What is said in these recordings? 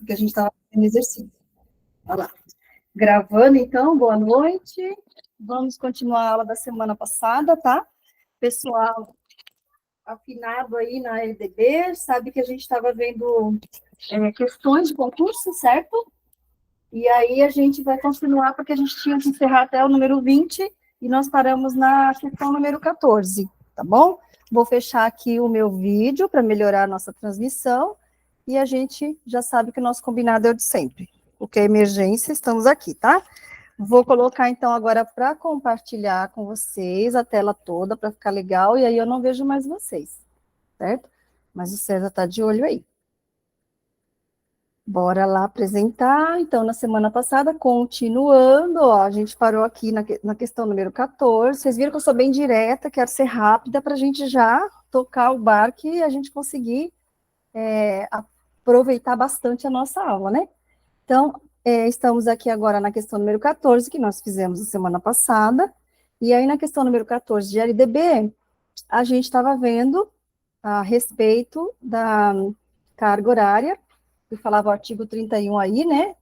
porque a gente estava fazendo exercício. Olha lá. Gravando, então, boa noite. Vamos continuar a aula da semana passada, tá? Pessoal afinado aí na LDB, sabe que a gente estava vendo questões de concurso, certo? E aí a gente vai continuar, porque a gente tinha que encerrar até o número 20, e nós paramos na questão número 14, tá bom? Vou fechar aqui o meu vídeo para melhorar a nossa transmissão, e a gente já sabe que o nosso combinado é o de sempre. O que é emergência, estamos aqui, tá? Vou colocar, então, agora para compartilhar com vocês a tela toda, para ficar legal, e aí eu não vejo mais vocês, certo? Mas o César está de olho aí. Bora lá apresentar. Então, na semana passada, continuando, ó, a gente parou aqui na questão número 14. Vocês viram que eu sou bem direta, quero ser rápida para a gente já tocar o barco e a gente conseguir aproveitar bastante a nossa aula, né? Então, estamos aqui agora na questão número 14, que nós fizemos na semana passada. E aí, na questão número 14 de LDB, a gente estava vendo a respeito da carga horária, que falava o artigo 31 aí, né?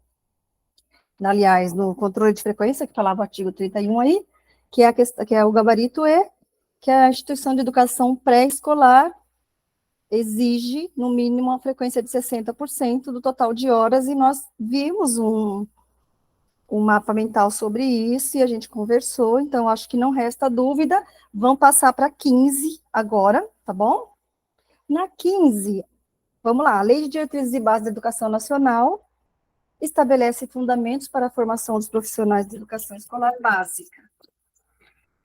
Aliás, no controle de frequência, que falava o artigo 31 aí, que é, que é o gabarito E, que a instituição de educação pré-escolar exige, no mínimo, uma frequência de 60% do total de horas, e nós vimos um mapa mental sobre isso, e a gente conversou, então acho que não resta dúvida. Vamos passar para 15 agora, tá bom? Na 15, vamos lá, a Lei de Diretrizes e Bases da Educação Nacional estabelece fundamentos para a formação dos profissionais de educação escolar básica.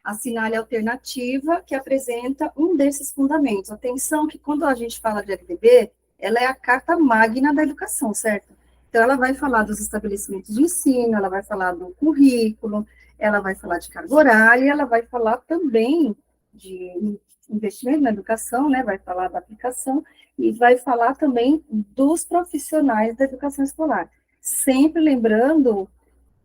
Assinale a alternativa que apresenta um desses fundamentos. Atenção que quando a gente fala de LDB, ela é a carta magna da educação, certo? Então, ela vai falar dos estabelecimentos de ensino, ela vai falar do currículo, ela vai falar de carga horária, ela vai falar também de investimento na educação, né? Vai falar da aplicação e vai falar também dos profissionais da educação escolar. Sempre lembrando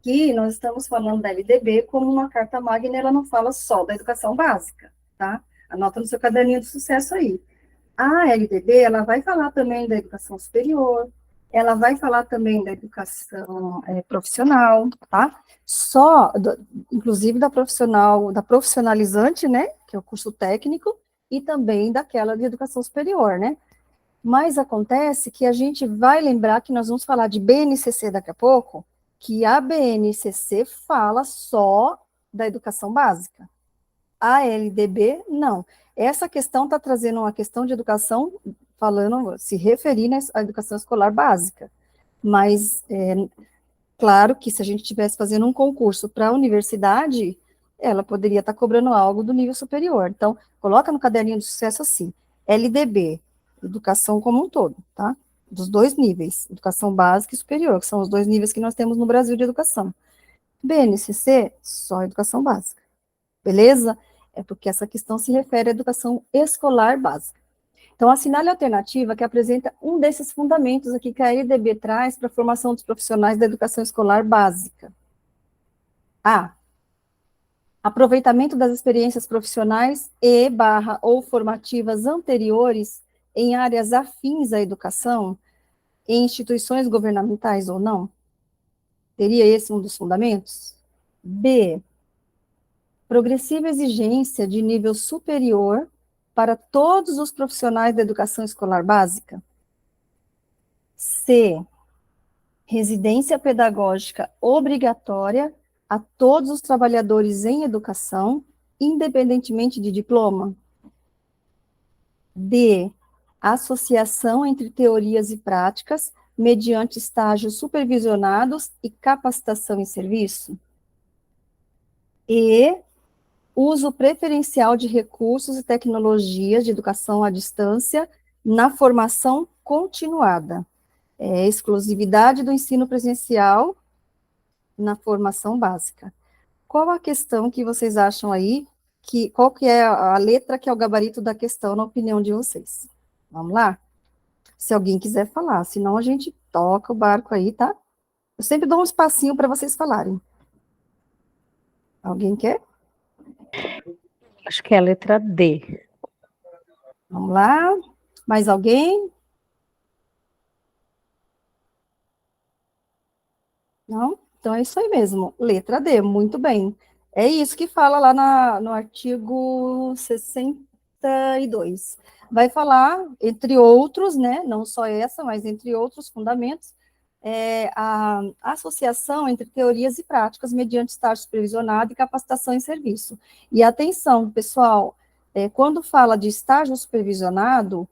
que nós estamos falando da LDB como uma carta magna, ela não fala só da educação básica, tá? Anota no seu caderninho de sucesso aí. A LDB, ela vai falar também da educação superior, ela vai falar também da educação profissional, tá? Inclusive da profissional, da profissionalizante, né, que é o curso técnico, e também daquela de educação superior, né? Mas acontece que a gente vai lembrar que nós vamos falar de BNCC daqui a pouco, que a BNCC fala só da educação básica. A LDB, não. Essa questão está trazendo uma questão de educação, falando, se referindo à educação escolar básica. Mas, claro que se a gente estivesse fazendo um concurso para a universidade, ela poderia estar cobrando algo do nível superior. Então, coloca no caderninho de sucesso assim, LDB, educação como um todo, tá? Dos dois níveis, educação básica e superior, que são os dois níveis que nós temos no Brasil de educação. BNCC, só educação básica. Beleza? É porque essa questão se refere à educação escolar básica. Então, assinale a alternativa que apresenta um desses fundamentos aqui que a LDB traz para a formação dos profissionais da educação escolar básica. A. Aproveitamento das experiências profissionais ou formativas anteriores em áreas afins à educação, em instituições governamentais ou não? Seria esse um dos fundamentos? B. Progressiva exigência de nível superior para todos os profissionais da educação escolar básica. C. Residência pedagógica obrigatória a todos os trabalhadores em educação, independentemente de diploma. D. Associação entre teorias e práticas, mediante estágios supervisionados e capacitação em serviço. E. Uso preferencial de recursos e tecnologias de educação à distância na formação continuada. Exclusividade do ensino presencial na formação básica. Qual a questão que vocês acham aí? Qual que é a letra que é o gabarito da questão, na opinião de vocês? Vamos lá? Se alguém quiser falar, senão a gente toca o barco aí, tá? Eu sempre dou um espacinho para vocês falarem. Alguém quer? Acho que é a letra D. Vamos lá. Mais alguém? Não? Então é isso aí mesmo. Letra D, muito bem. É isso que fala lá no artigo 62. Vai falar, entre outros, né? Não só essa, mas entre outros fundamentos, a associação entre teorias e práticas mediante estágio supervisionado e capacitação em serviço. E atenção, pessoal, quando fala de estágio supervisionado,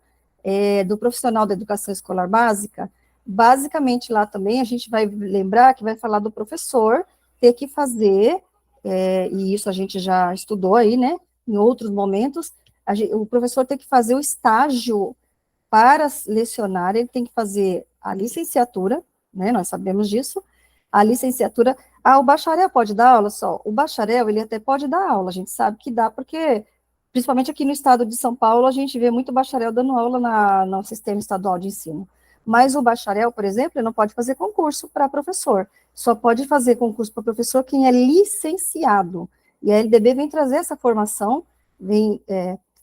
do profissional da educação escolar básica, basicamente lá também a gente vai lembrar que vai falar do professor ter que fazer, e isso a gente já estudou aí, né, em outros momentos, o professor tem que fazer o estágio para lecionar, ele tem que fazer a licenciatura, né, nós sabemos disso, a licenciatura, o bacharel pode dar aula só, o bacharel, ele até pode dar aula, a gente sabe que dá, porque, principalmente aqui no estado de São Paulo, a gente vê muito bacharel dando aula no sistema estadual de ensino, mas o bacharel, por exemplo, ele não pode fazer concurso para professor, só pode fazer concurso para professor quem é licenciado, e a LDB vem trazer essa formação, vem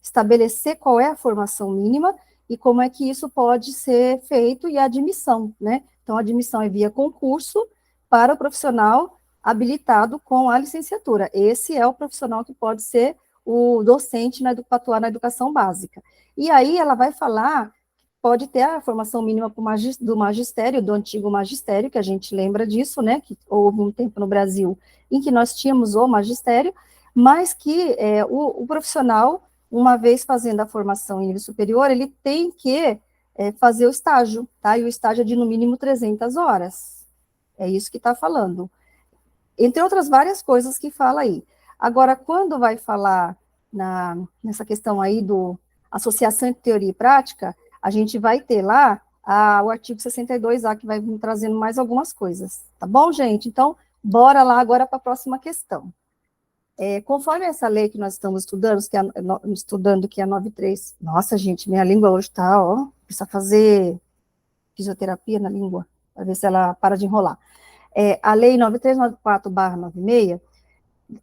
estabelecer qual é a formação mínima, e como é que isso pode ser feito e a admissão, né? Então, a admissão é via concurso para o profissional habilitado com a licenciatura. Esse é o profissional que pode ser o docente para atuar na educação básica. E aí ela vai falar, pode ter a formação mínima do magistério, do antigo magistério, que a gente lembra disso, né? Que houve um tempo no Brasil em que nós tínhamos o magistério, mas que o profissional, uma vez fazendo a formação em nível superior, ele tem que fazer o estágio, tá? E o estágio é de no mínimo 300 horas. É isso que está falando. Entre outras várias coisas que fala aí. Agora, quando vai falar nessa questão aí do associação entre teoria e prática, a gente vai ter lá o artigo 62A, que vai me trazendo mais algumas coisas. Tá bom, gente? Então, bora lá agora para a próxima questão. Conforme essa lei que nós estamos estudando, que é a 93, nossa, gente, minha língua hoje está, ó, precisa fazer fisioterapia na língua, para ver se ela para de enrolar. A lei 9394/96,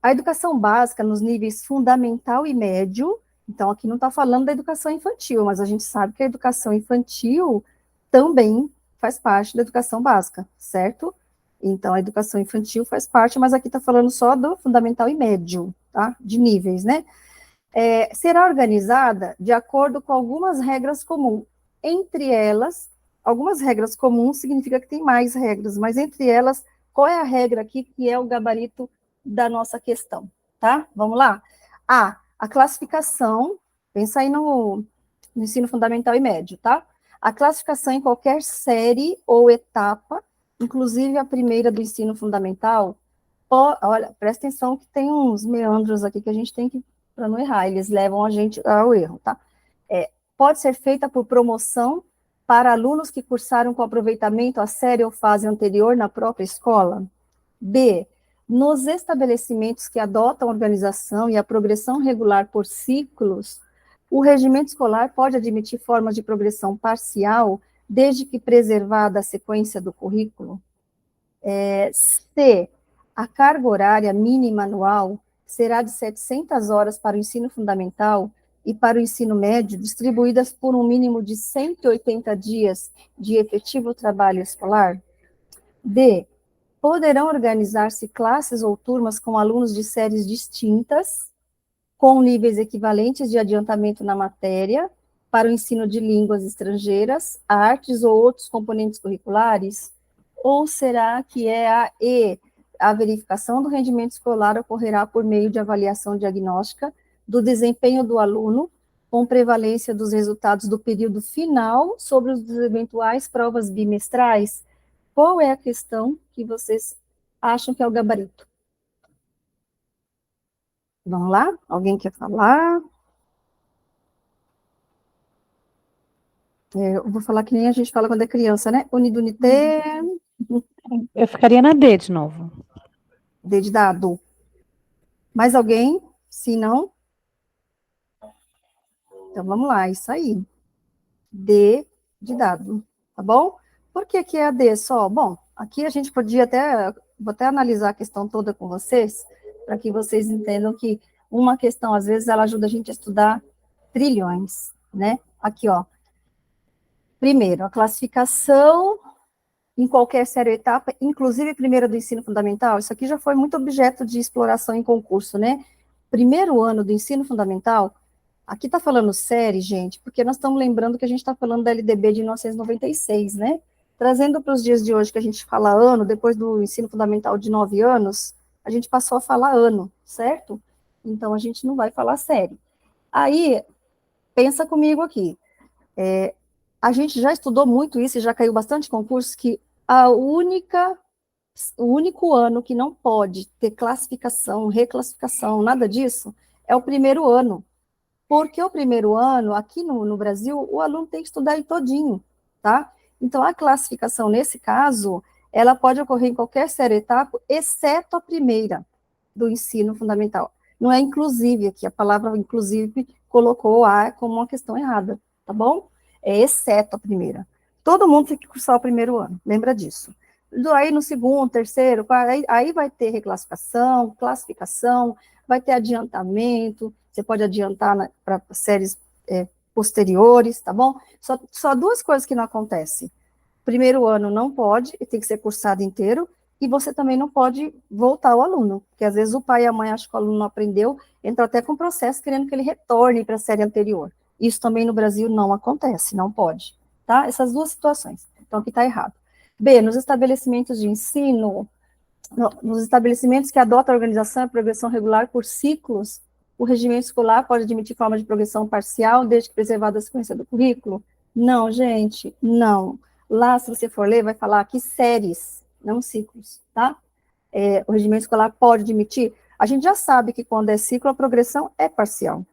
a educação básica nos níveis fundamental e médio, então aqui não está falando da educação infantil, mas a gente sabe que a educação infantil também faz parte da educação básica, certo? Então, a educação infantil faz parte, mas aqui está falando só do fundamental e médio, tá? De níveis, né? Será organizada de acordo com algumas regras comuns. Entre elas, algumas regras comuns significa que tem mais regras, mas entre elas, qual é a regra aqui que é o gabarito da nossa questão, tá? Vamos lá? A classificação, pensa aí no ensino fundamental e médio, tá? A classificação em qualquer série ou etapa, inclusive a primeira do ensino fundamental, olha, presta atenção que tem uns meandros aqui que a gente tem que, para não errar, eles levam a gente ao erro, tá? Pode ser feita por promoção para alunos que cursaram com aproveitamento a série ou fase anterior na própria escola. B, nos estabelecimentos que adotam a organização e a progressão regular por ciclos, o regimento escolar pode admitir formas de progressão parcial, desde que preservada a sequência do currículo. C, a carga horária mínima anual será de 700 horas para o ensino fundamental e para o ensino médio, distribuídas por um mínimo de 180 dias de efetivo trabalho escolar. D, poderão organizar-se classes ou turmas com alunos de séries distintas, com níveis equivalentes de adiantamento na matéria, para o ensino de línguas estrangeiras, artes ou outros componentes curriculares? Ou será que é a E, a verificação do rendimento escolar ocorrerá por meio de avaliação diagnóstica do desempenho do aluno, com prevalência dos resultados do período final sobre os eventuais provas bimestrais? Qual é a questão que vocês acham que é o gabarito? Vamos lá? Alguém quer falar? Eu vou falar que nem a gente fala quando é criança, né? Unido, unité, Eu ficaria na D de novo. D de dado. Mais alguém? Se não, então vamos lá, isso aí. D de dado, tá bom? Por que que é a D só? Bom, aqui a gente podia vou até analisar a questão toda com vocês, para que vocês entendam que uma questão, às vezes, ela ajuda a gente a estudar trilhões, né? Aqui, ó. Primeiro, a classificação em qualquer série ou etapa, inclusive a primeira do ensino fundamental? Isso aqui já foi muito objeto de exploração em concurso, né? Primeiro ano do ensino fundamental, aqui está falando série, gente, porque nós estamos lembrando que a gente está falando da LDB de 1996, né? Trazendo para os dias de hoje que a gente fala ano, depois do ensino fundamental de 9 anos, a gente passou a falar ano, certo? Então a gente não vai falar série. Aí, pensa comigo aqui. A gente já estudou muito isso e já caiu bastante concurso que o único ano que não pode ter classificação, reclassificação, nada disso, é o primeiro ano. Porque o primeiro ano, aqui no Brasil, o aluno tem que estudar ele todinho, tá? Então, a classificação, nesse caso, ela pode ocorrer em qualquer série ou etapa, exceto a primeira do ensino fundamental. Não é inclusive aqui, a palavra inclusive colocou a como uma questão errada, tá bom? É exceto a primeira. Todo mundo tem que cursar o primeiro ano, lembra disso. Aí no segundo, terceiro, quarto, aí vai ter reclassificação, classificação, vai ter adiantamento, você pode adiantar para séries posteriores, tá bom? Só duas coisas que não acontecem. Primeiro ano não pode, tem que ser cursado inteiro, e você também não pode voltar ao aluno, porque às vezes o pai e a mãe acham que o aluno não aprendeu, entra até com processo querendo que ele retorne para a série anterior. Isso também no Brasil não acontece, não pode, tá? Essas duas situações. Então aqui está errado. B, nos estabelecimentos de ensino, nos estabelecimentos que adotam a organização e progressão regular por ciclos, o regimento escolar pode admitir forma de progressão parcial, desde que preservada a sequência do currículo? Não, gente, não. Lá, se você for ler, vai falar que séries, não ciclos, tá? O regimento escolar pode admitir. A gente já sabe que quando é ciclo, a progressão é parcial,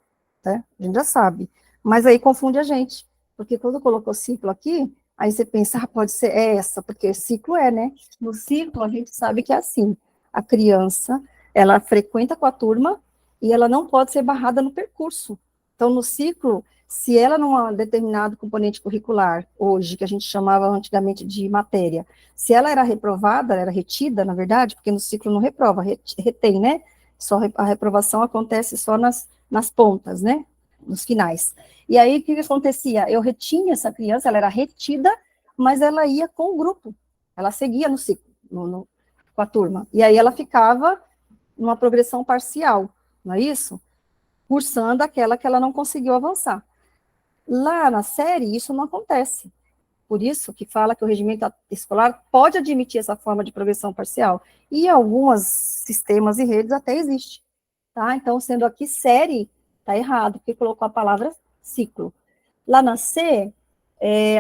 tá? A gente já sabe. Mas aí confunde a gente, porque quando colocou ciclo aqui, aí você pensa, pode ser essa, porque ciclo né? No ciclo, a gente sabe que é assim. A criança, ela frequenta com a turma e ela não pode ser barrada no percurso. Então, no ciclo, se ela não há determinado componente curricular, hoje, que a gente chamava antigamente de matéria, se ela era reprovada, ela era retida, na verdade, porque no ciclo não reprova, retém, né? Só a reprovação acontece só nas pontas, né? Nos finais. E aí, o que acontecia? Eu retinha essa criança, ela era retida, mas ela ia com o grupo, ela seguia no ciclo, com a turma. E aí ela ficava numa progressão parcial, não é isso? Cursando aquela que ela não conseguiu avançar. Lá na série, isso não acontece. Por isso que fala que o regimento escolar pode admitir essa forma de progressão parcial. E alguns sistemas e redes até existe. Tá? Então, sendo aqui série, está errado, porque colocou a palavra ciclo. Lá na C,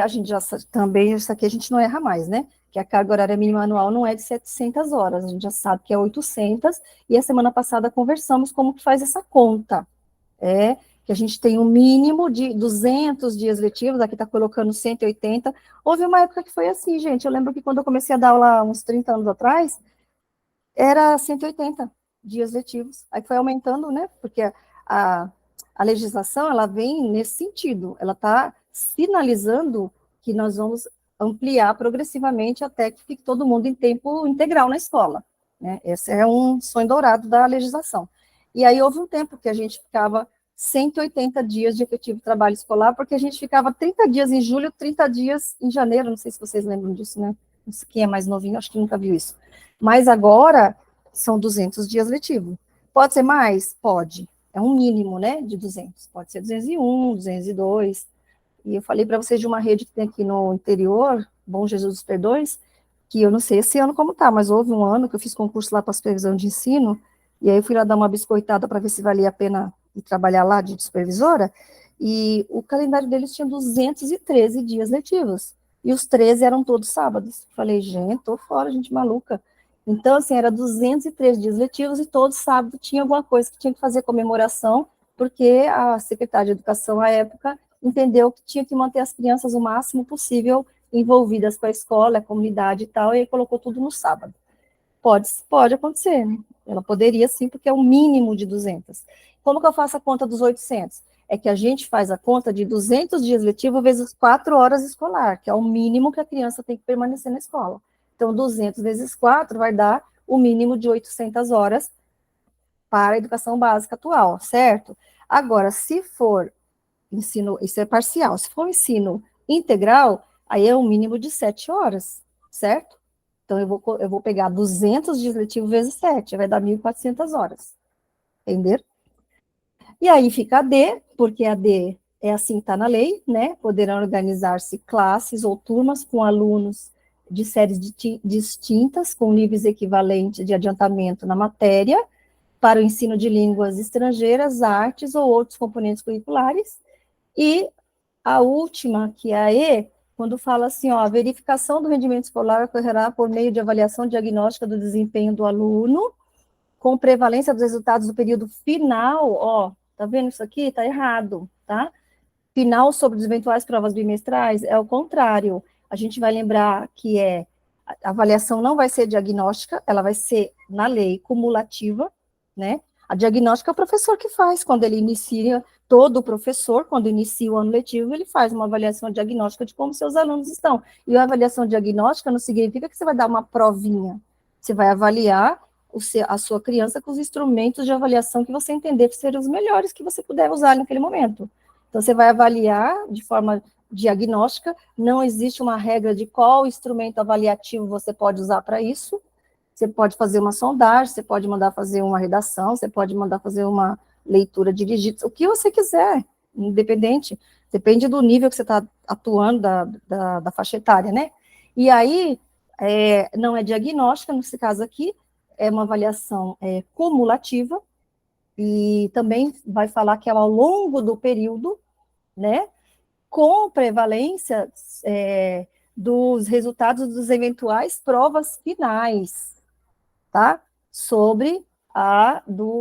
a gente já também, isso aqui a gente não erra mais, né? Que a carga horária mínima anual não é de 700 horas, a gente já sabe que é 800, e a semana passada conversamos como que faz essa conta. Que a gente tem um mínimo de 200 dias letivos, aqui está colocando 180. Houve uma época que foi assim, gente, eu lembro que quando eu comecei a dar aula, uns 30 anos atrás, era 180 dias letivos, aí foi aumentando, né, porque a, a legislação, ela vem nesse sentido, ela está sinalizando que nós vamos ampliar progressivamente até que fique todo mundo em tempo integral na escola, né, esse é um sonho dourado da legislação. E aí houve um tempo que a gente ficava 180 dias de efetivo trabalho escolar, porque a gente ficava 30 dias em julho, 30 dias em janeiro, não sei se vocês lembram disso, né, quem é mais novinho, acho que nunca viu isso. Mas agora são 200 dias letivos. Pode ser mais? Pode. É um mínimo, né, de 200. Pode ser 201, 202. E eu falei para vocês de uma rede que tem aqui no interior, Bom Jesus dos Perdões, que eu não sei esse ano como tá, mas houve um ano que eu fiz concurso lá para supervisão de ensino, e aí eu fui lá dar uma biscoitada para ver se valia a pena ir trabalhar lá de supervisora, e o calendário deles tinha 213 dias letivos, e os 13 eram todos sábados. Falei, gente, tô fora, gente maluca. Então, assim, era 203 dias letivos, e todo sábado tinha alguma coisa que tinha que fazer comemoração, porque a secretária de Educação, à época, entendeu que tinha que manter as crianças o máximo possível envolvidas com a escola, a comunidade e tal, e aí colocou tudo no sábado. Pode acontecer, né? Ela poderia sim, porque é um mínimo de 200. Como que eu faço a conta dos 800? É que a gente faz a conta de 200 dias letivos vezes 4 horas escolar, que é o mínimo que a criança tem que permanecer na escola. Então, 200 vezes 4 vai dar o mínimo de 800 horas para a educação básica atual, certo? Agora, se for ensino, isso é parcial, se for ensino integral, aí é um mínimo de 7 horas, certo? Então, eu vou pegar 200 dias letivo vezes 7, vai dar 1.400 horas, entender? E aí fica a D, porque a D é assim, está na lei, né? Poderão organizar-se classes ou turmas com alunos de séries distintas, com níveis equivalentes de adiantamento na matéria, para o ensino de línguas estrangeiras, artes ou outros componentes curriculares. E a última, que é a E, quando fala assim, ó, a verificação do rendimento escolar ocorrerá por meio de avaliação diagnóstica do desempenho do aluno, com prevalência dos resultados do período final, ó, tá vendo isso aqui? Tá errado, tá? Final sobre as eventuais provas bimestrais é o contrário. A gente vai lembrar que a avaliação não vai ser diagnóstica, ela vai ser, na lei, cumulativa, né? A diagnóstica é o professor que faz, quando ele inicia, todo professor, quando inicia o ano letivo, ele faz uma avaliação diagnóstica de como seus alunos estão. E a avaliação diagnóstica não significa que você vai dar uma provinha, você vai avaliar a sua criança com os instrumentos de avaliação que você entender que serão os melhores que você puder usar naquele momento. Então, você vai avaliar de forma diagnóstica, não existe uma regra de qual instrumento avaliativo você pode usar para isso. Você pode fazer uma sondagem, você pode mandar fazer uma redação, você pode mandar fazer uma leitura dirigida, o que você quiser, independente, depende do nível que você está atuando, da faixa etária, né? E aí, não é diagnóstica, nesse caso aqui, é uma avaliação cumulativa, e também vai falar que é ao longo do período, né, com prevalência dos resultados dos eventuais provas finais, tá? Sobre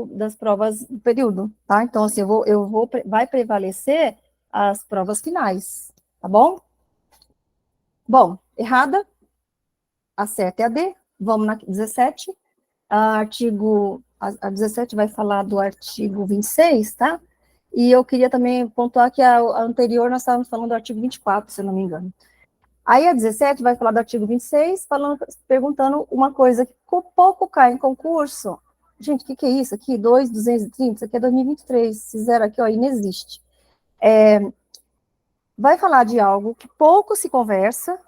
das provas do período, tá? Então, assim, vai prevalecer as provas finais, tá bom? Bom, errada, a certa é a D, vamos na 17, a 17 vai falar do artigo 26, tá? E eu queria também pontuar que a anterior nós estávamos falando do artigo 24, se eu não me engano. Aí a 17 vai falar do artigo 26, perguntando uma coisa que pouco cai em concurso. Gente, o que é isso aqui? 2.230, isso aqui é 2023, fizeram aqui, ó, inexiste. Vai falar de algo que pouco se conversa,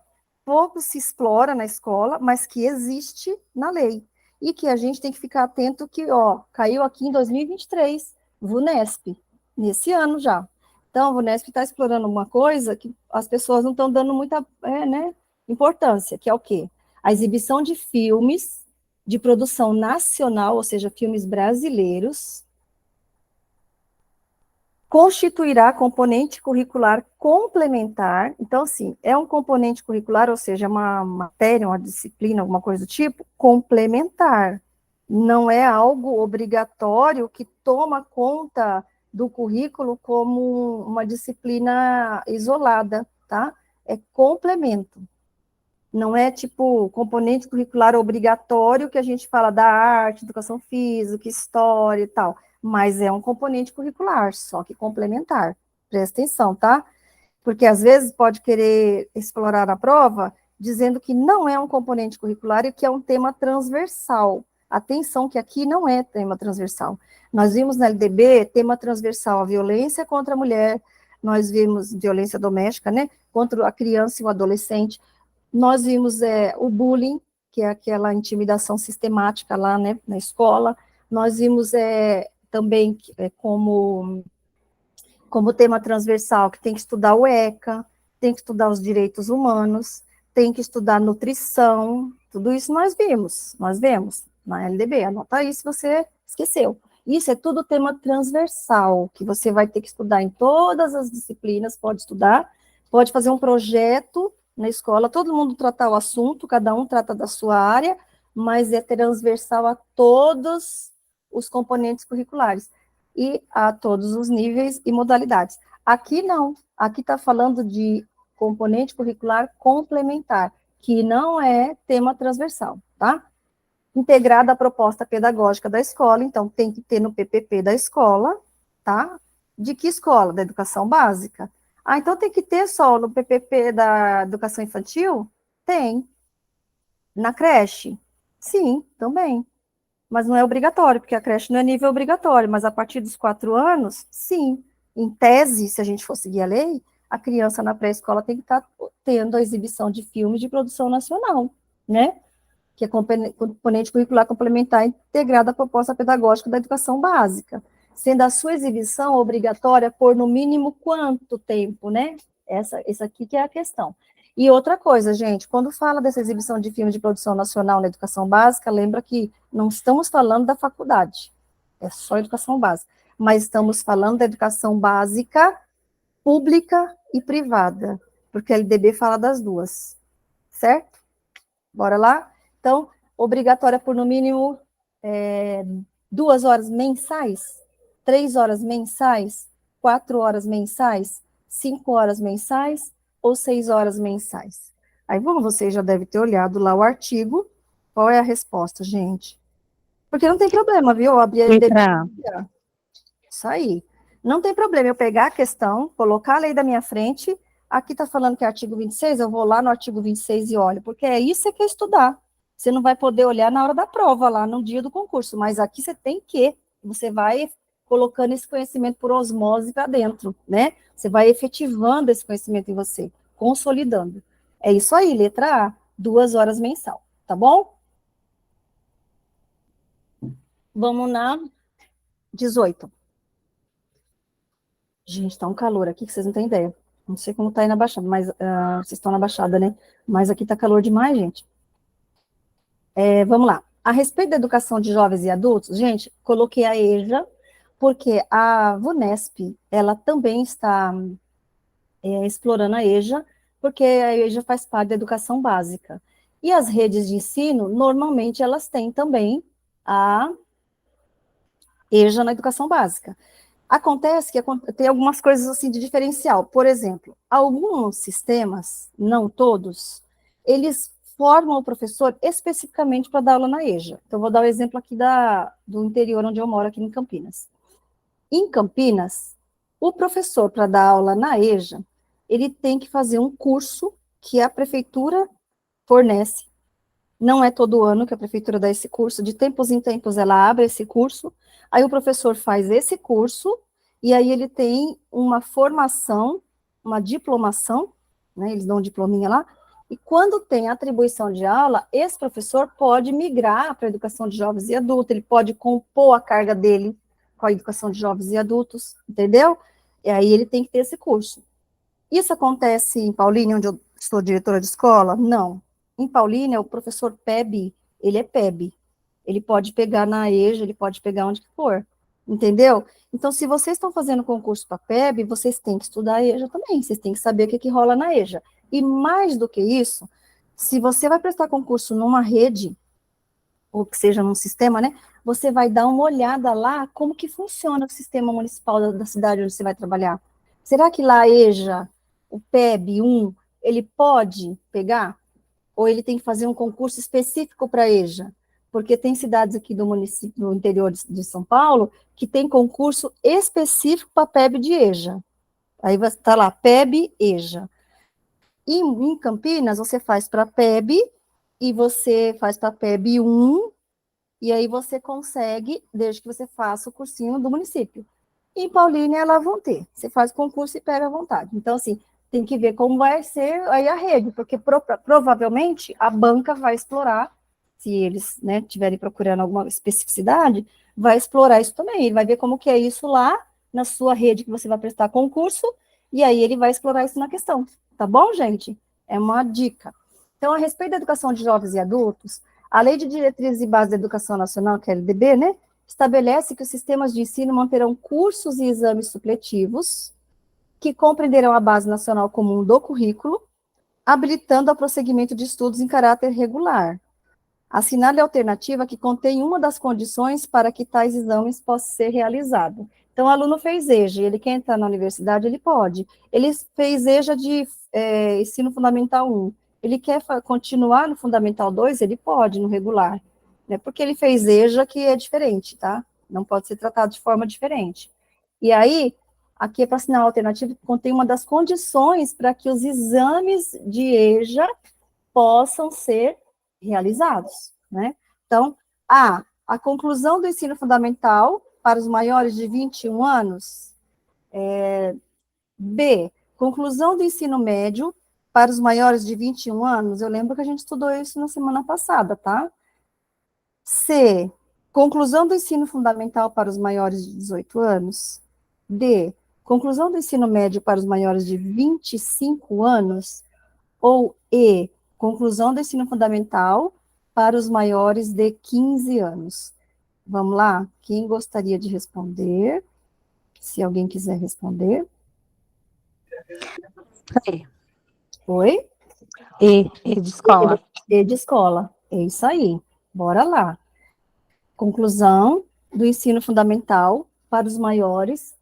pouco se explora na escola, mas que existe na lei. E que a gente tem que ficar atento que, ó, caiu aqui em 2023, VUNESP, nesse ano já. Então, a VUNESP está explorando uma coisa que as pessoas não estão dando muita importância, que é o quê? A exibição de filmes de produção nacional, ou seja, filmes brasileiros, constituirá componente curricular complementar. Então, assim, é um componente curricular, ou seja, uma matéria, uma disciplina, alguma coisa do tipo, complementar. Não é algo obrigatório que toma conta do currículo como uma disciplina isolada, tá? É complemento. Não é tipo componente curricular obrigatório que a gente fala da arte, educação física, história e tal, mas é um componente curricular, só que complementar. Presta atenção, tá? Porque às vezes pode querer explorar a prova dizendo que não é um componente curricular e que é um tema transversal. Atenção que aqui não é tema transversal. Nós vimos na LDB tema transversal a violência contra a mulher, nós vimos violência doméstica, né, contra a criança e o adolescente. Nós vimos o bullying, que é aquela intimidação sistemática lá, né, na escola. Nós vimos também como tema transversal, que tem que estudar o ECA, tem que estudar os direitos humanos, tem que estudar nutrição, tudo isso nós vemos na LDB, anota aí se você esqueceu. Isso é tudo tema transversal, que você vai ter que estudar em todas as disciplinas, pode estudar, pode fazer um projeto na escola, todo mundo tratar o assunto, cada um trata da sua área, mas é transversal a todos os componentes curriculares e a todos os níveis e modalidades. Aqui não, aqui está falando de componente curricular complementar, que não é tema transversal, tá? Integrada à proposta pedagógica da escola, então tem que ter no PPP da escola, tá? De que escola? Da educação básica. Ah, então tem que ter só no PPP da educação infantil? Tem. Na creche? Sim, também. Mas não é obrigatório, porque a creche não é nível obrigatório, mas a partir dos 4 anos, sim. Em tese, se a gente for seguir a lei, a criança na pré-escola tem que estar tendo a exibição de filmes de produção nacional, né? Que é componente curricular complementar integrada à proposta pedagógica da educação básica, sendo a sua exibição obrigatória por no mínimo quanto tempo, né? Essa aqui que é a questão. E outra coisa, gente, quando fala dessa exibição de filmes de produção nacional na educação básica, lembra que não estamos falando da faculdade, é só educação básica, mas estamos falando da educação básica pública e privada, porque a LDB fala das duas, certo? Bora lá? Então, obrigatória por no mínimo 2 horas mensais, 3 horas mensais, 4 horas mensais, 5 horas mensais ou 6 horas mensais. Aí, como você já deve ter olhado lá o artigo, qual é a resposta, gente? Porque não tem problema, viu? Eu abri a LDB. Isso aí. Não tem problema eu pegar a questão, colocar a lei da minha frente, aqui está falando que é artigo 26, eu vou lá no artigo 26 e olho, porque é isso que você quer estudar. Você não vai poder olhar na hora da prova, lá no dia do concurso, mas aqui você vai colocando esse conhecimento por osmose para dentro, né? Você vai efetivando esse conhecimento em você, consolidando. É isso aí, letra A, 2 horas mensal, tá bom? Vamos na 18. Gente, tá um calor aqui que vocês não têm ideia. Não sei como tá aí na Baixada, mas vocês estão na Baixada, né? Mas aqui tá calor demais, gente. Vamos lá. A respeito da educação de jovens e adultos, gente, coloquei a EJA, porque a VUNESP, ela também está explorando a EJA, porque a EJA faz parte da educação básica. E as redes de ensino, normalmente, elas têm também a EJA na educação básica. Acontece que tem algumas coisas assim de diferencial. Por exemplo, alguns sistemas, não todos, eles formam o professor especificamente para dar aula na EJA. Então, vou dar o exemplo aqui do interior onde eu moro, aqui em Campinas. Em Campinas, o professor, para dar aula na EJA, ele tem que fazer um curso que a prefeitura fornece. Não é todo ano que a prefeitura dá esse curso, de tempos em tempos ela abre esse curso, aí o professor faz esse curso, e aí ele tem uma formação, uma diplomação, né, eles dão um diplominha lá, e quando tem atribuição de aula, esse professor pode migrar para a educação de jovens e adultos, ele pode compor a carga dele com a educação de jovens e adultos, entendeu? E aí ele tem que ter esse curso. Isso acontece em Paulínia, onde eu sou diretora de escola? Não. Em Paulínia, o professor PEB, ele é PEB. Ele pode pegar na EJA, ele pode pegar onde for. Entendeu? Então, se vocês estão fazendo concurso para PEB, vocês têm que estudar a EJA também. Vocês têm que saber o que rola na EJA. E mais do que isso, se você vai prestar concurso numa rede, ou que seja num sistema, né? Você vai dar uma olhada lá como que funciona o sistema municipal da cidade onde você vai trabalhar. Será que lá a EJA, o PEB 1, ele pode pegar? Ou ele tem que fazer um concurso específico para a EJA? Porque tem cidades aqui do município, do interior de São Paulo, que tem concurso específico para PEB de EJA. Aí vai estar lá, PEB, EJA. E em Campinas, você faz para PEB, e você faz para PEB 1, e aí você consegue, desde que você faça o cursinho do município. E em Paulínia, elas vão ter. Você faz o concurso e pega à vontade. Então, assim, tem que ver como vai ser aí a rede, porque provavelmente a banca vai explorar, se eles, né, estiverem procurando alguma especificidade, vai explorar isso também. Ele vai ver como que é isso lá na sua rede que você vai prestar concurso, e aí ele vai explorar isso na questão. Tá bom, gente? É uma dica. Então, a respeito da educação de jovens e adultos, a Lei de Diretrizes e Bases da Educação Nacional, que é a LDB, né, estabelece que os sistemas de ensino manterão cursos e exames supletivos que compreenderão a base nacional comum do currículo, habilitando ao prosseguimento de estudos em caráter regular. Assinale a alternativa que contém uma das condições para que tais exames possam ser realizados. Então, o aluno fez EJA, ele quer entrar na universidade, ele pode. Ele fez EJA de ensino fundamental 1, ele quer continuar no fundamental 2, ele pode, no regular. Né? Porque ele fez EJA que é diferente, tá? Não pode ser tratado de forma diferente. E aí, aqui é para assinar a alternativa que contém uma das condições para que os exames de EJA possam ser realizados, né? Então, a conclusão do ensino fundamental para os maiores de 21 anos. B, conclusão do ensino médio para os maiores de 21 anos. Eu lembro que a gente estudou isso na semana passada, tá? C, conclusão do ensino fundamental para os maiores de 18 anos. D, conclusão do ensino médio para os maiores de 25 anos. Ou E, conclusão do ensino fundamental para os maiores de 15 anos. Vamos lá? Quem gostaria de responder? Se alguém quiser responder. E. Oi? E de escola. E de escola. É isso aí. Bora lá. Conclusão do ensino fundamental para os maiores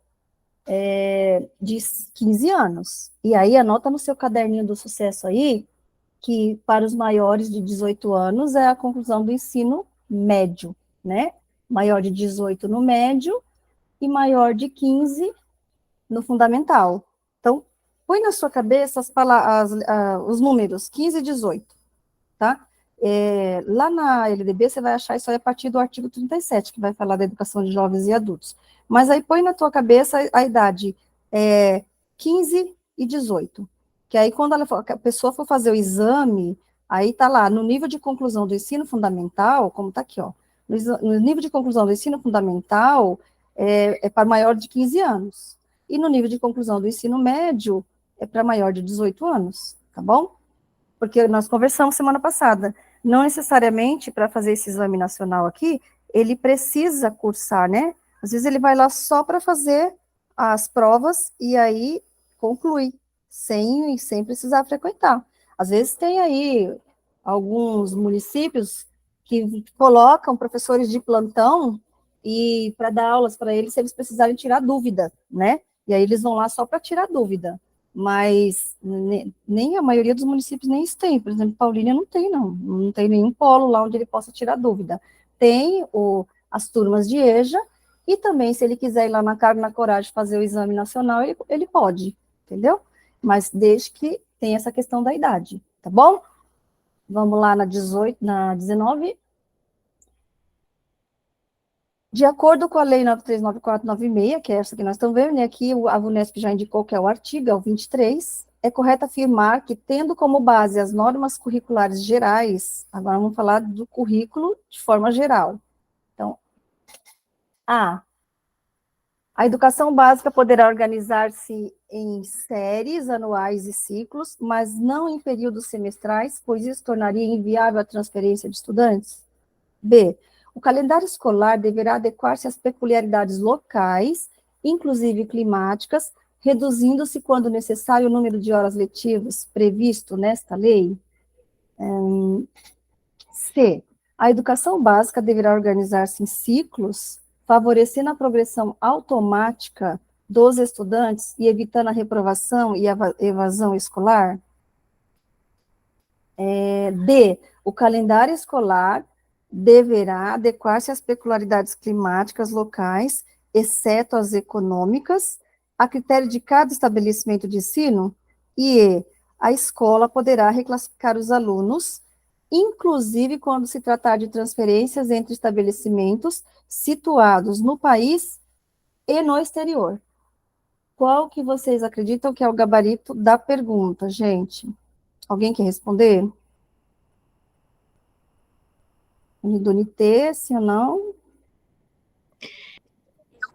de 15 anos. E aí, anota no seu caderninho do sucesso aí, que para os maiores de 18 anos é a conclusão do ensino médio, né? Maior de 18 no médio e maior de 15 no fundamental. Então, põe na sua cabeça os números 15 e 18, tá? Lá na LDB você vai achar isso aí a partir do artigo 37, que vai falar da educação de jovens e adultos. Mas aí põe na tua cabeça a idade 15 e 18. Que aí quando a pessoa for fazer o exame, aí tá lá, no nível de conclusão do ensino fundamental, como tá aqui, ó, no nível de conclusão do ensino fundamental é para maior de 15 anos. E no nível de conclusão do ensino médio é para maior de 18 anos, tá bom? Porque nós conversamos semana passada, não necessariamente para fazer esse exame nacional aqui, ele precisa cursar, né? Às vezes ele vai lá só para fazer as provas e aí conclui, sem precisar frequentar. Às vezes tem aí alguns municípios que colocam professores de plantão e para dar aulas para eles, se eles precisarem tirar dúvida, né? E aí eles vão lá só para tirar dúvida. Mas nem a maioria dos municípios nem isso tem. Por exemplo, Paulínia não tem, não tem nenhum polo lá onde ele possa tirar dúvida. Tem as turmas de EJA, e também, se ele quiser ir lá na cara e na coragem fazer o exame nacional, ele pode, entendeu? Mas desde que tenha essa questão da idade, tá bom? Vamos lá na 19. De acordo com a Lei 939496, que é essa que nós estamos vendo, e aqui a VUNESP já indicou que é o artigo, é o 23, é correto afirmar que, tendo como base as normas curriculares gerais, agora vamos falar do currículo de forma geral. Então, a educação básica poderá organizar-se em séries anuais e ciclos, mas não em períodos semestrais, pois isso tornaria inviável a transferência de estudantes. B, o calendário escolar deverá adequar-se às peculiaridades locais, inclusive climáticas, reduzindo-se, quando necessário, o número de horas letivas previsto nesta lei. C, a educação básica deverá organizar-se em ciclos, favorecendo a progressão automática dos estudantes e evitando a reprovação e a evasão escolar. D, o calendário escolar deverá adequar-se às peculiaridades climáticas locais, exceto as econômicas, a critério de cada estabelecimento de ensino. E E, a escola poderá reclassificar os alunos, inclusive quando se tratar de transferências entre estabelecimentos situados no país e no exterior. Qual que vocês acreditam que é o gabarito da pergunta, gente? Alguém quer responder? Unidunité, sim ou não?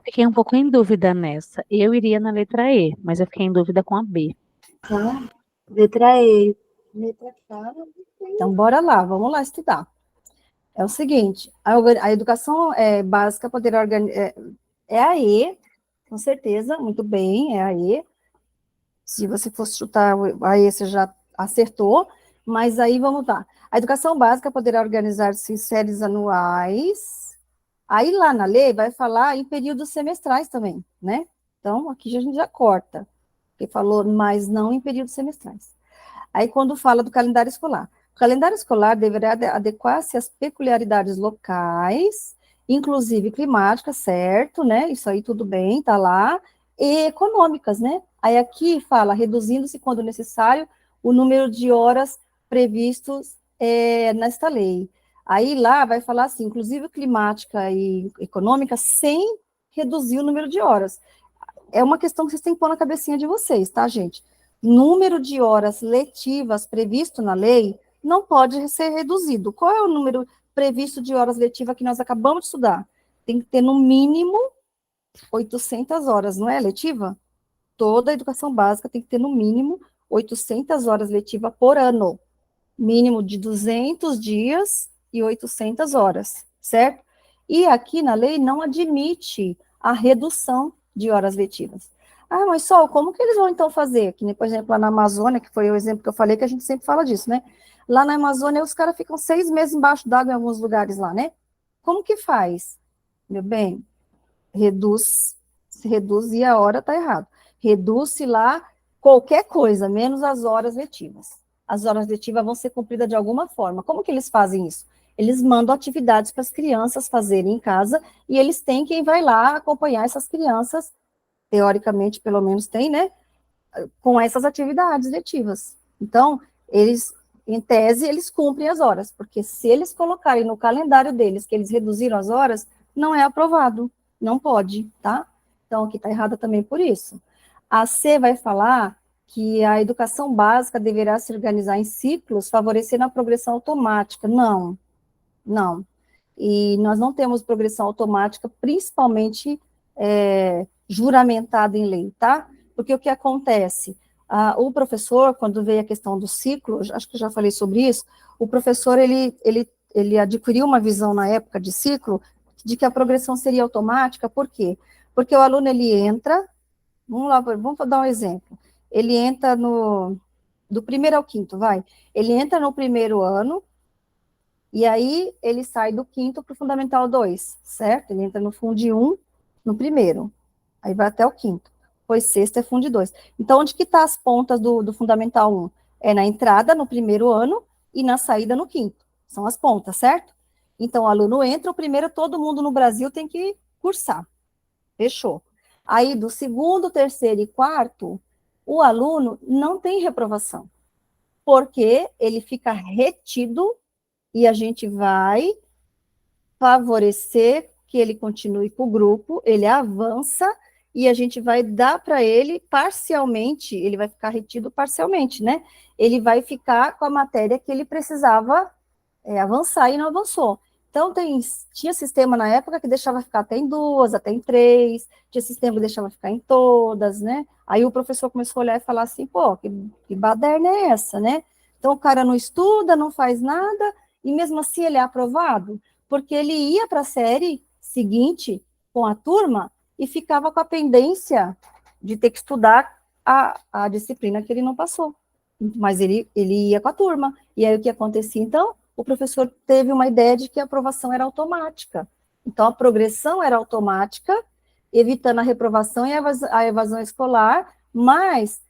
Fiquei um pouco em dúvida nessa. Eu iria na letra E, mas eu fiquei em dúvida com a B. Tá. Letra E. Letra K. Então, bora lá, vamos lá estudar. É o seguinte, a educação básica poderá organizar... É a E, com certeza, muito bem, é a E. Se você fosse chutar a E, você já acertou, mas aí vamos lá. A educação básica poderá organizar-se em séries anuais. Aí lá na lei vai falar em períodos semestrais também, né? Então, aqui a gente já corta, porque falou, mas não em períodos semestrais. Aí quando fala do calendário escolar. O calendário escolar deverá adequar-se às peculiaridades locais, inclusive climáticas, certo, né? Isso aí tudo bem, tá lá. E econômicas, né? Aí aqui fala, reduzindo-se, quando necessário, o número de horas previstos nesta lei. Aí lá vai falar assim, inclusive climática e econômica, sem reduzir o número de horas. é uma questão que vocês têm que pôr na cabecinha de vocês, tá, gente? Número de horas letivas previsto na lei não pode ser reduzido. Qual é o número previsto de horas letivas que nós acabamos de estudar? Tem que ter no mínimo 800 horas, não é letiva? Toda a educação básica tem que ter no mínimo 800 horas letiva por ano. Mínimo de 200 dias e 800 horas, certo? E aqui na lei não admite a redução de horas letivas. Ah, mas só, como que eles vão então fazer? Que nem, por exemplo, lá na Amazônia, que foi o exemplo que eu falei, que a gente sempre fala disso, né? Lá na Amazônia, os caras ficam 6 meses embaixo d'água em alguns lugares lá, né? Como que faz? Meu bem, reduz, se reduzir a hora, tá errado. Reduz-se lá qualquer coisa, menos as horas letivas. As horas letivas vão ser cumpridas de alguma forma. Como que eles fazem isso? Eles mandam atividades para as crianças fazerem em casa, e eles têm quem vai lá acompanhar essas crianças, teoricamente, pelo menos tem, né? Com essas atividades letivas. Então, eles, em tese, eles cumprem as horas, porque se eles colocarem no calendário deles que eles reduziram as horas, não é aprovado, não pode, tá? Então, aqui está errada também por isso. A C vai falar que a educação básica deverá se organizar em ciclos, favorecendo a progressão automática. Não, não. E nós não temos progressão automática, principalmente juramentada em lei, tá? Porque o que acontece? O professor, quando veio a questão do ciclo, acho que eu já falei sobre isso, o professor, ele adquiriu uma visão na época de ciclo, de que a progressão seria automática, por quê? Porque o aluno, ele entra, vamos dar um exemplo, ele entra do primeiro ao quinto, vai, ele entra no primeiro ano, e aí ele sai do quinto para o Fundamental 2, certo? Ele entra no Fundi 1, no primeiro, aí vai até o quinto. Depois sexto é Fundi 2. Então, onde que tá as pontas do Fundamental 1? É na entrada, no primeiro ano, e na saída, no quinto. São as pontas, certo? Então, o aluno entra, o primeiro, todo mundo no Brasil tem que cursar. Fechou. Aí, do segundo, terceiro e quarto, o aluno não tem reprovação, porque ele fica retido e a gente vai favorecer que ele continue com o grupo, ele avança e a gente vai dar para ele parcialmente, ele vai ficar retido parcialmente, né? Ele vai ficar com a matéria que ele precisava avançar e não avançou. Então, tinha sistema na época que deixava ficar até em 2, até em 3, tinha sistema que deixava ficar em todas, né? Aí o professor começou a olhar e falar assim, pô, que baderna é essa, né? Então, o cara não estuda, não faz nada, e mesmo assim ele é aprovado, porque ele ia para a série seguinte com a turma e ficava com a pendência de ter que estudar a disciplina que ele não passou. Mas ele ia com a turma. E aí o que acontecia, então? O professor teve uma ideia de que a aprovação era automática. Então, a progressão era automática, evitando a reprovação e a evasão escolar, mas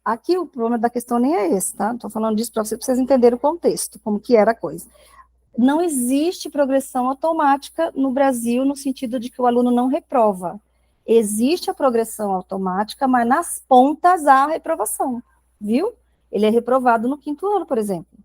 aqui o problema da questão nem é esse, tá? Estou falando disso para vocês entenderem o contexto, como que era a coisa. Não existe progressão automática no Brasil, no sentido de que o aluno não reprova. Existe a progressão automática, mas nas pontas há a reprovação, viu? Ele é reprovado no quinto ano, por exemplo.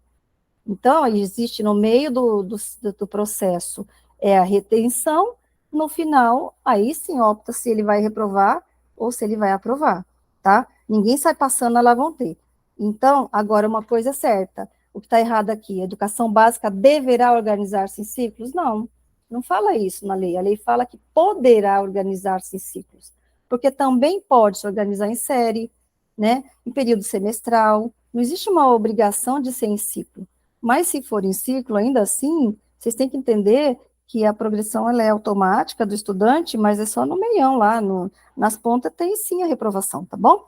Então, existe no meio do processo a retenção, no final, aí sim opta se ele vai reprovar ou se ele vai aprovar, tá? Ninguém sai passando, lá vão ter. Então, agora uma coisa é certa, o que está errado aqui, a educação básica deverá organizar-se em ciclos? Não, não fala isso na lei, a lei fala que poderá organizar-se em ciclos, porque também pode se organizar em série, né, em período semestral, não existe uma obrigação de ser em ciclo. Mas se for em ciclo, ainda assim, vocês têm que entender que a progressão ela é automática do estudante, mas é só no meião lá, nas pontas tem sim a reprovação, tá bom?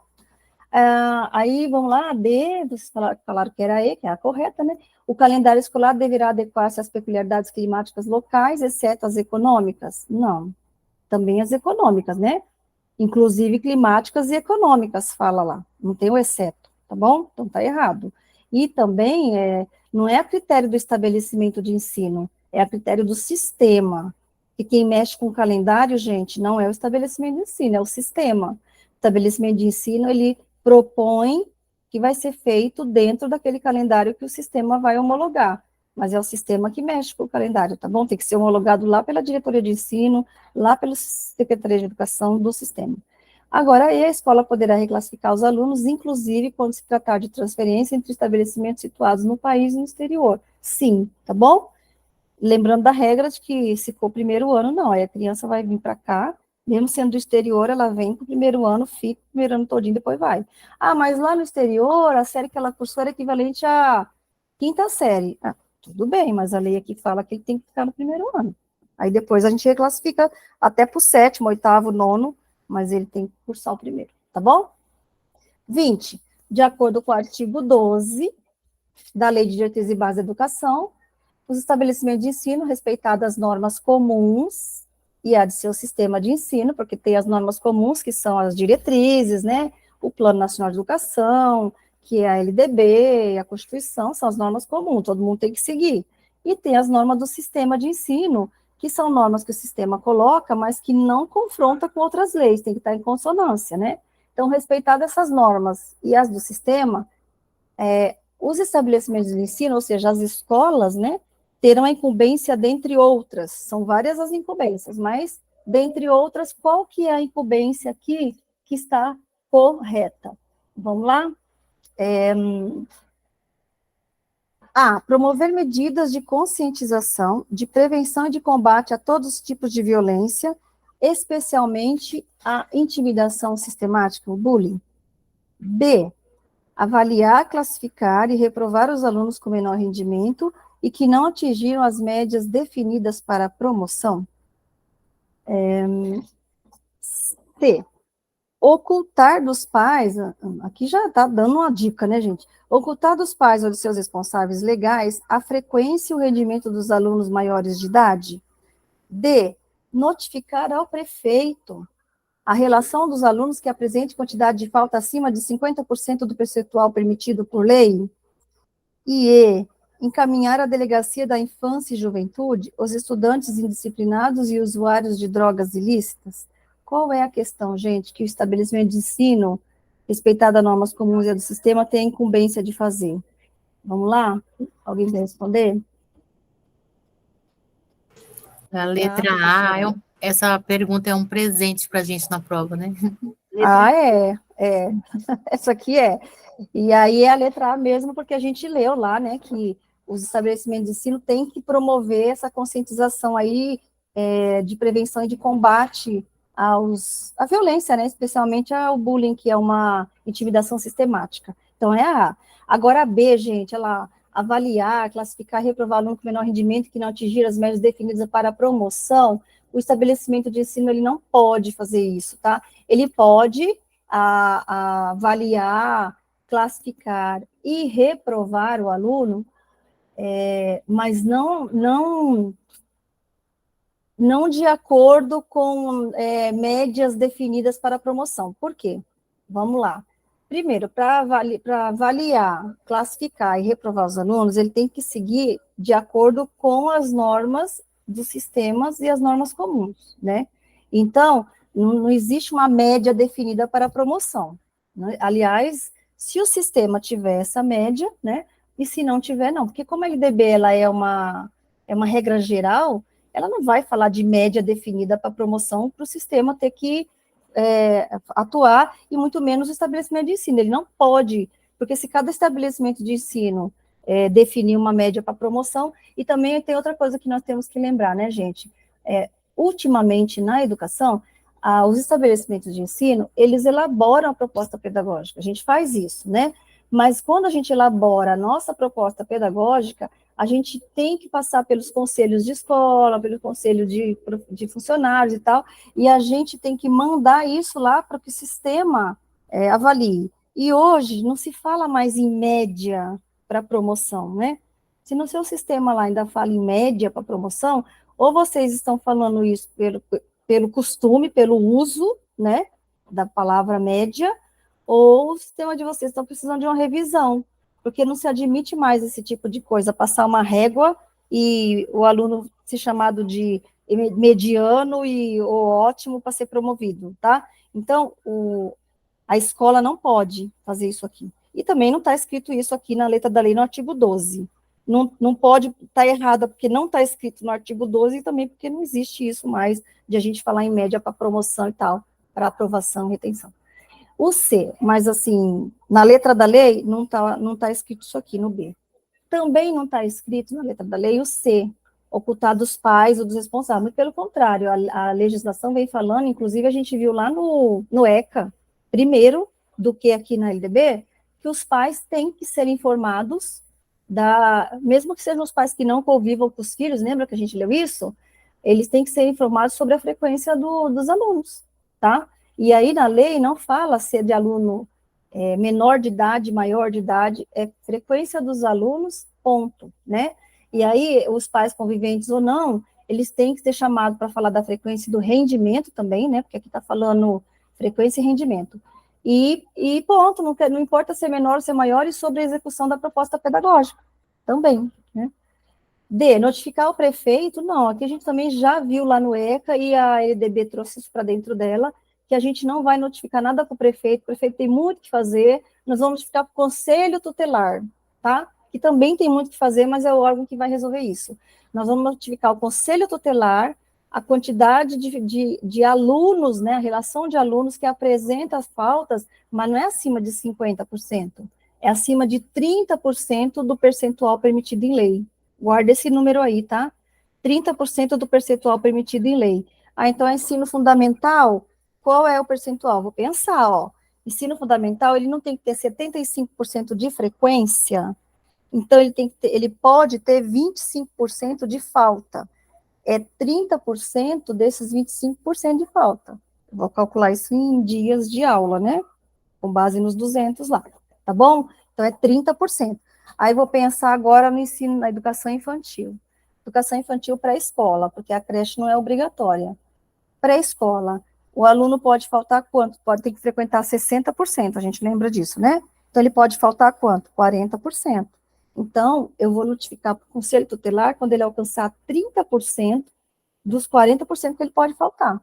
Aí, vamos lá, a D, vocês falaram que era a E, que é a correta, né? O calendário escolar deverá adequar-se às peculiaridades climáticas locais, exceto as econômicas? Não, também as econômicas, né? Inclusive climáticas e econômicas, fala lá, não tem o exceto, tá bom? Então tá errado. E também não é a critério do estabelecimento de ensino, é a critério do sistema. E quem mexe com o calendário, gente, não é o estabelecimento de ensino, é o sistema. O estabelecimento de ensino, ele propõe que vai ser feito dentro daquele calendário que o sistema vai homologar, mas é o sistema que mexe com o calendário, tá bom? Tem que ser homologado lá pela diretoria de ensino, lá pela Secretaria de Educação do sistema. Agora, aí a escola poderá reclassificar os alunos, inclusive quando se tratar de transferência entre estabelecimentos situados no país e no exterior. Sim, tá bom? Lembrando da regra de que se for primeiro ano, não, aí a criança vai vir para cá, mesmo sendo do exterior, ela vem para o primeiro ano, fica o primeiro ano todinho, depois vai. Ah, mas lá no exterior, a série que ela cursou era equivalente à quinta série. Ah, tudo bem, mas a lei aqui fala que ele tem que ficar no primeiro ano. Aí depois a gente reclassifica até para o sétimo, oitavo, nono, mas ele tem que cursar o primeiro, tá bom? 20. De acordo com o artigo 12 da Lei de Diretriz e Base da Educação, os estabelecimentos de ensino, respeitadas as normas comuns e a de seu sistema de ensino, porque tem as normas comuns, que são as diretrizes, né? O Plano Nacional de Educação, que é a LDB, a Constituição, são as normas comuns, todo mundo tem que seguir. E tem as normas do sistema de ensino, que são normas que o sistema coloca, mas que não confronta com outras leis, tem que estar em consonância, né? Então, respeitadas essas normas e as do sistema, os estabelecimentos de ensino, ou seja, as escolas, né, terão a incumbência, dentre outras, são várias as incumbências, mas, dentre outras, qual que é a incumbência aqui que está correta? Vamos lá? Promover medidas de conscientização, de prevenção e de combate a todos os tipos de violência, especialmente a intimidação sistemática, o bullying. B, avaliar, classificar e reprovar os alunos com menor rendimento e que não atingiram as médias definidas para a promoção. C, ocultar dos pais, aqui já está dando uma dica, né, gente? Ocultar dos pais ou de seus responsáveis legais a frequência e o rendimento dos alunos maiores de idade. D, notificar ao prefeito a relação dos alunos que apresente quantidade de falta acima de 50% do percentual permitido por lei. E, encaminhar à Delegacia da Infância e Juventude os estudantes indisciplinados e usuários de drogas ilícitas. Qual é a questão, gente, que o estabelecimento de ensino, respeitado as normas comuns e a do sistema, tem a incumbência de fazer? Vamos lá? Alguém quer responder? A letra A, essa pergunta é um presente para a gente na prova, né? É. Essa aqui é. E aí é a letra A mesmo, porque a gente leu lá, né, que os estabelecimentos de ensino têm que promover essa conscientização aí de prevenção e de combate à violência, né, especialmente ao bullying, que é uma intimidação sistemática. Então, é a A. Agora, a B, gente, ela avaliar, classificar e reprovar aluno com menor rendimento que não atingir as médias definidas para a promoção, o estabelecimento de ensino, ele não pode fazer isso, tá? Ele pode a avaliar, classificar e reprovar o aluno, mas não de acordo com médias definidas para a promoção. Por quê? Vamos lá. Primeiro, para avaliar, classificar e reprovar os alunos, ele tem que seguir de acordo com as normas dos sistemas e as normas comuns, né? Então, não existe uma média definida para a promoção, né? Aliás, se o sistema tiver essa média, né? E se não tiver, não. Porque como a LDB ela é uma regra geral, ela não vai falar de média definida para promoção para o sistema ter que atuar, e muito menos o estabelecimento de ensino. Ele não pode, porque se cada estabelecimento de ensino definir uma média para promoção, e também tem outra coisa que nós temos que lembrar, né, gente? Ultimamente, na educação, os estabelecimentos de ensino, eles elaboram a proposta pedagógica, a gente faz isso, né? Mas quando a gente elabora a nossa proposta pedagógica, a gente tem que passar pelos conselhos de escola, pelo conselho de funcionários e tal, e a gente tem que mandar isso lá para que o sistema avalie. E hoje não se fala mais em média para promoção, né? Se no seu sistema lá ainda fala em média para promoção, ou vocês estão falando isso pelo costume, pelo uso, né, da palavra média, ou o sistema de vocês está precisando de uma revisão, porque não se admite mais esse tipo de coisa, passar uma régua e o aluno ser chamado de mediano ou ótimo para ser promovido, tá? Então, a escola não pode fazer isso aqui. E também não está escrito isso aqui na letra da lei no artigo 12. Não pode estar errada, porque não está escrito no artigo 12 e também porque não existe isso mais de a gente falar em média para promoção e tal. para aprovação e retenção. O C, mas assim, na letra da lei, não tá escrito isso aqui no B. Também não está escrito na letra da lei o C, ocultar dos pais ou dos responsáveis. Muito pelo contrário, a legislação vem falando, inclusive a gente viu lá no ECA, primeiro do que aqui na LDB, que os pais têm que ser informados mesmo que sejam os pais que não convivam com os filhos, lembra que a gente leu isso? Eles têm que ser informados sobre a frequência dos alunos, tá? E aí na lei não fala se é de aluno menor de idade, maior de idade, é frequência dos alunos, ponto, né? E aí, os pais conviventes ou não, eles têm que ser chamados para falar da frequência do rendimento também, né? Porque aqui está falando frequência e rendimento. E ponto, não importa ser menor ou ser maior, e sobre a execução da proposta pedagógica também, né? D, notificar o prefeito, não, aqui a gente também já viu lá no ECA, e a LDB trouxe isso para dentro dela, que a gente não vai notificar nada para o prefeito tem muito o que fazer, nós vamos notificar para o conselho tutelar, tá? Que também tem muito o que fazer, mas é o órgão que vai resolver isso. Nós vamos notificar o conselho tutelar, a quantidade de alunos, né, a relação de alunos que apresenta as faltas, mas não é acima de 50%, é acima de 30% do percentual permitido em lei. Guarda esse número aí, tá? 30% do percentual permitido em lei. Ah, então é ensino fundamental. Qual é o percentual? Vou pensar, ó. Ensino fundamental, ele não tem que ter 75% de frequência, então ele pode ter 25% de falta. É 30% desses 25% de falta. Eu vou calcular isso em dias de aula, né? Com base nos 200 lá, tá bom? Então é 30%. Aí vou pensar agora no ensino, na educação infantil. Educação infantil pré-escola, porque a creche não é obrigatória. Pré-escola, o aluno pode faltar quanto? Pode ter que frequentar 60%, a gente lembra disso, né? Então, ele pode faltar quanto? 40%. Então, eu vou notificar para o conselho tutelar quando ele alcançar 30% dos 40% que ele pode faltar,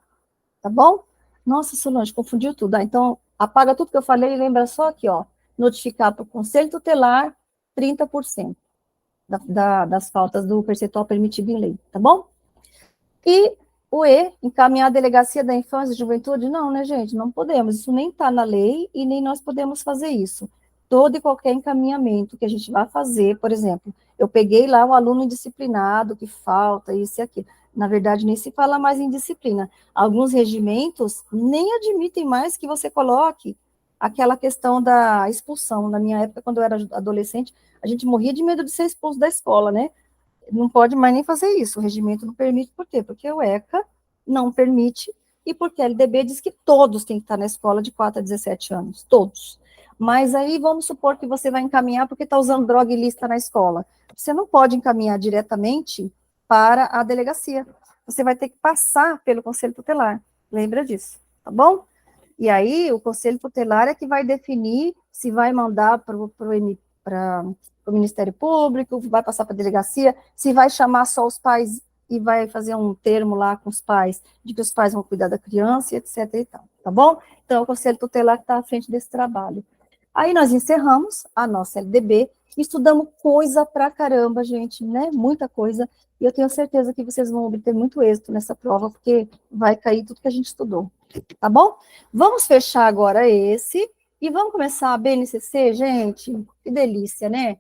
tá bom? Nossa, Solange, confundiu tudo. Ah, então, apaga tudo que eu falei e lembra só aqui, ó, notificar para o conselho tutelar 30% das faltas do percentual permitido em lei, tá bom? E o E, encaminhar a delegacia da infância e juventude, não, né, gente, não podemos, isso nem está na lei e nem nós podemos fazer isso. Todo e qualquer encaminhamento que a gente vai fazer, por exemplo, eu peguei lá um aluno indisciplinado, que falta, isso e aquilo. Na verdade, nem se fala mais em disciplina. Alguns regimentos nem admitem mais que você coloque aquela questão da expulsão. Na minha época, quando eu era adolescente, a gente morria de medo de ser expulso da escola, né? Não pode mais nem fazer isso, o regimento não permite, por quê? Porque o ECA não permite, e porque a LDB diz que todos têm que estar na escola de 4 a 17 anos, todos. Mas aí vamos supor que você vai encaminhar porque está usando droga ilícita na escola. Você não pode encaminhar diretamente para a delegacia, você vai ter que passar pelo conselho tutelar, lembra disso, tá bom? E aí o conselho tutelar é que vai definir se vai mandar para o Ministério Público, vai passar para a delegacia, se vai chamar só os pais e vai fazer um termo lá com os pais, de que os pais vão cuidar da criança, etc. e tal, tá bom? Então, é o Conselho Tutelar que está à frente desse trabalho. Aí nós encerramos a nossa LDB, estudamos coisa pra caramba, gente, né? Muita coisa, e eu tenho certeza que vocês vão obter muito êxito nessa prova, porque vai cair tudo que a gente estudou, tá bom? Vamos fechar agora esse, e vamos começar a BNCC, gente? Que delícia, né?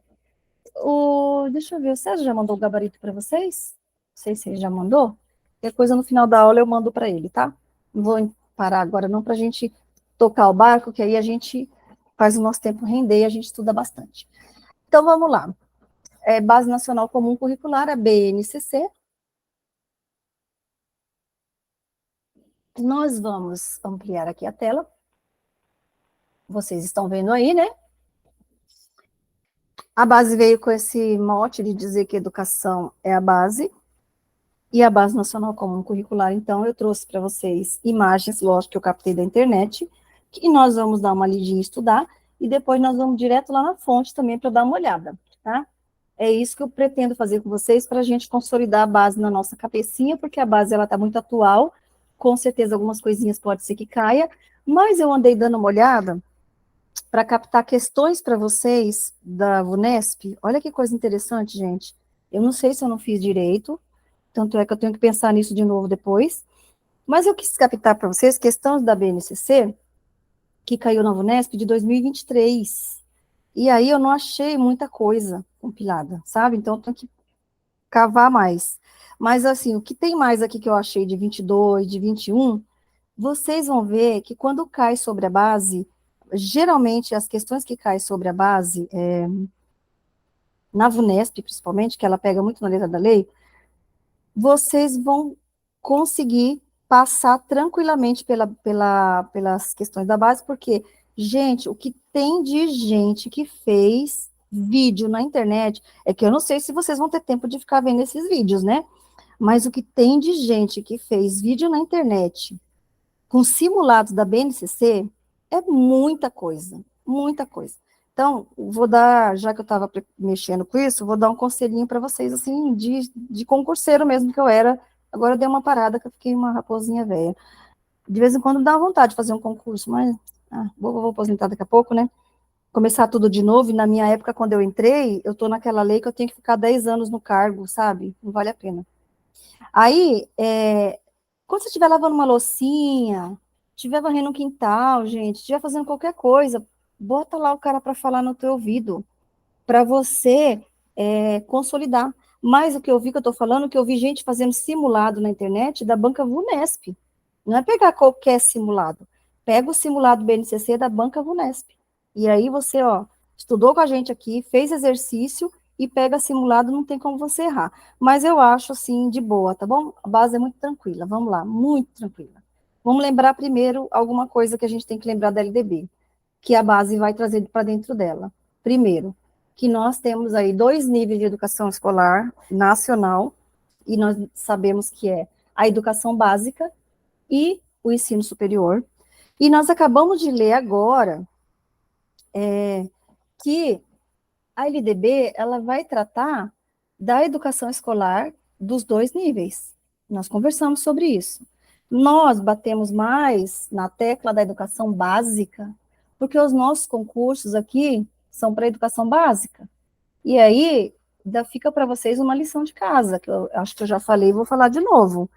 Deixa eu ver, o Sérgio já mandou o gabarito para vocês? Não sei se ele já mandou. Qualquer coisa no final da aula eu mando para ele, tá? Não vou parar agora não para a gente tocar o barco, que aí a gente faz o nosso tempo render e a gente estuda bastante. Então vamos lá. Base Nacional Comum Curricular, a BNCC. Nós vamos ampliar aqui a tela. Vocês estão vendo aí, né? A base veio com esse mote de dizer que educação é a base, e a Base Nacional Comum Curricular, então, eu trouxe para vocês imagens, lógico, que eu captei da internet, que nós vamos dar uma lidinha e estudar, e depois nós vamos direto lá na fonte também para dar uma olhada, tá? É isso que eu pretendo fazer com vocês, para a gente consolidar a base na nossa cabecinha, porque a base, ela está muito atual, com certeza algumas coisinhas pode ser que caia, mas eu andei dando uma olhada para captar questões para vocês da VUNESP. Olha que coisa interessante, gente. Eu não sei se eu não fiz direito, tanto é que eu tenho que pensar nisso de novo depois, Mas eu quis captar para vocês questões da BNCC, que caiu na VUNESP de 2023. E aí eu não achei muita coisa compilada, sabe? Então eu tenho que cavar mais. Mas assim, o que tem mais aqui que eu achei de 22, de 21, vocês vão ver que quando cai sobre a base, geralmente as questões que caem sobre a base, na VUNESP principalmente, que ela pega muito na letra da lei, vocês vão conseguir passar tranquilamente pelas questões da base, porque, gente, o que tem de gente que fez vídeo na internet, é que eu não sei se vocês vão ter tempo de ficar vendo esses vídeos, né? Mas o que tem de gente que fez vídeo na internet com simulados da BNCC é muita coisa, muita coisa. Então, vou dar, já que eu estava mexendo com isso, vou dar um conselhinho para vocês, assim, de concurseiro mesmo que eu era. Agora eu dei uma parada, que eu fiquei uma raposinha velha. De vez em quando dá vontade de fazer um concurso, mas vou aposentar daqui a pouco, né? Começar tudo de novo, e na minha época, quando eu entrei, eu tô naquela lei que eu tenho que ficar 10 anos no cargo, sabe? Não vale a pena. Aí, quando você estiver lavando uma loucinha, estiver varrendo um quintal, gente, estiver fazendo qualquer coisa, bota lá o cara para falar no teu ouvido, para você consolidar. Mas o que eu vi que eu estou falando, que eu vi gente fazendo simulado na internet da banca VUNESP. Não é pegar qualquer simulado. Pega o simulado BNCC da banca VUNESP. E aí você, estudou com a gente aqui, fez exercício e pega simulado, não tem como você errar. Mas eu acho, assim, de boa, tá bom? A base é muito tranquila, vamos lá, muito tranquila. Vamos lembrar primeiro alguma coisa que a gente tem que lembrar da LDB, que a base vai trazer para dentro dela. Primeiro, que nós temos aí 2 níveis de educação escolar nacional, e nós sabemos que é a educação básica e o ensino superior. E nós acabamos de ler agora que a LDB, ela vai tratar da educação escolar dos 2 níveis. Nós conversamos sobre isso. Nós batemos mais na tecla da educação básica, porque os nossos concursos aqui são para educação básica. E aí, fica para vocês uma lição de casa, que eu acho que eu já falei e vou falar de novo.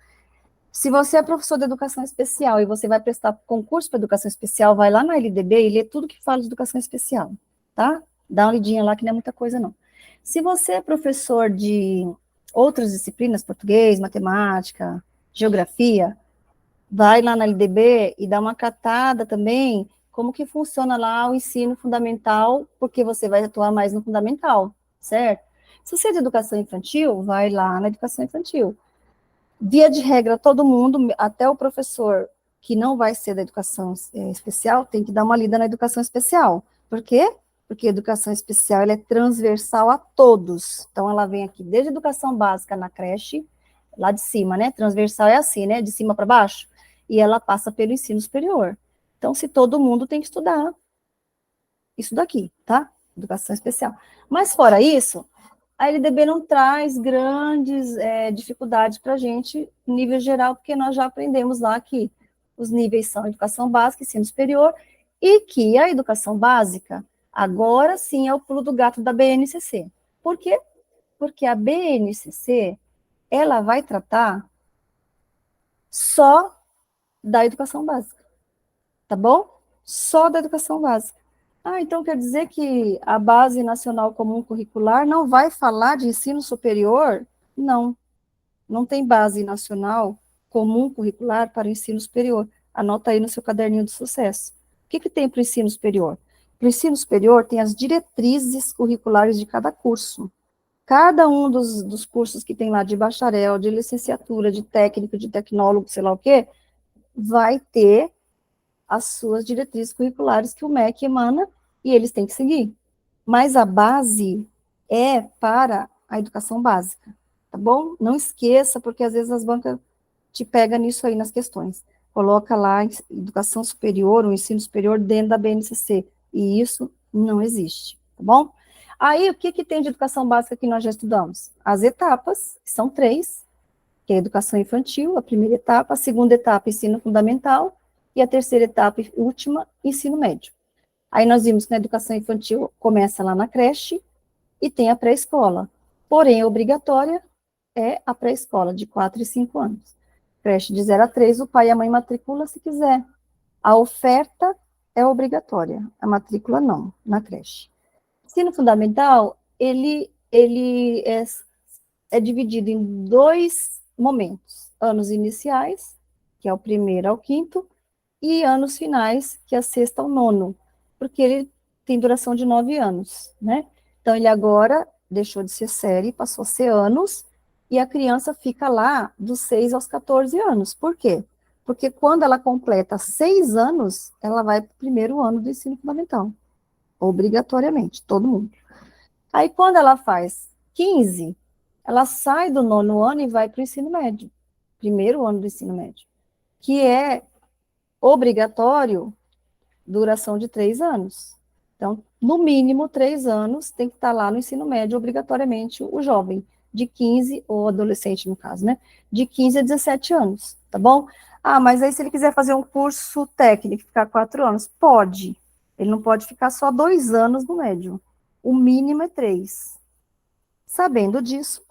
Se você é professor de educação especial e você vai prestar concurso para educação especial, vai lá na LDB e lê tudo que fala de educação especial, tá? Dá uma lidinha lá que não é muita coisa, não. Se você é professor de outras disciplinas, português, matemática, geografia, vai lá na LDB e dá uma catada também como que funciona lá o ensino fundamental, porque você vai atuar mais no fundamental, certo? Se você é de educação infantil, vai lá na educação infantil. Via de regra, todo mundo, até o professor que não vai ser da educação especial, tem que dar uma lida na educação especial. Por quê? Porque a educação especial ela é transversal a todos. Então, ela vem aqui desde a educação básica na creche, lá de cima, né? Transversal é assim, né? De cima para baixo. E ela passa pelo ensino superior. Então, se todo mundo tem que estudar isso daqui, tá? Educação especial. Mas, fora isso, a LDB não traz grandes dificuldades para a gente, nível geral, porque nós já aprendemos lá que os níveis são educação básica e ensino superior, e que a educação básica, agora sim, é o pulo do gato da BNCC. Por quê? Porque a BNCC, ela vai tratar só da educação básica, tá bom? Só da educação básica. Então quer dizer que a Base Nacional Comum Curricular não vai falar de ensino superior? Não, não tem Base Nacional Comum Curricular para o ensino superior. Anota aí no seu caderninho de sucesso. O que tem para o ensino superior? Para o ensino superior tem as diretrizes curriculares de cada curso. Cada um dos cursos que tem lá de bacharel, de licenciatura, de técnico, de tecnólogo, sei lá o quê, vai ter as suas diretrizes curriculares que o MEC emana e eles têm que seguir. Mas a base é para a educação básica, tá bom? Não esqueça, porque às vezes as bancas te pegam nisso aí nas questões. Coloca lá educação superior, o ensino superior dentro da BNCC, e isso não existe, tá bom? Aí, o que tem de educação básica que nós já estudamos? As etapas, que são 3, que é a educação infantil, a primeira etapa, a segunda etapa, ensino fundamental, e a terceira etapa e última, ensino médio. Aí nós vimos que na educação infantil começa lá na creche e tem a pré-escola. Porém, a obrigatória é a pré-escola, de 4 e 5 anos. Creche de 0 a 3, o pai e a mãe matricula se quiser. A oferta é obrigatória, a matrícula não, na creche. Ensino fundamental, ele é dividido em 2 momentos. Anos iniciais, que é o 1º ao 5º, e anos finais, que é a 6ª ao 9º, porque ele tem duração de 9 anos, né? Então, ele agora deixou de ser série, passou a ser anos, e a criança fica lá dos 6 aos 14 anos. Por quê? Porque quando ela completa 6 anos, ela vai para o 1º ano do ensino fundamental, obrigatoriamente, todo mundo. Aí, quando ela faz 15, ela sai do 9º ano e vai para o ensino médio, 1º ano do ensino médio, que é obrigatório, duração de 3 anos. Então, no mínimo 3 anos tem que estar lá no ensino médio, obrigatoriamente, o jovem, de 15, ou adolescente no caso, né? De 15 a 17 anos, tá bom? Ah, mas aí se ele quiser fazer um curso técnico, ficar 4 anos, pode. Ele não pode ficar só 2 anos no médio. O mínimo é 3. Sabendo disso,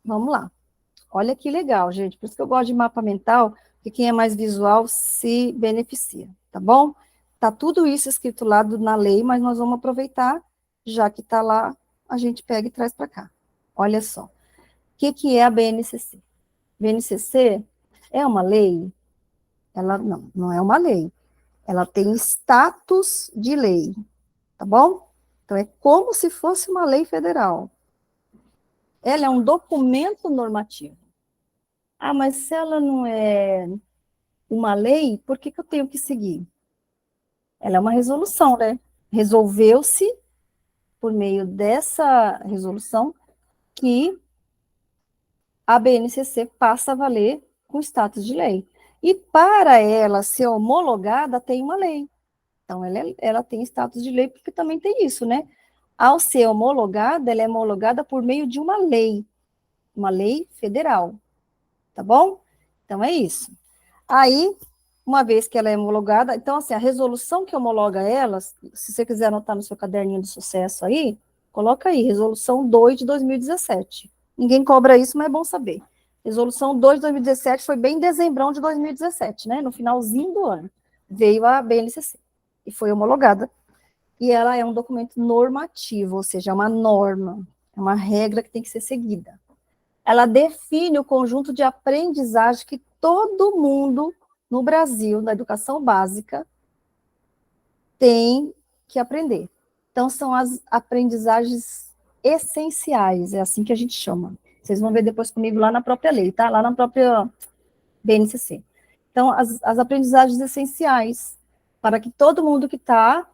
vamos lá. Olha que legal, gente. Por isso que eu gosto de mapa mental, porque quem é mais visual se beneficia, tá bom? Tá tudo isso escrito lá na lei, mas nós vamos aproveitar, já que tá lá, a gente pega e traz para cá. Olha só. O que é a BNCC? BNCC é uma lei? Ela não é uma lei. Ela tem status de lei, tá bom? Então, é como se fosse uma lei federal. Ela é um documento normativo. Ah, mas se ela não é uma lei, por que eu tenho que seguir? Ela é uma resolução, né? Resolveu-se, por meio dessa resolução, que a BNCC passa a valer com status de lei. E para ela ser homologada, tem uma lei. Então, ela tem status de lei, porque também tem isso, né? Ao ser homologada, ela é homologada por meio de uma lei federal, tá bom? Então, é isso. Aí, uma vez que ela é homologada, então, assim, a resolução que homologa elas, se você quiser anotar no seu caderninho de sucesso aí, coloca aí, resolução 2 de 2017. Ninguém cobra isso, mas é bom saber. Resolução 2 de 2017 foi bem em dezembrão de 2017, né? No finalzinho do ano. Veio a BNCC e foi homologada. E ela é um documento normativo, ou seja, é uma norma, é uma regra que tem que ser seguida. Ela define o conjunto de aprendizagem que todo mundo no Brasil, na educação básica, tem que aprender. Então, são as aprendizagens essenciais, é assim que a gente chama. Vocês vão ver depois comigo lá na própria lei, tá? Lá na própria BNCC. Então, as aprendizagens essenciais, para que todo mundo que está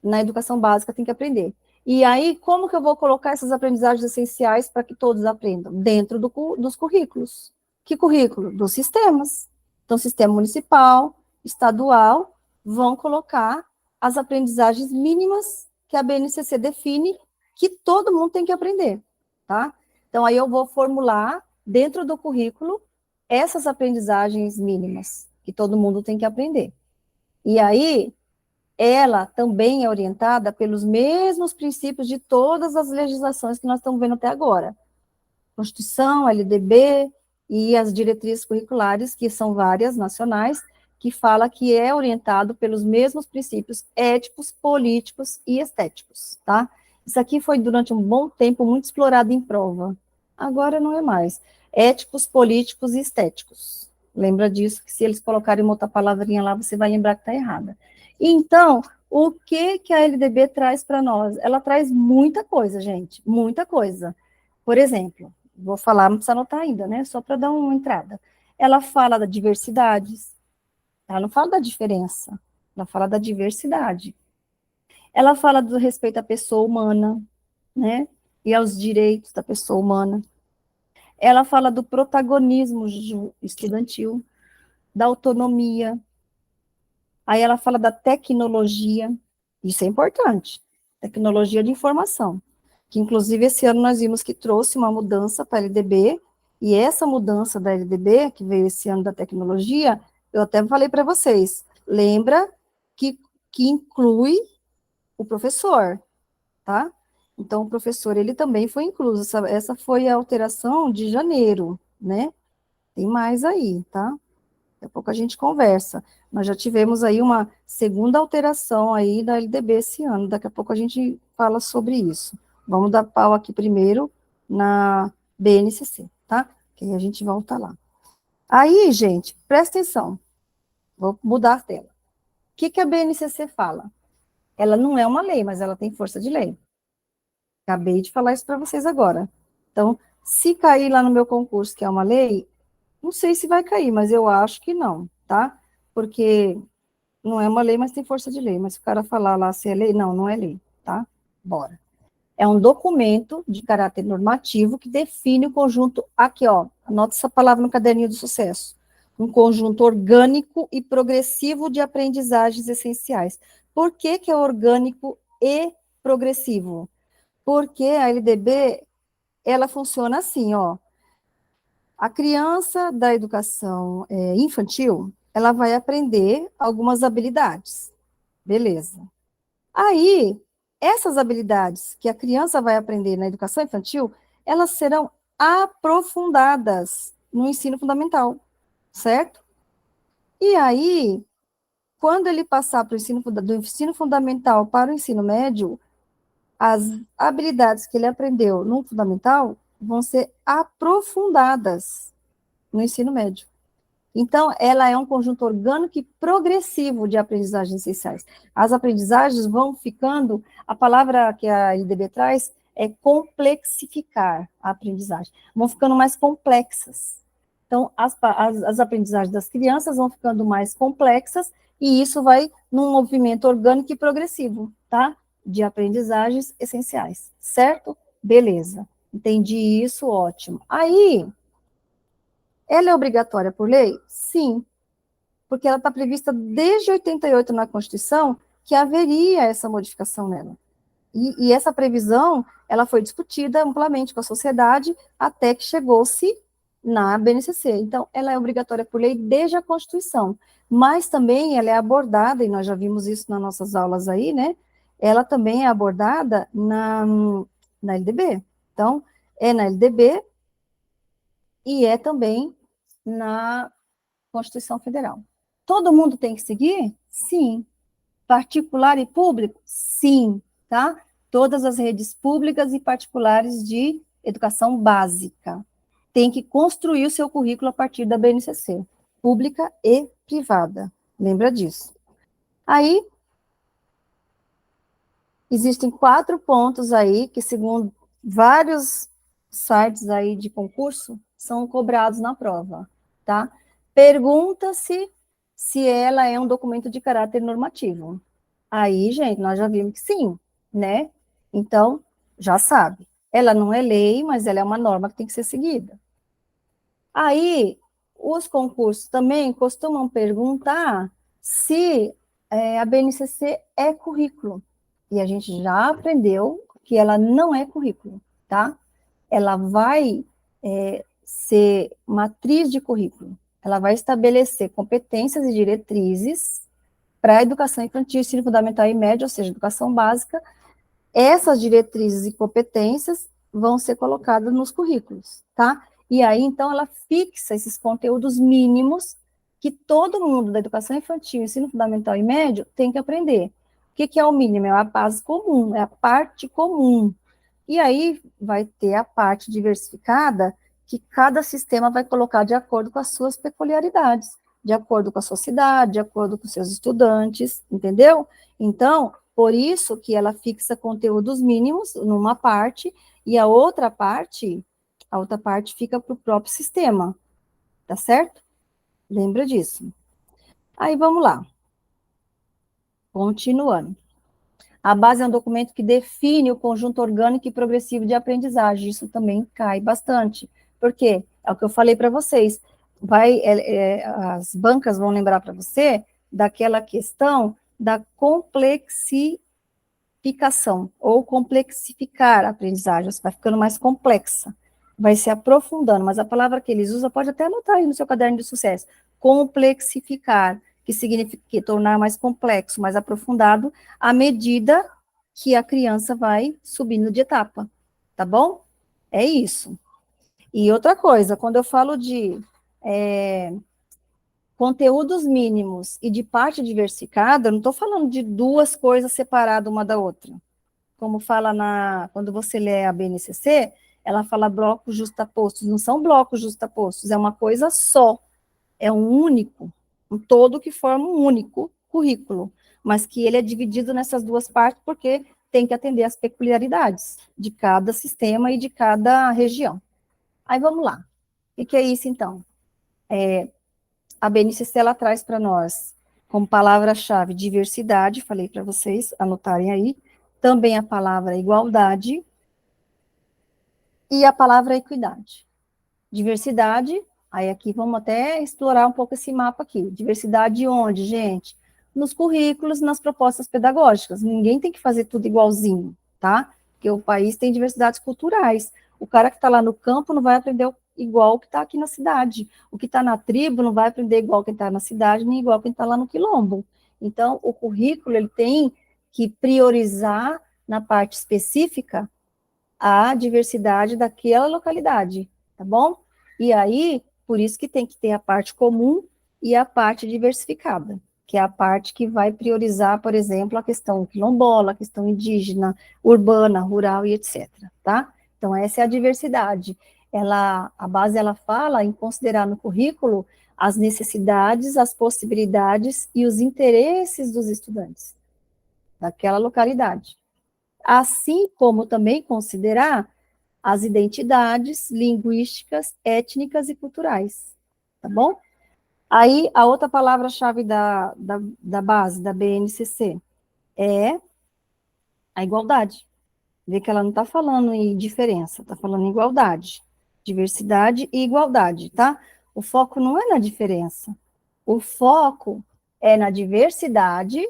na educação básica tem que aprender. E aí, como que eu vou colocar essas aprendizagens essenciais para que todos aprendam? Dentro dos currículos. Que currículo? Dos sistemas. Então, sistema municipal, estadual, vão colocar as aprendizagens mínimas que a BNCC define que todo mundo tem que aprender, tá? Então, aí eu vou formular, dentro do currículo, essas aprendizagens mínimas que todo mundo tem que aprender. E aí, ela também é orientada pelos mesmos princípios de todas as legislações que nós estamos vendo até agora. Constituição, LDB e as diretrizes curriculares, que são várias, nacionais, que fala que é orientado pelos mesmos princípios éticos, políticos e estéticos, tá? Isso aqui foi, durante um bom tempo, muito explorado em prova. Agora não é mais. Éticos, políticos e estéticos. Lembra disso, que se eles colocarem uma outra palavrinha lá, você vai lembrar que está errada. Então, o que a LDB traz para nós? Ela traz muita coisa, gente, muita coisa. Por exemplo, vou falar, não precisa anotar ainda, né? Só para dar uma entrada. Ela fala da diversidade, ela não fala da diferença, ela fala da diversidade. Ela fala do respeito à pessoa humana, né? E aos direitos da pessoa humana. Ela fala do protagonismo estudantil, da autonomia. Aí ela fala da tecnologia, isso é importante, tecnologia de informação, que inclusive esse ano nós vimos que trouxe uma mudança para a LDB, e essa mudança da LDB, que veio esse ano da tecnologia, eu até falei para vocês, lembra que inclui o professor, tá? Então, o professor, ele também foi incluso, essa foi a alteração de janeiro, né? Tem mais aí, tá? Daqui a pouco a gente conversa. Nós já tivemos aí uma segunda alteração aí da LDB esse ano. Daqui a pouco a gente fala sobre isso. Vamos dar pau aqui primeiro na BNCC, tá? Que aí a gente volta lá. Aí, gente, presta atenção. Vou mudar a tela. O que que a BNCC fala? Ela não é uma lei, mas ela tem força de lei. Acabei de falar isso para vocês agora. Então, se cair lá no meu concurso, que é uma lei, não sei se vai cair, mas eu acho que não, tá? Porque não é uma lei, mas tem força de lei. Mas se o cara falar lá se é lei, não, não é lei, tá? Bora. É um documento de caráter normativo que define o conjunto, aqui, ó, anota essa palavra no caderninho do sucesso. Um conjunto orgânico e progressivo de aprendizagens essenciais. Por que que é orgânico e progressivo? Porque a LDB, ela funciona assim, ó. A criança da educação infantil, ela vai aprender algumas habilidades. Beleza. Aí, essas habilidades que a criança vai aprender na educação infantil, elas serão aprofundadas no ensino fundamental, certo? E aí, quando ele passar do ensino fundamental para o ensino médio, as habilidades que ele aprendeu no fundamental vão ser aprofundadas no ensino médio. Então, ela é um conjunto orgânico e progressivo de aprendizagens essenciais. As aprendizagens vão ficando, a palavra que a IDB traz é complexificar a aprendizagem, vão ficando mais complexas. Então, as aprendizagens das crianças vão ficando mais complexas, e isso vai num movimento orgânico e progressivo, tá? De aprendizagens essenciais, certo? Beleza, entendi isso, ótimo. Aí, ela é obrigatória por lei? Sim, porque ela está prevista desde 88 na Constituição que haveria essa modificação nela. E essa previsão, ela foi discutida amplamente com a sociedade até que chegou-se na BNCC. Então, ela é obrigatória por lei desde a Constituição, mas também ela é abordada, e nós já vimos isso nas nossas aulas aí, né? Ela também é abordada na LDB. Então, é na LDB e é também na Constituição Federal. Todo mundo tem que seguir? Sim. Particular e público? Sim, tá? Todas as redes públicas e particulares de educação básica. Tem que construir o seu currículo a partir da BNCC, pública e privada. Lembra disso. Aí, existem 4 pontos aí que, segundo vários sites aí de concurso, são cobrados na prova, tá? Pergunta-se se ela é um documento de caráter normativo. Aí, gente, nós já vimos que sim, né? Então, já sabe. Ela não é lei, mas ela é uma norma que tem que ser seguida. Aí, os concursos também costumam perguntar se a BNCC é currículo. E a gente já aprendeu que ela não é currículo, tá? Ela vai ser matriz de currículo. Ela vai estabelecer competências e diretrizes para a educação infantil, ensino fundamental e médio, ou seja, educação básica. Essas diretrizes e competências vão ser colocadas nos currículos, tá? E aí, então, ela fixa esses conteúdos mínimos que todo mundo da educação infantil, ensino fundamental e médio tem que aprender. O que é o mínimo? É a base comum, é a parte comum. E aí vai ter a parte diversificada que cada sistema vai colocar de acordo com as suas peculiaridades, de acordo com a sua cidade, de acordo com os seus estudantes, entendeu? Então, por isso que ela fixa conteúdos mínimos numa parte, e a outra parte fica para o próprio sistema, tá certo? Lembra disso. Aí, vamos lá. Continuando. A base é um documento que define o conjunto orgânico e progressivo de aprendizagem. Isso também cai bastante. Por quê? É o que eu falei para vocês. As bancas vão lembrar para você daquela questão da complexificação, ou complexificar a aprendizagem. Você vai ficando mais complexa, vai se aprofundando, mas a palavra que eles usam, pode até anotar aí no seu caderno de sucesso, complexificar, que significa tornar mais complexo, mais aprofundado, à medida que a criança vai subindo de etapa, tá bom? É isso. E outra coisa, quando eu falo de conteúdos mínimos e de parte diversificada, eu não estou falando de duas coisas separadas uma da outra. Como fala quando você lê a BNCC, ela fala blocos justapostos, não são blocos justapostos, é uma coisa só, é um único, um todo que forma um único currículo, mas que ele é dividido nessas duas partes porque tem que atender às peculiaridades de cada sistema e de cada região. Aí vamos lá. O que é isso, então? A BNCC, ela traz para nós, como palavra-chave, diversidade, falei para vocês anotarem aí, também a palavra igualdade e a palavra equidade. Diversidade, aí aqui vamos até explorar um pouco esse mapa aqui. Diversidade onde, gente? Nos currículos, nas propostas pedagógicas. Ninguém tem que fazer tudo igualzinho, tá? Porque o país tem diversidades culturais. O cara que está lá no campo não vai aprender igual o que está aqui na cidade. O que está na tribo não vai aprender igual quem está na cidade, nem igual quem está lá no quilombo. Então, o currículo, ele tem que priorizar na parte específica a diversidade daquela localidade, tá bom? E aí, por isso que tem que ter a parte comum e a parte diversificada, que é a parte que vai priorizar, por exemplo, a questão quilombola, a questão indígena, urbana, rural e etc, tá? Então, essa é a diversidade. A base, ela fala em considerar no currículo as necessidades, as possibilidades e os interesses dos estudantes daquela localidade. Assim como também considerar as identidades linguísticas, étnicas e culturais, tá bom? Aí, a outra palavra-chave da base, da BNCC, é a igualdade. Vê que ela não está falando em diferença, está falando em igualdade. Diversidade e igualdade, tá? O foco não é na diferença. O foco é na diversidade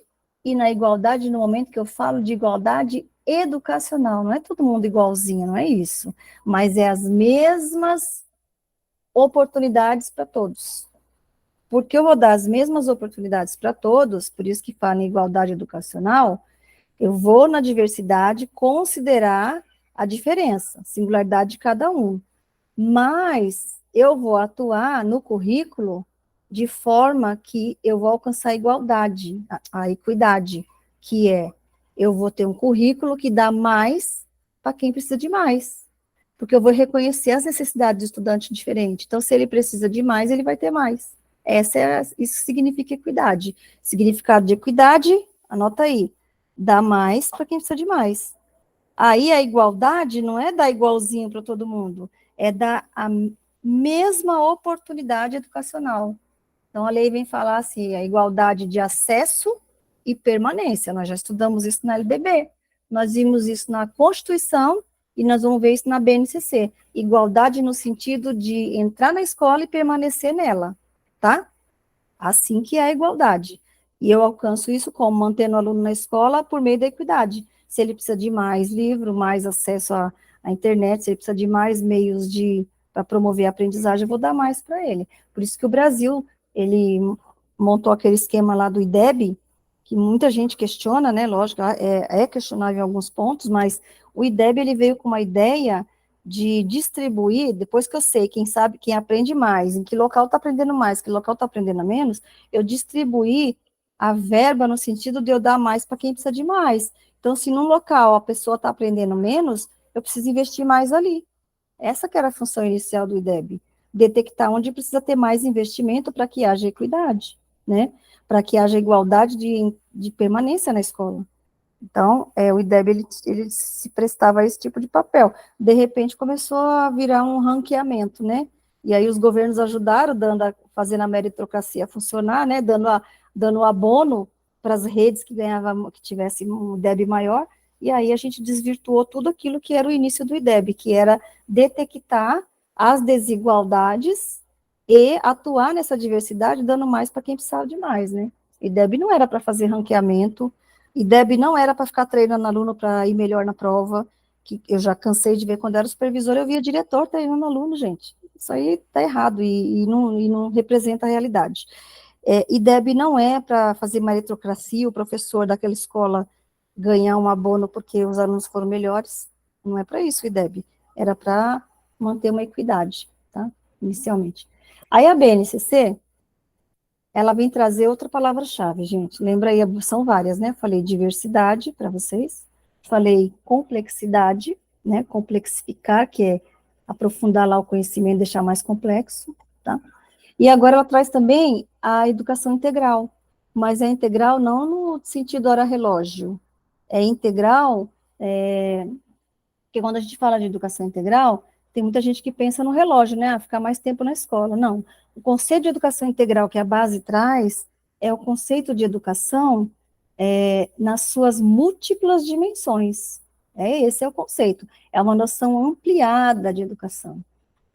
e na igualdade, no momento que eu falo de igualdade educacional. Não é todo mundo igualzinho, não é isso. Mas é as mesmas oportunidades para todos. Porque eu vou dar as mesmas oportunidades para todos, por isso que fala em igualdade educacional, eu vou na diversidade considerar a diferença, singularidade de cada um. Mas eu vou atuar no currículo de forma que eu vou alcançar a igualdade, a equidade, que é, eu vou ter um currículo que dá mais para quem precisa de mais, porque eu vou reconhecer as necessidades do estudante diferente. Então, se ele precisa de mais, ele vai ter mais. Isso significa equidade. Significado de equidade, anota aí, dá mais para quem precisa de mais. Aí a igualdade não é dar igualzinho para todo mundo, é dar a mesma oportunidade educacional. Então, a lei vem falar assim, a igualdade de acesso e permanência. Nós já estudamos isso na LDB, nós vimos isso na Constituição e nós vamos ver isso na BNCC. Igualdade no sentido de entrar na escola e permanecer nela, tá? Assim que é a igualdade. E eu alcanço isso como mantendo o aluno na escola por meio da equidade. Se ele precisa de mais livro, mais acesso à internet, se ele precisa de mais meios para promover a aprendizagem, eu vou dar mais para ele. Por isso que o Brasil, ele montou aquele esquema lá do IDEB, que muita gente questiona, né, lógico, é questionável em alguns pontos, mas o IDEB, ele veio com uma ideia de distribuir, depois que eu sei quem sabe, quem aprende mais, em que local está aprendendo mais, que local está aprendendo menos, eu distribuir a verba no sentido de eu dar mais para quem precisa de mais. Então, se num local a pessoa está aprendendo menos, eu preciso investir mais ali. Essa que era a função inicial do IDEB, detectar onde precisa ter mais investimento para que haja equidade, né? Para que haja igualdade de permanência na escola. Então, o IDEB, ele se prestava a esse tipo de papel. De repente, começou a virar um ranqueamento, né? E aí os governos ajudaram, fazendo a meritocracia funcionar, né? Dando abono para as redes que tivessem um IDEB maior, e aí a gente desvirtuou tudo aquilo que era o início do IDEB, que era detectar as desigualdades e atuar nessa diversidade, dando mais para quem precisava de mais, né? IDEB não era para fazer ranqueamento, IDEB não era para ficar treinando aluno para ir melhor na prova, que eu já cansei de ver quando era supervisor, eu via diretor treinando aluno, gente. Isso aí está errado e não representa a realidade. IDEB não é para fazer meritocracia, o professor daquela escola ganhar um abono porque os alunos foram melhores, não é para isso o IDEB, era para manter uma equidade, tá? Inicialmente. Aí a BNCC, ela vem trazer outra palavra-chave, gente. Lembra aí, são várias, né? Falei diversidade para vocês, falei complexidade, né? Complexificar, que é aprofundar lá o conhecimento, deixar mais complexo, tá? E agora ela traz também a educação integral, mas é integral não no sentido hora-relógio, é integral, porque quando a gente fala de educação integral, tem muita gente que pensa no relógio, né? Ficar mais tempo na escola. Não. O conceito de educação integral que a base traz é o conceito de educação nas suas múltiplas dimensões. Esse é o conceito. É uma noção ampliada de educação.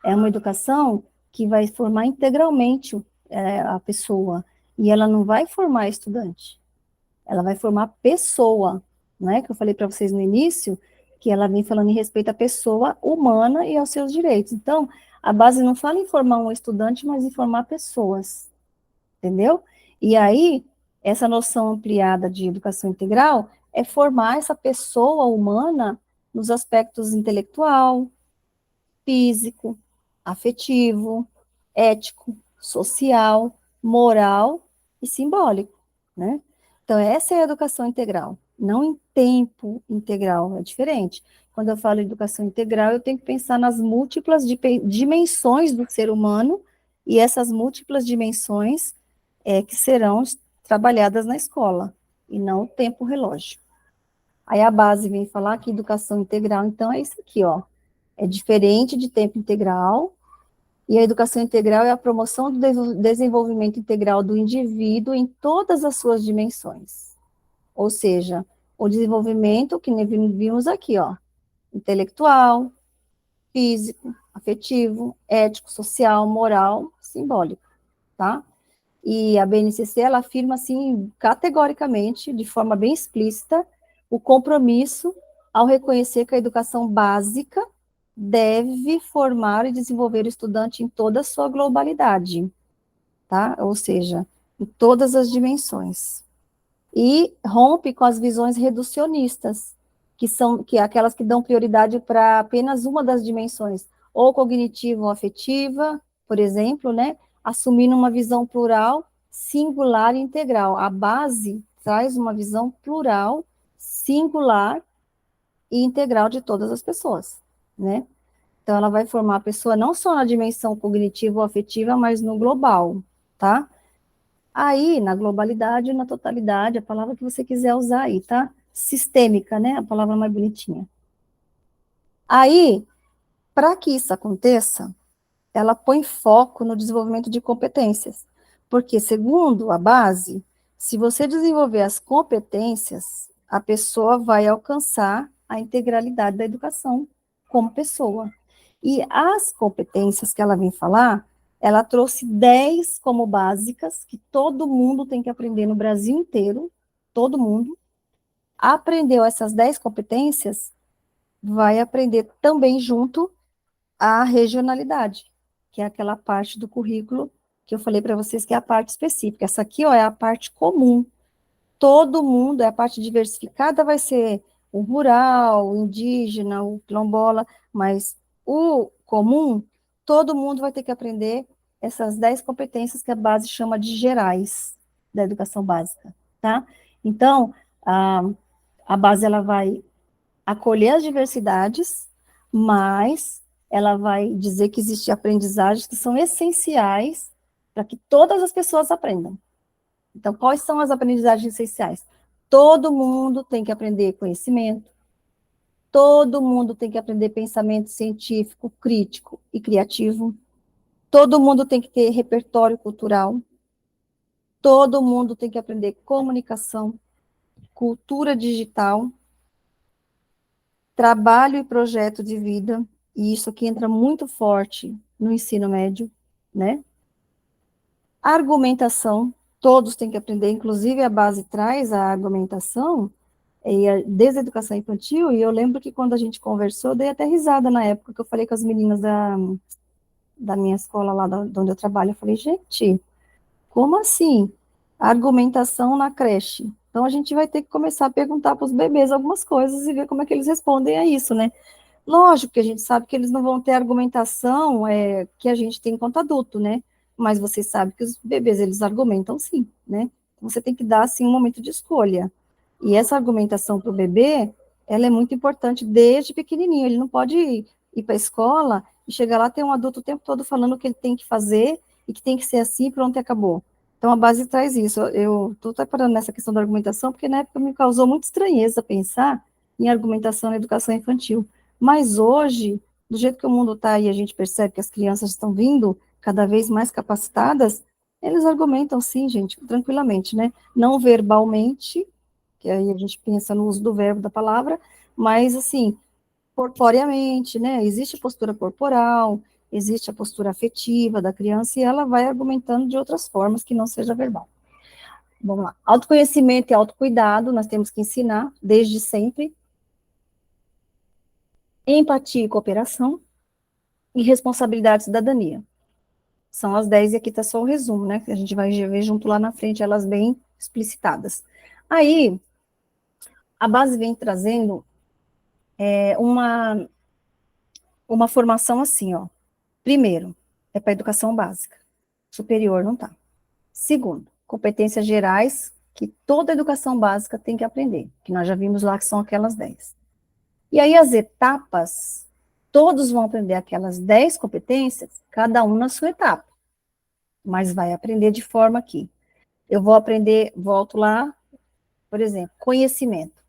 É uma educação que vai formar integralmente a pessoa. E ela não vai formar estudante. Ela vai formar pessoa, né? Que eu falei para vocês no início, que ela vem falando em respeito à pessoa humana e aos seus direitos. Então, a base não fala em formar um estudante, mas em formar pessoas, entendeu? E aí, essa noção ampliada de educação integral é formar essa pessoa humana nos aspectos intelectual, físico, afetivo, ético, social, moral e simbólico, né? Então, essa é a educação integral, não em tempo integral, é diferente. Quando eu falo educação integral, eu tenho que pensar nas múltiplas dimensões do ser humano, e essas múltiplas dimensões que serão trabalhadas na escola, e não o tempo relógio. Aí a base vem falar que educação integral, então, é isso aqui, ó. É diferente de tempo integral, e a educação integral é a promoção do desenvolvimento integral do indivíduo em todas as suas dimensões. Ou seja, o desenvolvimento que vimos aqui, ó, intelectual, físico, afetivo, ético, social, moral, simbólico, tá? E a BNCC, ela afirma, assim, categoricamente, de forma bem explícita, o compromisso ao reconhecer que a educação básica deve formar e desenvolver o estudante em toda a sua globalidade, tá? Ou seja, em todas as dimensões. E rompe com as visões reducionistas, que é aquelas que dão prioridade para apenas uma das dimensões, ou cognitiva ou afetiva, por exemplo, né? Assumindo uma visão plural, singular e integral. A base traz uma visão plural, singular e integral de todas as pessoas, né? Então, ela vai formar a pessoa não só na dimensão cognitiva ou afetiva, mas no global, tá? Aí, na globalidade, na totalidade, a palavra que você quiser usar aí, tá? Sistêmica, né? A palavra mais bonitinha. Aí, para que isso aconteça, ela põe foco no desenvolvimento de competências. Porque, segundo a base, se você desenvolver as competências, a pessoa vai alcançar a integralidade da educação como pessoa. E as competências que ela vem falar, ela trouxe 10 como básicas, que todo mundo tem que aprender no Brasil inteiro, todo mundo. Aprendeu essas 10 competências, vai aprender também junto a regionalidade, que é aquela parte do currículo que eu falei para vocês que é a parte específica. Essa aqui, ó, é a parte comum. Todo mundo, a parte diversificada vai ser o rural, o indígena, o quilombola, mas o comum, todo mundo vai ter que aprender essas 10 competências que a base chama de gerais da educação básica, tá? Então, a base, ela vai acolher as diversidades, mas ela vai dizer que existem aprendizagens que são essenciais para que todas as pessoas aprendam. Então, quais são as aprendizagens essenciais? Todo mundo tem que aprender conhecimento, todo mundo tem que aprender pensamento científico, crítico e criativo, todo mundo tem que ter repertório cultural, todo mundo tem que aprender comunicação, cultura digital, trabalho e projeto de vida, e isso aqui entra muito forte no ensino médio, né? Argumentação, todos têm que aprender, inclusive a base traz a argumentação, desde a educação infantil, e eu lembro que quando a gente conversou, eu dei até risada na época que eu falei com as meninas da minha escola lá de onde eu trabalho, eu falei, gente, como assim? Argumentação na creche. Então, a gente vai ter que começar a perguntar para os bebês algumas coisas e ver como é que eles respondem a isso, né? Lógico que a gente sabe que eles não vão ter argumentação que a gente tem enquanto adulto, né? mas você sabe que os bebês, eles argumentam sim, né? Então, você tem que dar, assim, um momento de escolha. E essa argumentação para o bebê, ela é muito importante desde pequenininho. Ele não pode ir para a escola e chegar lá ter um adulto o tempo todo falando o que ele tem que fazer e que tem que ser assim, pronto e acabou. Então, a base traz isso. Eu estou parando nessa questão da argumentação, porque na época me causou muita estranheza pensar em argumentação na educação infantil. Mas hoje, do jeito que o mundo está e a gente percebe que as crianças estão vindo cada vez mais capacitadas, eles argumentam sim, gente, tranquilamente, né? Não verbalmente, que aí a gente pensa no uso do verbo da palavra, mas assim, corporeamente, né? Existe postura corporal, existe a postura afetiva da criança e ela vai argumentando de outras formas que não seja verbal. Vamos lá. Autoconhecimento e autocuidado, nós temos que ensinar desde sempre. Empatia e cooperação e responsabilidade e cidadania. São as 10 e aqui está só o resumo, né? Que a gente vai ver junto lá na frente, elas bem explicitadas. Aí, a base vem trazendo uma formação assim, ó. Primeiro, é para educação básica. Superior não tá. Segundo, competências gerais, que toda educação básica tem que aprender, que nós já vimos lá que são aquelas 10. E aí as etapas, todos vão aprender aquelas 10 competências, cada um na sua etapa. Mas vai aprender de forma que eu vou aprender, volto lá, por exemplo, conhecimento,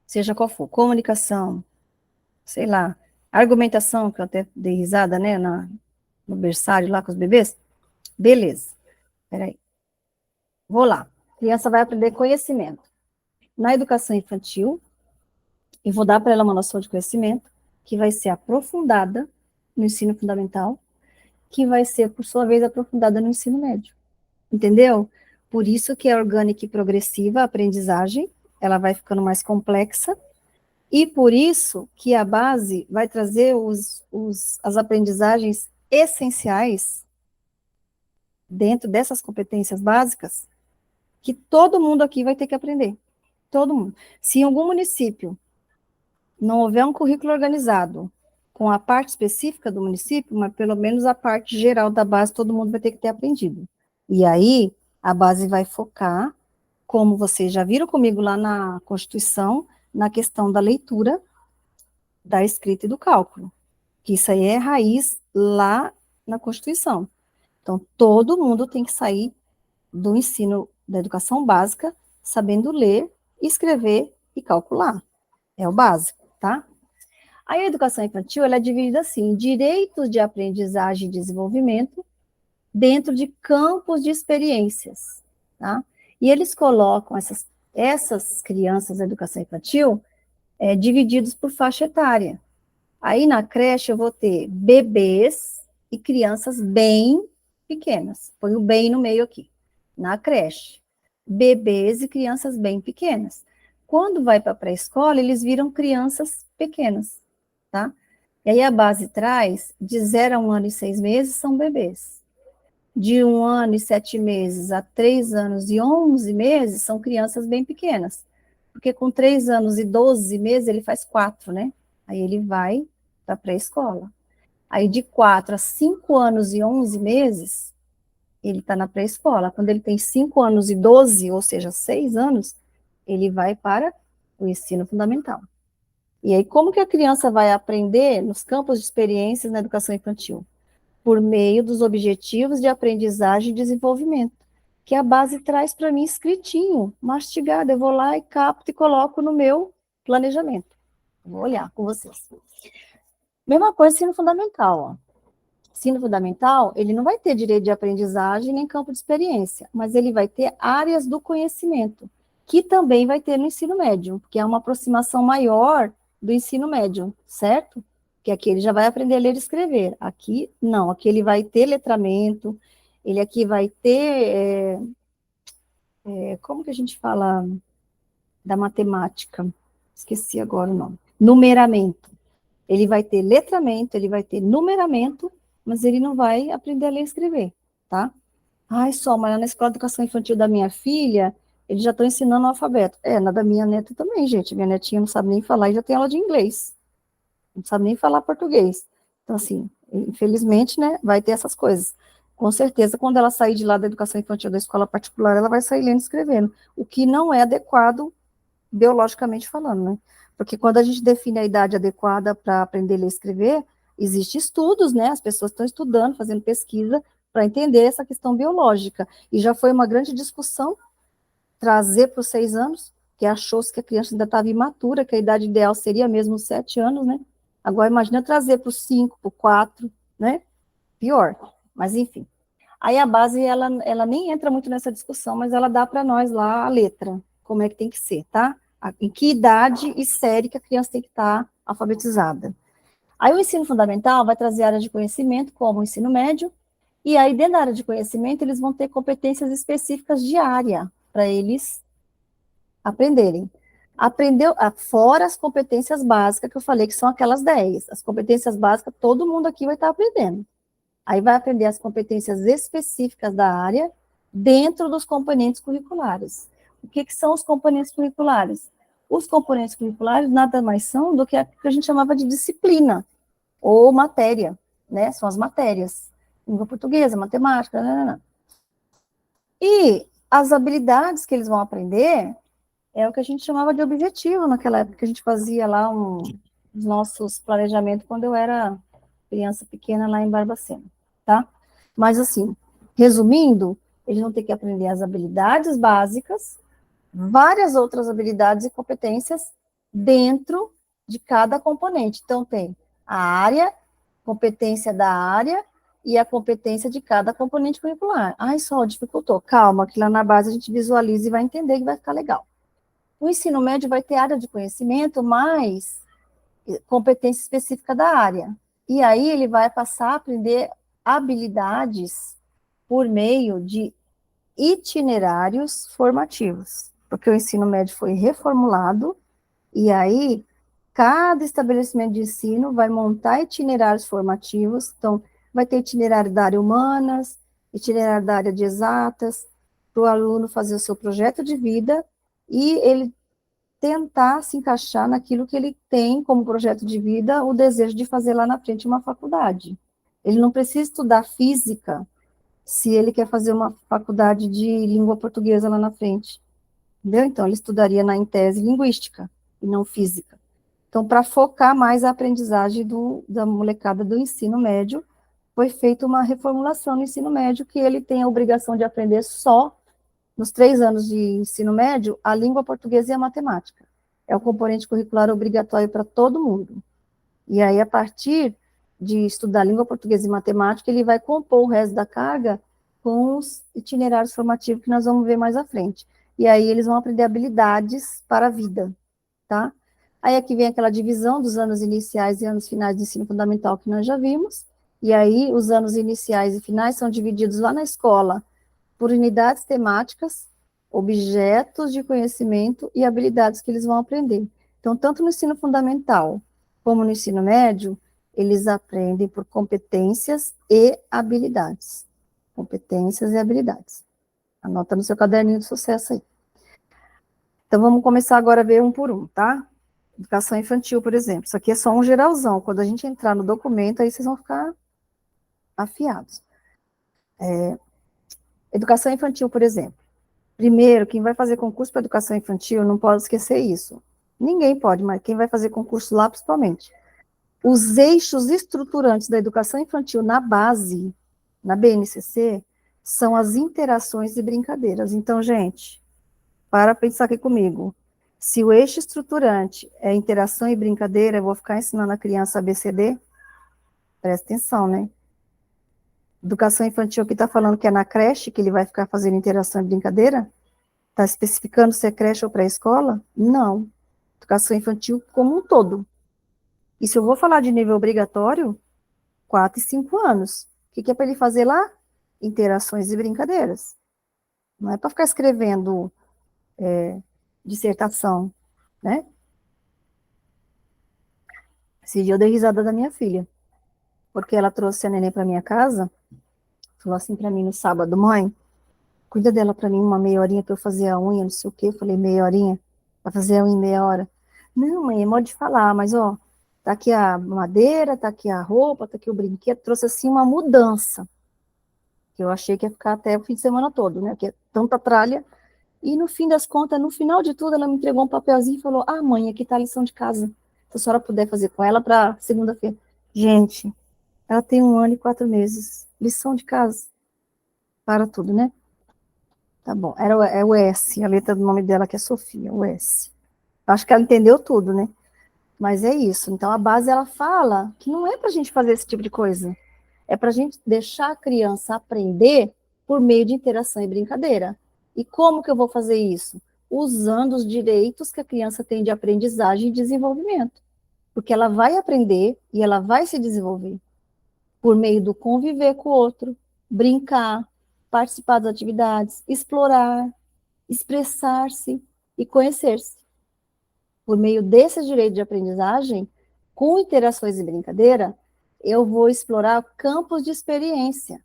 seja qual for, comunicação, sei lá, argumentação, que eu até dei risada, né, no berçário lá com os bebês, beleza, peraí, vou lá, a criança vai aprender conhecimento. Na educação infantil, e vou dar para ela uma noção de conhecimento, que vai ser aprofundada no ensino fundamental, que vai ser, por sua vez, aprofundada no ensino médio. Entendeu? Por isso que é orgânica e progressiva a aprendizagem, ela vai ficando mais complexa, e por isso que a base vai trazer as aprendizagens essenciais dentro dessas competências básicas, que todo mundo aqui vai ter que aprender. Todo mundo. Se em algum município não houver um currículo organizado com a parte específica do município, mas pelo menos a parte geral da base, todo mundo vai ter que ter aprendido. E aí, a base vai focar, como vocês já viram comigo lá na Constituição, na questão da leitura, da escrita e do cálculo. Que isso aí é raiz lá na Constituição. Então, todo mundo tem que sair do ensino da educação básica sabendo ler, escrever e calcular. É o básico, tá? Aí a educação infantil, ela é dividida assim, em direitos de aprendizagem e desenvolvimento dentro de campos de experiências, tá? E eles colocam essas crianças da educação infantil divididos por faixa etária. Aí na creche eu vou ter bebês e crianças bem pequenas. Põe o bem no meio aqui. Na creche, bebês e crianças bem pequenas. Quando vai para a pré-escola, eles viram crianças pequenas, tá? E aí a base traz, de 0 a 1 ano e 6 meses, são bebês. De 1 ano e 7 meses a 3 anos e 11 meses, são crianças bem pequenas. Porque com 3 anos e 12 meses, ele faz 4, né? Aí ele vai para a pré-escola. Aí de 4 a 5 anos e 11 meses, ele está na pré-escola. Quando ele tem 5 anos e 12, ou seja, 6 anos, ele vai para o ensino fundamental. E aí, como que a criança vai aprender nos campos de experiências na educação infantil? Por meio dos objetivos de aprendizagem e desenvolvimento, que a base traz para mim escritinho, mastigado. Eu vou lá e capto e coloco no meu planejamento. Vou olhar com vocês. Mesma coisa ensino fundamental, ó. Ensino fundamental, ele não vai ter direito de aprendizagem nem campo de experiência, mas ele vai ter áreas do conhecimento, que também vai ter no ensino médio, porque é uma aproximação maior do ensino médio, certo? Que aqui ele já vai aprender a ler e escrever. Aqui, não. Aqui ele vai ter letramento, ele aqui vai ter, como que a gente fala da matemática? Esqueci agora o nome. Numeramento. Ele vai ter letramento, ele vai ter numeramento, mas ele não vai aprender a ler e escrever, tá? Ai, só, mas na escola de educação infantil da minha filha, eles já estão ensinando o alfabeto. Na da minha neta também, gente. Minha netinha não sabe nem falar e já tem aula de inglês. Não sabe nem falar português. Então, assim, infelizmente, né, vai ter essas coisas. Com certeza, quando ela sair de lá da educação infantil da escola particular, ela vai sair lendo e escrevendo, o que não é adequado biologicamente falando, né? Porque quando a gente define a idade adequada para aprender a ler e escrever, existem estudos, né? As pessoas estão estudando, fazendo pesquisa para entender essa questão biológica. E já foi uma grande discussão trazer para os 6 anos, que achou-se que a criança ainda estava imatura, que a idade ideal seria mesmo os 7 anos, né? Agora imagina trazer para os 5, para o 4, né? Pior. Mas enfim. Aí a base, ela nem entra muito nessa discussão, mas ela dá para nós lá a letra, como é que tem que ser, tá? Em que idade e série que a criança tem que estar alfabetizada. Aí o ensino fundamental vai trazer áreas de conhecimento, como o ensino médio, e aí dentro da área de conhecimento eles vão ter competências específicas de área, para eles aprenderem. Aprendeu, fora as competências básicas que eu falei, que são aquelas 10. As competências básicas, todo mundo aqui vai estar aprendendo. Aí vai aprender as competências específicas da área dentro dos componentes curriculares. O que são os componentes curriculares? Os componentes curriculares nada mais são do que a que a gente chamava de disciplina ou matéria, né? São as matérias. Língua portuguesa, matemática, nanana. E as habilidades que eles vão aprender é o que a gente chamava de objetivo naquela época que a gente fazia lá os nossos planejamentos quando eu era criança pequena lá em Barbacena, tá? Mas assim, resumindo, eles vão ter que aprender as habilidades básicas, várias outras habilidades e competências dentro de cada componente. Então tem a área, competência da área e a competência de cada componente curricular. Ai, só dificultou. Calma, que lá na base a gente visualiza e vai entender que vai ficar legal. O ensino médio vai ter área de conhecimento, mais competência específica da área. E aí ele vai passar a aprender habilidades por meio de itinerários formativos, porque o ensino médio foi reformulado, e aí cada estabelecimento de ensino vai montar itinerários formativos, então vai ter itinerário da área humanas, itinerário da área de exatas, para o aluno fazer o seu projeto de vida, e ele tentar se encaixar naquilo que ele tem como projeto de vida, o desejo de fazer lá na frente uma faculdade. Ele não precisa estudar física se ele quer fazer uma faculdade de língua portuguesa lá na frente, entendeu? Então, ele estudaria em tese linguística e não física. Então, para focar mais a aprendizagem da molecada do ensino médio, foi feita uma reformulação no ensino médio, que ele tem a obrigação de aprender só nos 3 anos de ensino médio, a língua portuguesa e a matemática. É o componente curricular obrigatório para todo mundo. E aí, a partir de estudar língua portuguesa e matemática, ele vai compor o resto da carga com os itinerários formativos que nós vamos ver mais à frente. E aí, eles vão aprender habilidades para a vida, tá? Aí, aqui vem aquela divisão dos anos iniciais e anos finais do ensino fundamental que nós já vimos. E aí, os anos iniciais e finais são divididos lá na escola por unidades temáticas, objetos de conhecimento e habilidades que eles vão aprender. Então, tanto no ensino fundamental como no ensino médio, eles aprendem por competências e habilidades. Competências e habilidades. Anota no seu caderninho de sucesso aí. Então, vamos começar agora a ver um por um, tá? Educação infantil, por exemplo. Isso aqui é só um geralzão. Quando a gente entrar no documento, aí vocês vão ficar afiados. Educação infantil, por exemplo. Primeiro, quem vai fazer concurso para educação infantil, não pode esquecer isso. Ninguém pode, mas quem vai fazer concurso lá, principalmente. Os eixos estruturantes da educação infantil na base, na BNCC, são as interações e brincadeiras. Então, gente, para pensar aqui comigo. Se o eixo estruturante é interação e brincadeira, eu vou ficar ensinando a criança ABCD? Presta atenção, né? Educação infantil aqui está falando que é na creche que ele vai ficar fazendo interação e brincadeira? Está especificando se é creche ou pré-escola? Não. Educação infantil como um todo. E se eu vou falar de nível obrigatório, 4 e 5 anos. O que é para ele fazer lá? Interações e brincadeiras. Não é para ficar escrevendo dissertação, né? Esse dia eu dei risada da minha filha, porque ela trouxe a neném para minha casa, falou assim para mim no sábado: mãe, cuida dela para mim uma meia horinha para eu fazer a unha, não sei o quê. Eu falei: meia horinha? Para fazer a unha em meia hora? Não, mãe, é modo de falar, mas ó, tá aqui a madeira, tá aqui a roupa, tá aqui o brinquedo, trouxe assim uma mudança. porque eu achei que ia ficar até o fim de semana todo, né? Porque é tanta tralha. E no fim das contas, no final de tudo, ela me entregou um papelzinho e falou: Ah, mãe, aqui tá a lição de casa. Se a senhora puder fazer com ela para segunda-feira. Gente, ela tem 1 ano e 4 meses. Lição de casa. Para tudo, né? Tá bom. É o S, a letra do nome dela que é Sofia, o S. Acho que ela entendeu tudo, né? Mas é isso. Então, a base, ela fala que não é para a gente fazer esse tipo de coisa. É para a gente deixar a criança aprender por meio de interação e brincadeira. E como que eu vou fazer isso? Usando os direitos que a criança tem de aprendizagem e desenvolvimento. Porque ela vai aprender e ela vai se desenvolver por meio do conviver com o outro, brincar, participar das atividades, explorar, expressar-se e conhecer-se. Por meio desse direito de aprendizagem, com interações e brincadeira, eu vou explorar campos de experiência,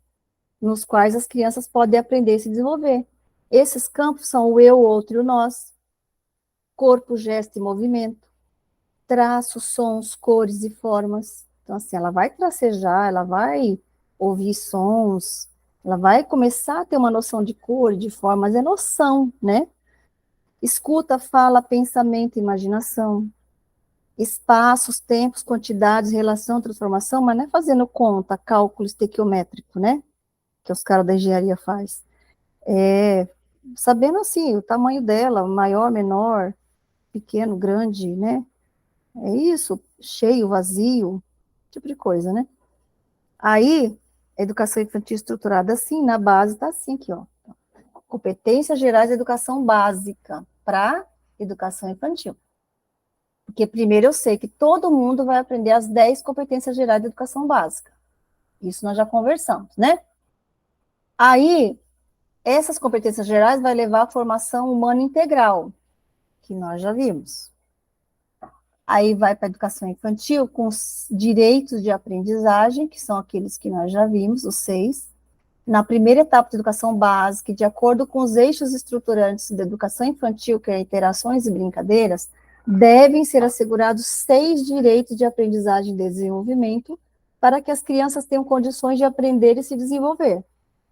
nos quais as crianças podem aprender e se desenvolver. Esses campos são o eu, o outro e o nós, corpo, gesto e movimento, traços, sons, cores e formas. Então, assim, ela vai tracejar, ela vai ouvir sons, ela vai começar a ter uma noção de cor, de formas, é noção, né? Escuta, fala, pensamento, imaginação. Espaços, tempos, quantidades, relação, transformação, mas não é fazendo conta, cálculo estequiométrico, né? Que os caras da engenharia faz. É sabendo, assim, o tamanho dela, maior, menor, pequeno, grande, né? É isso, cheio, vazio, tipo de coisa, né? Aí, a educação infantil estruturada assim, na base tá assim aqui, ó. Competências gerais de educação básica para educação infantil. Porque primeiro eu sei que todo mundo vai aprender as 10 competências gerais de educação básica. Isso nós já conversamos, né? Aí, essas competências gerais vai levar à formação humana integral, que nós já vimos. Aí vai para a educação infantil com os direitos de aprendizagem, que são aqueles que nós já vimos, os 6. Na primeira etapa de educação básica, de acordo com os eixos estruturantes da educação infantil, que é interações e brincadeiras, devem ser assegurados 6 direitos de aprendizagem e desenvolvimento para que as crianças tenham condições de aprender e se desenvolver.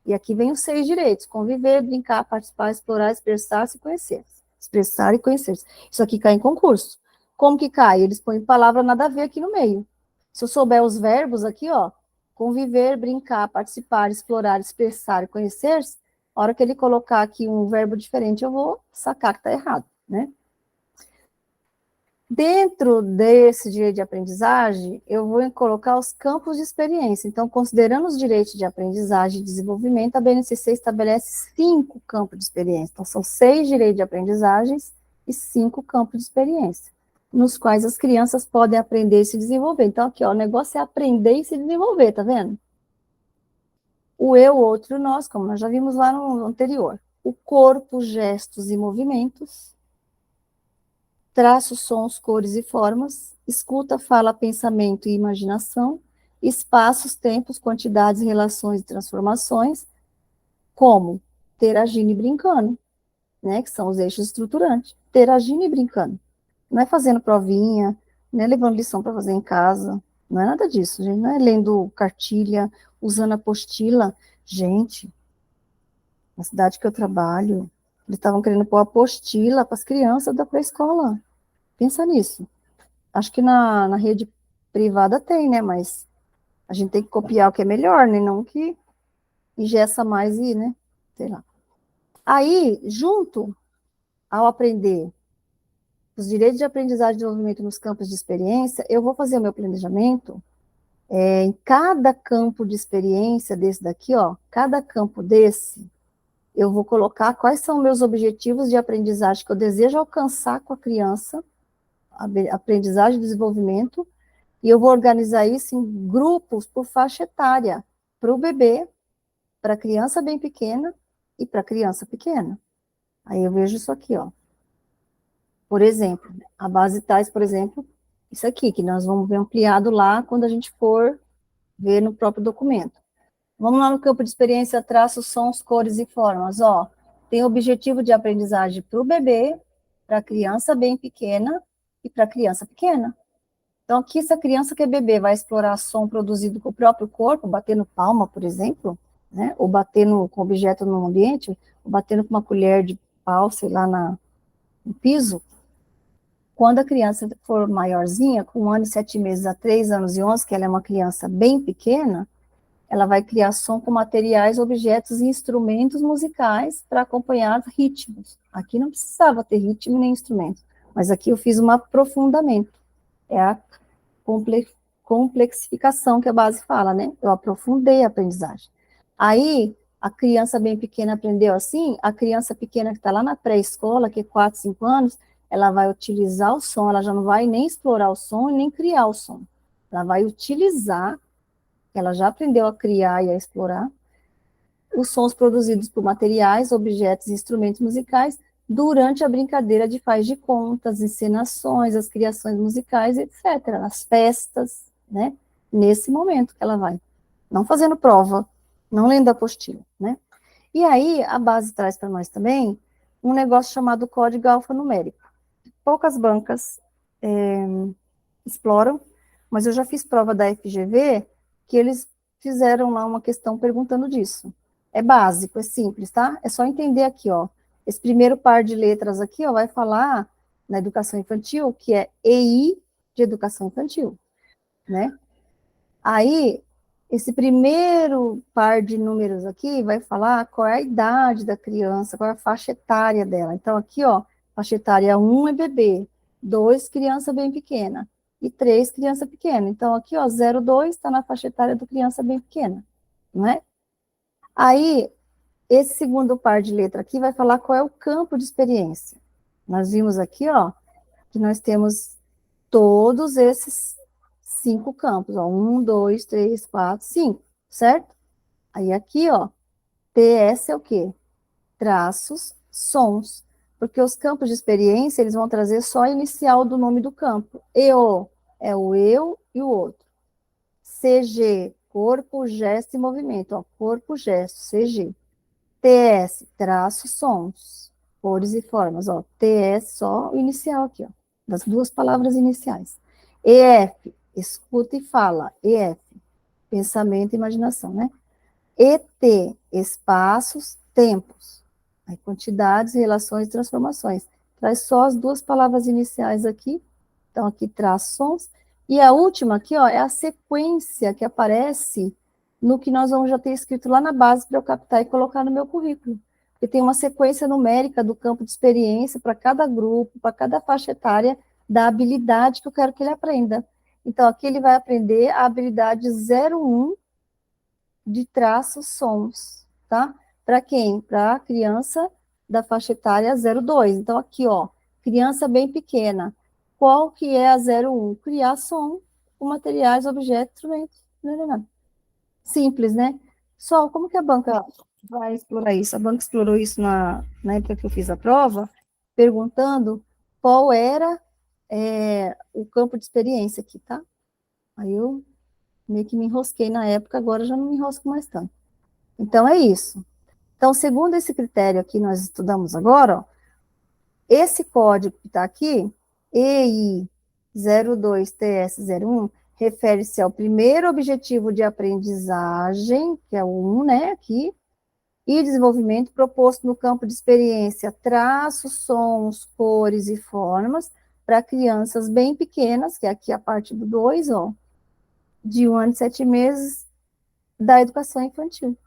E aqui vem os 6 direitos: conviver, brincar, participar, explorar, expressar-se e conhecer. Expressar e conhecer-se. Isso aqui cai em concurso. Como que cai? Eles põem palavra nada a ver aqui no meio. Se eu souber os verbos aqui, ó, conviver, brincar, participar, explorar, expressar e conhecer-se, a hora que ele colocar aqui um verbo diferente, eu vou sacar que está errado, né? Dentro desse direito de aprendizagem, eu vou colocar os campos de experiência. Então, considerando os direitos de aprendizagem e desenvolvimento, a BNCC estabelece 5 campos de experiência. Então, são 6 direitos de aprendizagens e 5 campos de experiência, nos quais as crianças podem aprender e se desenvolver. Então, aqui, ó, o negócio é aprender e se desenvolver, tá vendo? O eu, o outro e o nós, como nós já vimos lá no anterior. O corpo, gestos e movimentos. Traços, sons, cores e formas. Escuta, fala, pensamento e imaginação. Espaços, tempos, quantidades, relações e transformações. Como? Interagindo e brincando, né? Que são os eixos estruturantes. Interagindo e brincando. Não é fazendo provinha, não é levando lição para fazer em casa, não é nada disso, gente. Não é lendo cartilha, usando apostila. Gente, na cidade que eu trabalho, eles estavam querendo pôr apostila para as crianças da pré-escola. Pensa nisso. Acho que na rede privada tem, né? Mas a gente tem que copiar o que é melhor, né? Não que engessa mais e, né? Sei lá. Aí, junto ao aprender os direitos de aprendizagem e desenvolvimento nos campos de experiência, eu vou fazer o meu planejamento em cada campo de experiência desse daqui, ó, cada campo desse, eu vou colocar quais são meus objetivos de aprendizagem que eu desejo alcançar com a criança, aprendizagem e desenvolvimento, e eu vou organizar isso em grupos por faixa etária, para o bebê, para a criança bem pequena e para a criança pequena. Aí eu vejo isso aqui, ó. Por exemplo, a base tais, por exemplo, isso aqui, que nós vamos ver ampliado lá quando a gente for ver no próprio documento. Vamos lá no campo de experiência, traços, sons, cores e formas, ó. Tem objetivo de aprendizagem para o bebê, para a criança bem pequena e para a criança pequena. Então, aqui, se a criança que é bebê vai explorar som produzido com o próprio corpo, batendo palma, por exemplo, né? Ou batendo com objeto no ambiente, ou batendo com uma colher de pau, sei lá, no piso. Quando a criança for maiorzinha, com 1 ano e 7 meses a 3 anos e 11, que ela é uma criança bem pequena, ela vai criar som com materiais, objetos e instrumentos musicais para acompanhar ritmos. Aqui não precisava ter ritmo nem instrumento, mas aqui eu fiz um aprofundamento. É a complexificação que a base fala, né? Eu aprofundei a aprendizagem. Aí, a criança bem pequena aprendeu assim, a criança pequena que está lá na pré-escola, que é 4, 5 anos, ela vai utilizar o som, ela já não vai nem explorar o som e nem criar o som. Ela vai utilizar, ela já aprendeu a criar e a explorar, os sons produzidos por materiais, objetos e instrumentos musicais durante a brincadeira de faz de conta, as encenações, as criações musicais, etc., as festas, né? Nesse momento que ela vai. Não fazendo prova, não lendo a apostila, né? E aí, a base traz para nós também um negócio chamado código alfanumérico. Poucas bancas exploram, mas eu já fiz prova da FGV que eles fizeram lá uma questão perguntando disso. É básico, é simples, tá? É só entender aqui, ó. Esse primeiro par de letras aqui, ó, vai falar na educação infantil, que é EI de educação infantil, né? Aí, esse primeiro par de números aqui vai falar qual é a idade da criança, qual é a faixa etária dela. Então, aqui, ó, faixa etária 1 é bebê, 2, criança bem pequena, e 3, criança pequena. Então, aqui, ó, 0,2 está na faixa etária do criança bem pequena, não é? Aí, esse segundo par de letra aqui vai falar qual é o campo de experiência. Nós vimos aqui, ó, que nós temos todos esses 5 campos, ó, 1, 2, 3, 4, 5, certo? Aí aqui, ó, TS é o quê? Traços, sons, porque os campos de experiência, eles vão trazer só a inicial do nome do campo. EO é o eu e o outro. CG, corpo, gesto e movimento, ó, corpo, gesto, CG. TS, traços, sons, cores e formas, ó, TS só o inicial aqui, ó, das duas palavras iniciais. EF, escuta e fala, EF, pensamento e imaginação, né? ET, espaços, tempos, aí, quantidades, relações e transformações. Traz só as duas palavras iniciais aqui, então aqui traz sons, e a última aqui, ó, é a sequência que aparece no que nós vamos já ter escrito lá na base para eu captar e colocar no meu currículo. Porque tem uma sequência numérica do campo de experiência para cada grupo, para cada faixa etária, da habilidade que eu quero que ele aprenda. Então, aqui ele vai aprender a habilidade 01 de traços sons, tá? Para quem? Para a criança da faixa etária 02. Então, aqui, ó, criança bem pequena. Qual que é a 01? Criar som com materiais, objetos, instrumentos. Não. Simples, né? Só, como que a banca vai explorar isso? A banca explorou isso na época que eu fiz a prova, perguntando qual era o campo de experiência aqui, tá? Aí eu meio que me enrosquei na época, agora já não me enrosco mais tanto. Então, é isso. Então, segundo esse critério aqui nós estudamos agora, ó, esse código que está aqui, EI02TS01, refere-se ao primeiro objetivo de aprendizagem, que é o 1, né, aqui, e desenvolvimento proposto no campo de experiência, traços, sons, cores e formas, para crianças bem pequenas, que é aqui a parte do 2, ó, de 1 ano e 7 meses, da educação infantil.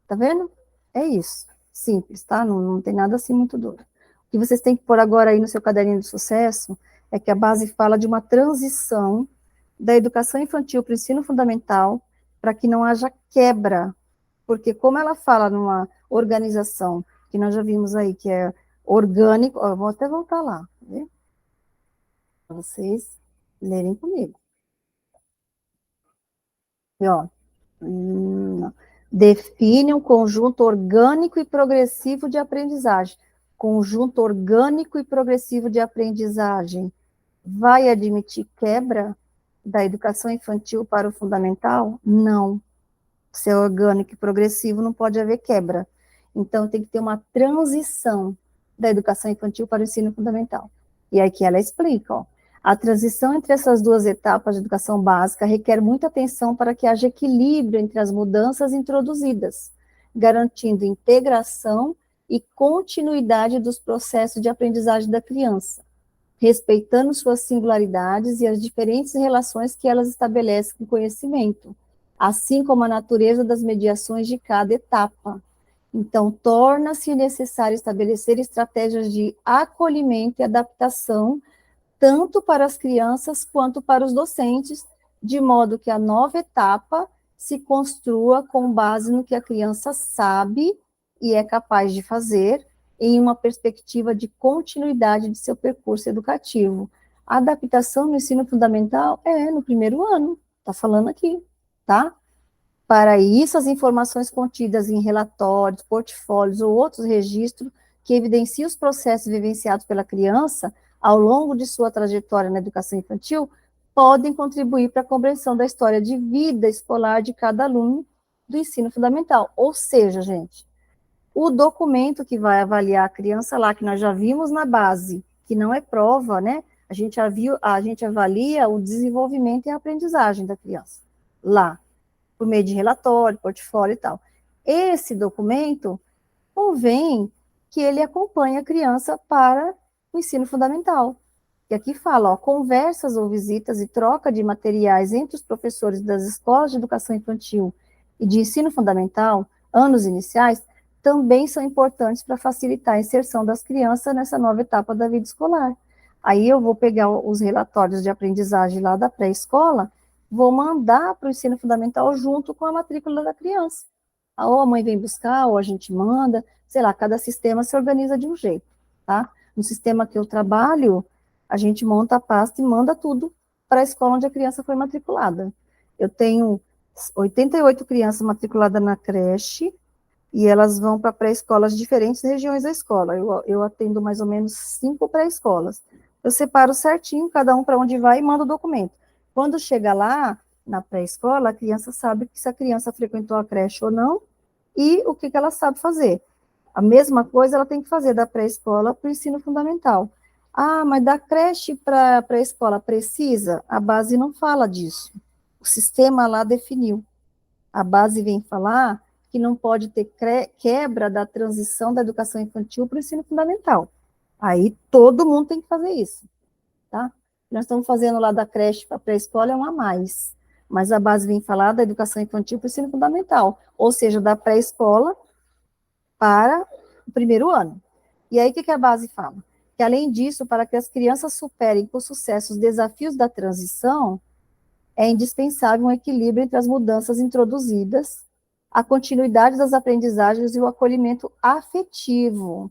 Tá vendo? É isso. Simples, tá? Não tem nada assim muito duro. O que vocês têm que pôr agora aí no seu caderninho de sucesso é que a base fala de uma transição da educação infantil para o ensino fundamental, para que não haja quebra, porque como ela fala numa organização, que nós já vimos aí, que é orgânico, ó, eu vou até voltar lá, tá vendo? Para vocês lerem comigo. E, ó, define um conjunto orgânico e progressivo de aprendizagem. Conjunto orgânico e progressivo de aprendizagem vai admitir quebra da educação infantil para o fundamental? Não. Se é orgânico e progressivo, não pode haver quebra. Então, tem que ter uma transição da educação infantil para o ensino fundamental. E aqui ela explica, ó. A transição entre essas duas etapas de educação básica requer muita atenção para que haja equilíbrio entre as mudanças introduzidas, garantindo integração e continuidade dos processos de aprendizagem da criança, respeitando suas singularidades e as diferentes relações que elas estabelecem com o conhecimento, assim como a natureza das mediações de cada etapa. Então, torna-se necessário estabelecer estratégias de acolhimento e adaptação, tanto para as crianças quanto para os docentes, de modo que a nova etapa se construa com base no que a criança sabe e é capaz de fazer, em uma perspectiva de continuidade de seu percurso educativo. A adaptação no ensino fundamental é no primeiro ano, está falando aqui, tá? Para isso, as informações contidas em relatórios, portfólios ou outros registros que evidenciam os processos vivenciados pela criança ao longo de sua trajetória na educação infantil podem contribuir para a compreensão da história de vida escolar de cada aluno do ensino fundamental. Ou seja, gente, o documento que vai avaliar a criança lá, que nós já vimos na base, que não é prova, né? A gente avalia o desenvolvimento e a aprendizagem da criança lá, por meio de relatório, portfólio e tal. Esse documento convém que ele acompanhe a criança para o ensino fundamental. E aqui fala, ó, conversas ou visitas e troca de materiais entre os professores das escolas de educação infantil e de ensino fundamental, anos iniciais, também são importantes para facilitar a inserção das crianças nessa nova etapa da vida escolar. Aí eu vou pegar os relatórios de aprendizagem lá da pré-escola, vou mandar para o ensino fundamental junto com a matrícula da criança. Ou a mãe vem buscar, ou a gente manda, sei lá, cada sistema se organiza de um jeito, tá? No sistema que eu trabalho, a gente monta a pasta e manda tudo para a escola onde a criança foi matriculada. Eu tenho 88 crianças matriculadas na creche, e elas vão para pré-escolas de diferentes regiões da escola. Eu atendo mais ou menos 5 pré-escolas. Eu separo certinho, cada um para onde vai e mando o documento. Quando chega lá, na pré-escola, a criança sabe se a criança frequentou a creche ou não, e o que ela sabe fazer. A mesma coisa ela tem que fazer da pré-escola para o ensino fundamental. Ah, mas da creche para a escola precisa? A base não fala disso. O sistema lá definiu. A base vem falar que não pode ter quebra da transição da educação infantil para o ensino fundamental. Aí todo mundo tem que fazer isso, tá? Nós estamos fazendo lá da creche para a pré-escola é um a mais, mas a base vem falar da educação infantil para o ensino fundamental, ou seja, da pré-escola para o primeiro ano. E aí o que a base fala? Que além disso, para que as crianças superem com sucesso os desafios da transição, é indispensável um equilíbrio entre as mudanças introduzidas, a continuidade das aprendizagens e o acolhimento afetivo,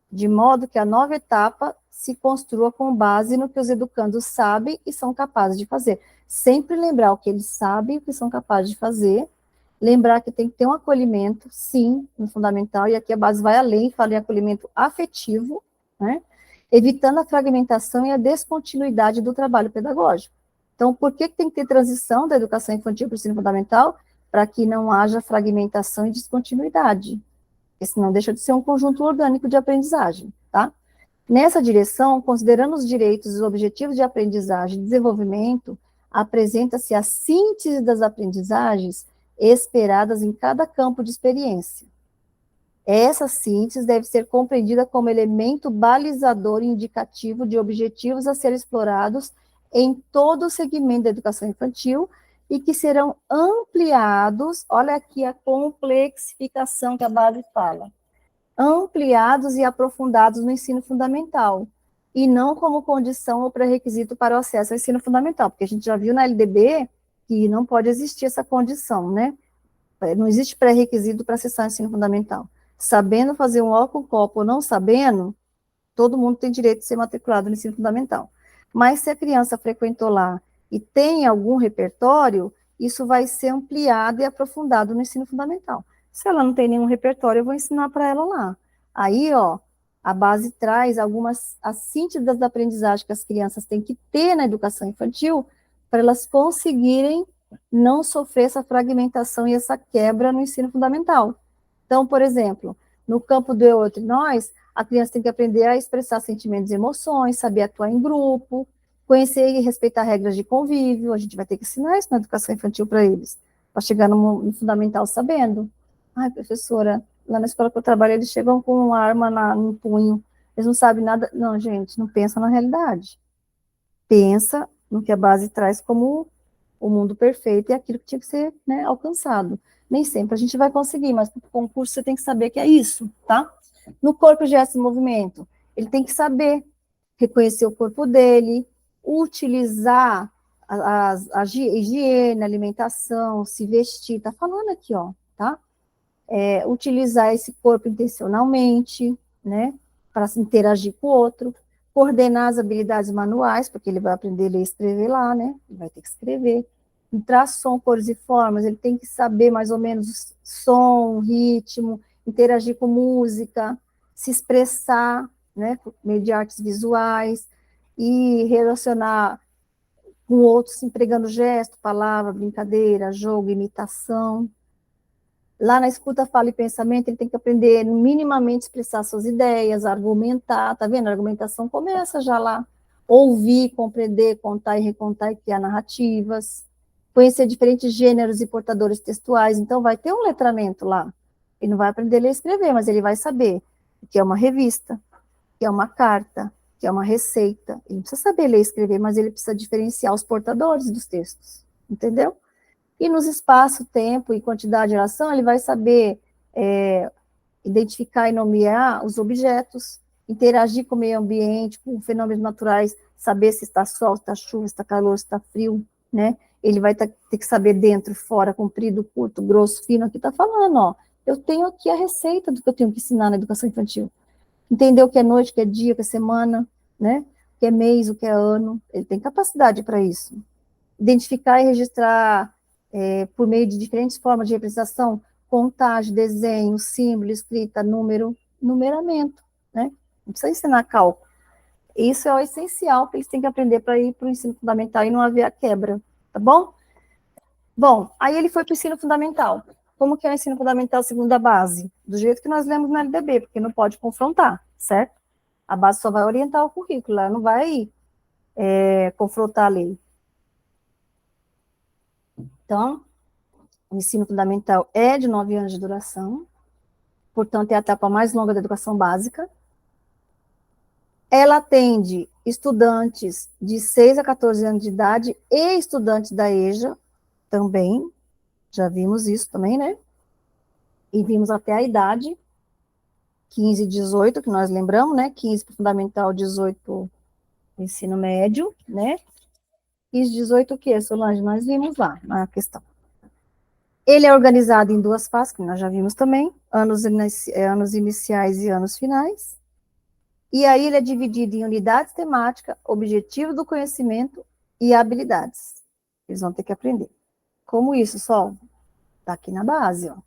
de modo que a nova etapa se construa com base no que os educandos sabem e são capazes de fazer. Sempre lembrar o que eles sabem e o que são capazes de fazer, lembrar que tem que ter um acolhimento, sim, no fundamental, e aqui a base vai além, fala em acolhimento afetivo, né, evitando a fragmentação e a descontinuidade do trabalho pedagógico. Então, por que tem que ter transição da educação infantil para o ensino fundamental? Para que não haja fragmentação e descontinuidade, porque senão deixa de ser um conjunto orgânico de aprendizagem, tá? Nessa direção, considerando os direitos e os objetivos de aprendizagem e desenvolvimento, apresenta-se a síntese das aprendizagens esperadas em cada campo de experiência. Essa síntese deve ser compreendida como elemento balizador e indicativo de objetivos a serem explorados em todo o segmento da educação infantil e que serão ampliados, olha aqui a complexificação que a base fala, ampliados e aprofundados no ensino fundamental, e não como condição ou pré-requisito para o acesso ao ensino fundamental, porque a gente já viu na LDB que não pode existir essa condição, né? Não existe pré-requisito para acessar o ensino fundamental. Sabendo fazer um ó com copo ou não sabendo, todo mundo tem direito de ser matriculado no ensino fundamental. Mas se a criança frequentou lá e tem algum repertório, isso vai ser ampliado e aprofundado no ensino fundamental. Se ela não tem nenhum repertório, eu vou ensinar para ela lá. Aí, ó, a base traz as síntese das aprendizagens que as crianças têm que ter na educação infantil para elas conseguirem não sofrer essa fragmentação e essa quebra no ensino fundamental. Então, por exemplo, no campo do eu, outro e nós, a criança tem que aprender a expressar sentimentos e emoções, saber atuar em grupo, conhecer e respeitar regras de convívio. A gente vai ter que ensinar isso na educação infantil para eles, para chegar no fundamental sabendo. Ai, professora, lá na escola que eu trabalho, eles chegam com uma arma no punho, eles não sabem nada. Não, gente, não pensa na realidade. Pensa no que a base traz como o mundo perfeito e aquilo que tinha que ser, né, alcançado. Nem sempre a gente vai conseguir, mas para o concurso você tem que saber que é isso, tá? No corpo, gesto e movimento, ele tem que saber reconhecer o corpo dele, utilizar a higiene, alimentação, se vestir, tá falando aqui, ó, tá? Utilizar esse corpo intencionalmente, né, para se interagir com o outro, coordenar as habilidades manuais, porque ele vai aprender a ler e escrever lá, né, ele vai ter que escrever, entrar som, cores e formas, ele tem que saber mais ou menos som, ritmo, interagir com música, se expressar, né, por meio de artes visuais, e relacionar com outros, empregando gesto, palavra, brincadeira, jogo, imitação. Lá na escuta, fala e pensamento, ele tem que aprender minimamente expressar suas ideias, argumentar, tá vendo? A argumentação começa já lá. Ouvir, compreender, contar e recontar e criar narrativas. Conhecer diferentes gêneros e portadores textuais. Então, vai ter um letramento lá. Ele não vai aprender a ler e escrever, mas ele vai saber o que é uma revista, o que é uma carta, o que é uma receita. Ele não precisa saber ler e escrever, mas ele precisa diferenciar os portadores dos textos. Entendeu? E nos espaço, tempo e quantidade de ação, ele vai saber identificar e nomear os objetos, interagir com o meio ambiente, com fenômenos naturais, saber se está sol, se está chuva, se está calor, se está frio, né? Ele vai ter que saber dentro, fora, comprido, curto, grosso, fino. Aqui está falando, ó. Eu tenho aqui a receita do que eu tenho que ensinar na educação infantil. Entender o que é noite, o que é dia, o que é semana, né? O que é mês, o que é ano. Ele tem capacidade para isso. Identificar e registrar por meio de diferentes formas de representação, contagem, desenho, símbolo, escrita, número, numeramento, né? Não precisa ensinar cálculo. Isso é o essencial que eles têm que aprender para ir para o ensino fundamental e não haver a quebra, tá bom? Bom, aí ele foi para o ensino fundamental. Como que é o ensino fundamental segundo a base? Do jeito que nós lemos no LDB, porque não pode confrontar, certo? A base só vai orientar o currículo, ela não vai confrontar a lei. Então, o ensino fundamental é de 9 anos de duração, portanto, é a etapa mais longa da educação básica. Ela atende estudantes de 6 a 14 anos de idade e estudantes da EJA também, já vimos isso também, né? E vimos até a idade, 15 e 18, que nós lembramos, né? 15 para o fundamental, 18 para o ensino médio, né? E os 18 o quê, Solange? Nós vimos lá na questão. Ele é organizado em 2 fases, que nós já vimos também, anos iniciais e anos finais. E aí ele é dividido em unidades temáticas, objetivo do conhecimento e habilidades. Eles vão ter que aprender. Como isso, Sol? Está aqui na base, ó.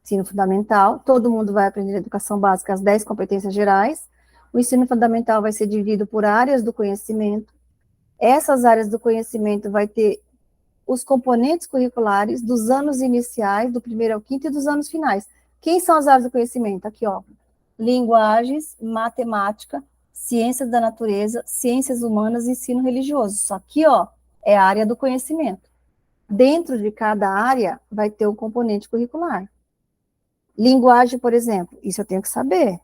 Ensino fundamental, todo mundo vai aprender educação básica, as 10 competências gerais. O ensino fundamental vai ser dividido por áreas do conhecimento. Essas áreas do conhecimento vai ter os componentes curriculares dos anos iniciais, do primeiro ao quinto e dos anos finais. Quem são as áreas do conhecimento? Aqui, ó. Linguagens, matemática, ciências da natureza, ciências humanas e ensino religioso. Isso aqui, ó, é a área do conhecimento. Dentro de cada área vai ter um componente curricular. Linguagem, por exemplo, isso eu tenho que saber.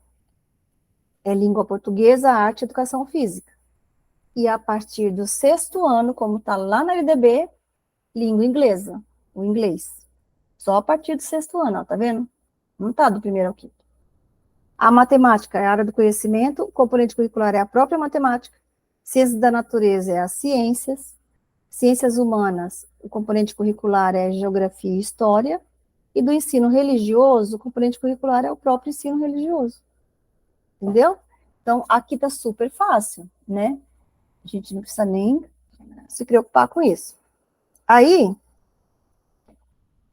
É língua portuguesa, arte e educação física. E a partir do 6º ano, como está lá na LDB, língua inglesa, o inglês. Só a partir do 6º ano, ó, tá vendo? Não está do primeiro ao quinto. A matemática é a área do conhecimento, o componente curricular é a própria matemática, ciências da natureza é as ciências, ciências humanas, o componente curricular é geografia e história, e do ensino religioso, o componente curricular é o próprio ensino religioso. Entendeu? Então, aqui está super fácil, né? A gente não precisa nem se preocupar com isso. Aí,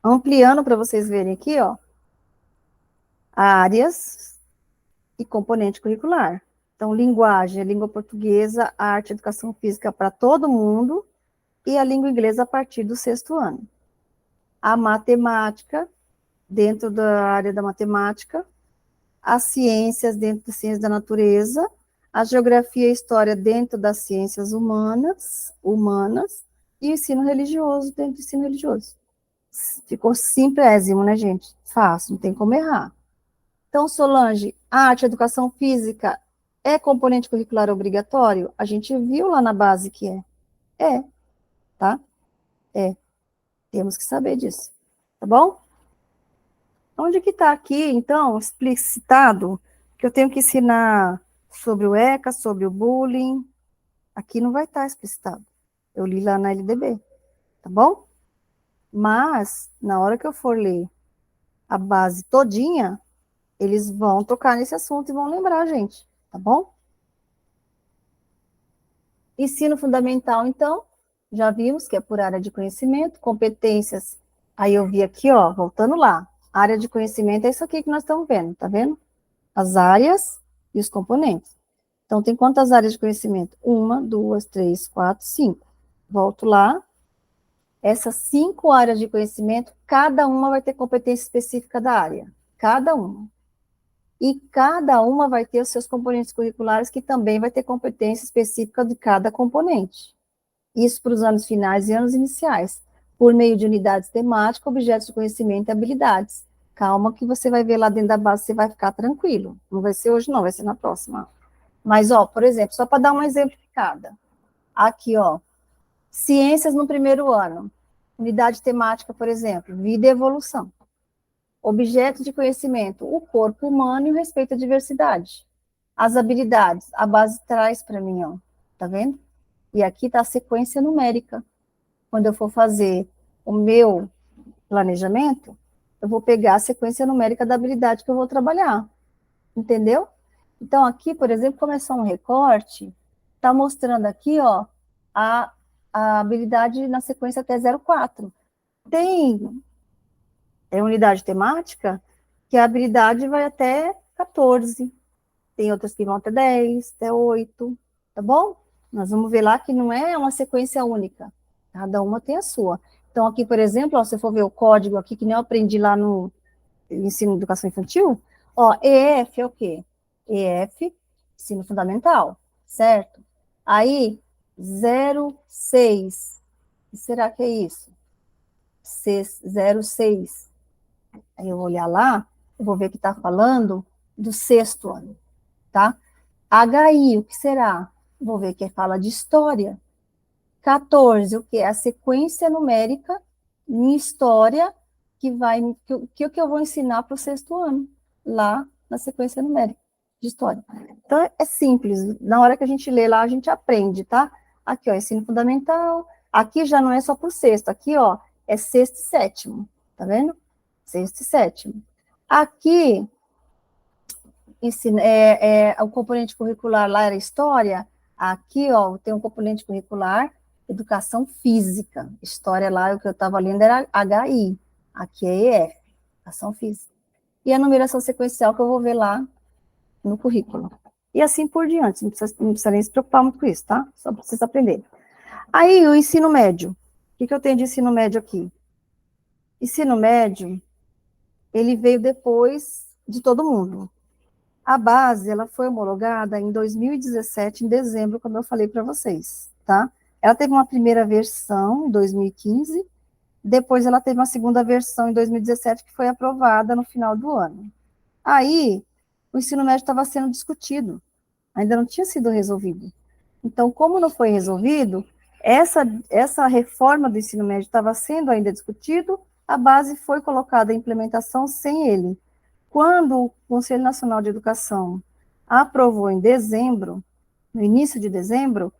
ampliando para vocês verem aqui, ó, áreas e componente curricular. Então, linguagem, a língua portuguesa, arte, educação física para todo mundo, e a língua inglesa a partir do 6º ano. A matemática, dentro da área da matemática, as ciências dentro das ciências da natureza, a geografia e a história dentro das ciências humanas, e o ensino religioso dentro do ensino religioso. Ficou simplésimo, né, gente? Fácil, não tem como errar. Então, Solange, arte, educação física é componente curricular obrigatório? A gente viu lá na base que é. É, tá? É. Temos que saber disso. Tá bom? Onde que está aqui, então, explicitado que eu tenho que ensinar sobre o ECA, sobre o bullying? Aqui não vai estar explicitado. Eu li lá na LDB, tá bom? Mas, na hora que eu for ler a base todinha, eles vão tocar nesse assunto e vão lembrar a gente, tá bom? Ensino fundamental, então, já vimos que é por área de conhecimento, competências. Aí eu vi aqui, ó, voltando lá, área de conhecimento é isso aqui que nós estamos vendo, tá vendo? As áreas e os componentes. Então, tem quantas áreas de conhecimento? 1, 2, 3, 4, 5. Volto lá. Essas 5 áreas de conhecimento, cada uma vai ter competência específica da área. Cada uma. E cada uma vai ter os seus componentes curriculares, que também vai ter competência específica de cada componente. Isso para os anos finais e anos iniciais, por meio de unidades temáticas, objetos de conhecimento e habilidades. Calma que você vai ver lá dentro da base, você vai ficar tranquilo. Não vai ser hoje não, vai ser na próxima. Mas, ó, por exemplo, só para dar uma exemplificada. Aqui, ó, ciências no primeiro ano. Unidade temática, por exemplo, vida e evolução. Objeto de conhecimento, o corpo humano e o respeito à diversidade. As habilidades, a base traz para mim, ó, tá vendo? E aqui está a sequência numérica. Quando eu for fazer o meu planejamento, eu vou pegar a sequência numérica da habilidade que eu vou trabalhar. Entendeu? Então, aqui, por exemplo, começar um recorte, está mostrando aqui, ó, a habilidade na sequência até 04. Tem unidade temática que a habilidade vai até 14. Tem outras que vão até 10, até 8, tá bom? Nós vamos ver lá que não é uma sequência única. Cada uma tem a sua. Então, aqui, por exemplo, ó, se você for ver o código aqui, que nem eu aprendi lá no ensino de educação infantil, ó, EF é o quê? EF, ensino fundamental, certo? Aí, 06. O que será que é isso? 06. Aí eu vou olhar lá, eu vou ver que está falando do sexto ano, tá? HI, o que será? Vou ver que fala de história. 14, o que? A sequência numérica em história que eu vou ensinar para o sexto ano, lá na sequência numérica de história. Então, é simples, na hora que a gente lê lá, a gente aprende, tá? Aqui, ó, ensino fundamental, aqui já não é só para o sexto, aqui, ó, é sexto e sétimo, tá vendo? Sexto e sétimo. Aqui, o componente curricular lá era história, aqui, ó, tem um componente curricular, educação física, história lá, o que eu estava lendo era HI, aqui é EF, educação física. E a numeração sequencial que eu vou ver lá no currículo. E assim por diante, não precisa nem se preocupar muito com isso, tá? Só para vocês aprenderem. Aí, o ensino médio. O que eu tenho de ensino médio aqui? Ensino médio, ele veio depois de todo mundo. A base, ela foi homologada em 2017, em dezembro, como eu falei para vocês, tá? Ela teve uma primeira versão em 2015, depois ela teve uma segunda versão em 2017, que foi aprovada no final do ano. Aí, o ensino médio estava sendo discutido, ainda não tinha sido resolvido. Então, como não foi resolvido, essa reforma do ensino médio estava sendo ainda discutido, a base foi colocada em implementação sem ele. Quando o Conselho Nacional de Educação aprovou em dezembro, no início de dezembro,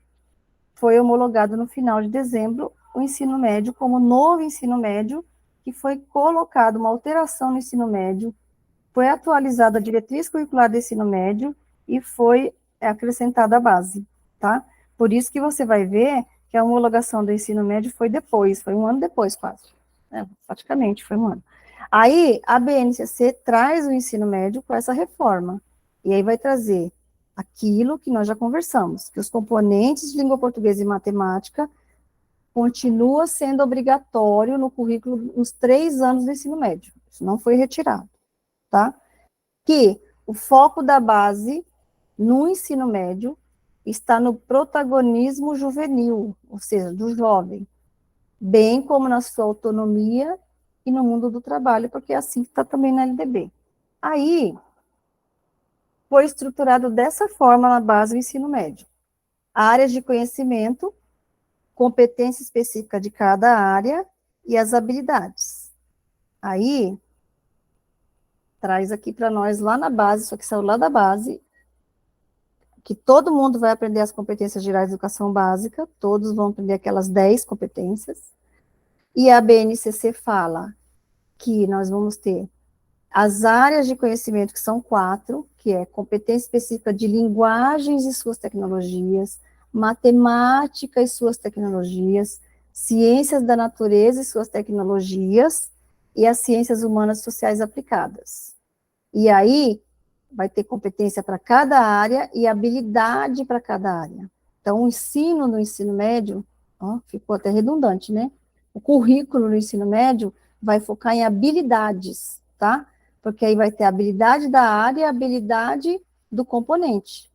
foi homologado no final de dezembro o ensino médio como novo ensino médio, que foi colocado uma alteração no ensino médio, foi atualizada a diretriz curricular do ensino médio e foi acrescentada a base, tá? Por isso que você vai ver que a homologação do ensino médio foi depois, foi um ano depois quase, né? Praticamente foi um ano. Aí, a BNCC traz o ensino médio com essa reforma, e aí vai trazer aquilo que nós já conversamos, que os componentes de língua portuguesa e matemática continua sendo obrigatório no currículo nos 3 anos do ensino médio, isso não foi retirado, tá? Que o foco da base no ensino médio está no protagonismo juvenil, ou seja, do jovem, bem como na sua autonomia e no mundo do trabalho, porque é assim que está também na LDB. Aí, foi estruturado dessa forma na base do ensino médio. Áreas de conhecimento, competência específica de cada área e as habilidades. Aí, traz aqui para nós lá na base, isso aqui saiu lá da base, que todo mundo vai aprender as competências gerais de educação básica, todos vão aprender aquelas 10 competências, e a BNCC fala que nós vamos ter as áreas de conhecimento, que são 4, que é competência específica de linguagens e suas tecnologias, matemática e suas tecnologias, ciências da natureza e suas tecnologias, e as ciências humanas e sociais aplicadas. E aí, vai ter competência para cada área e habilidade para cada área. Então, o ensino no ensino médio, ó, ficou até redundante, né? O currículo no ensino médio vai focar em habilidades, tá? Porque aí vai ter a habilidade da área e a habilidade do componente.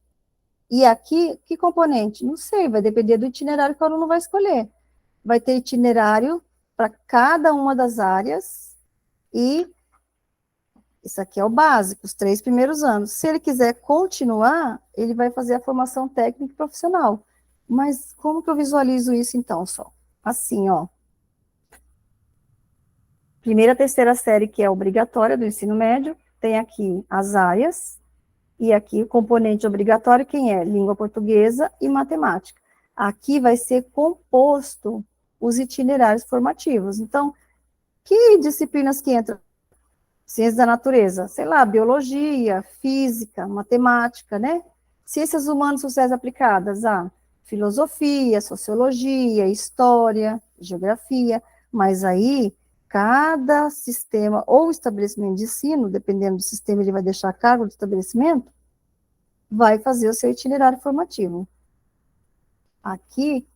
E aqui, que componente? Não sei, vai depender do itinerário que o aluno vai escolher. Vai ter itinerário para cada uma das áreas e isso aqui é o básico, os 3 primeiros anos. Se ele quiser continuar, ele vai fazer a formação técnica e profissional. Mas como que eu visualizo isso então, só? Assim, ó. Primeira, terceira série, que é obrigatória do ensino médio, tem aqui as áreas, e aqui o componente obrigatório, quem é? Língua portuguesa e matemática. Aqui vai ser composto os itinerários formativos. Então, que disciplinas que entram? Ciências da natureza, sei lá, biologia, física, matemática, né? Ciências humanas e sociais aplicadas, filosofia, sociologia, história, geografia, mas aí cada sistema ou estabelecimento de ensino, dependendo do sistema, ele vai deixar a cargo do estabelecimento, vai fazer o seu itinerário formativo. Aqui,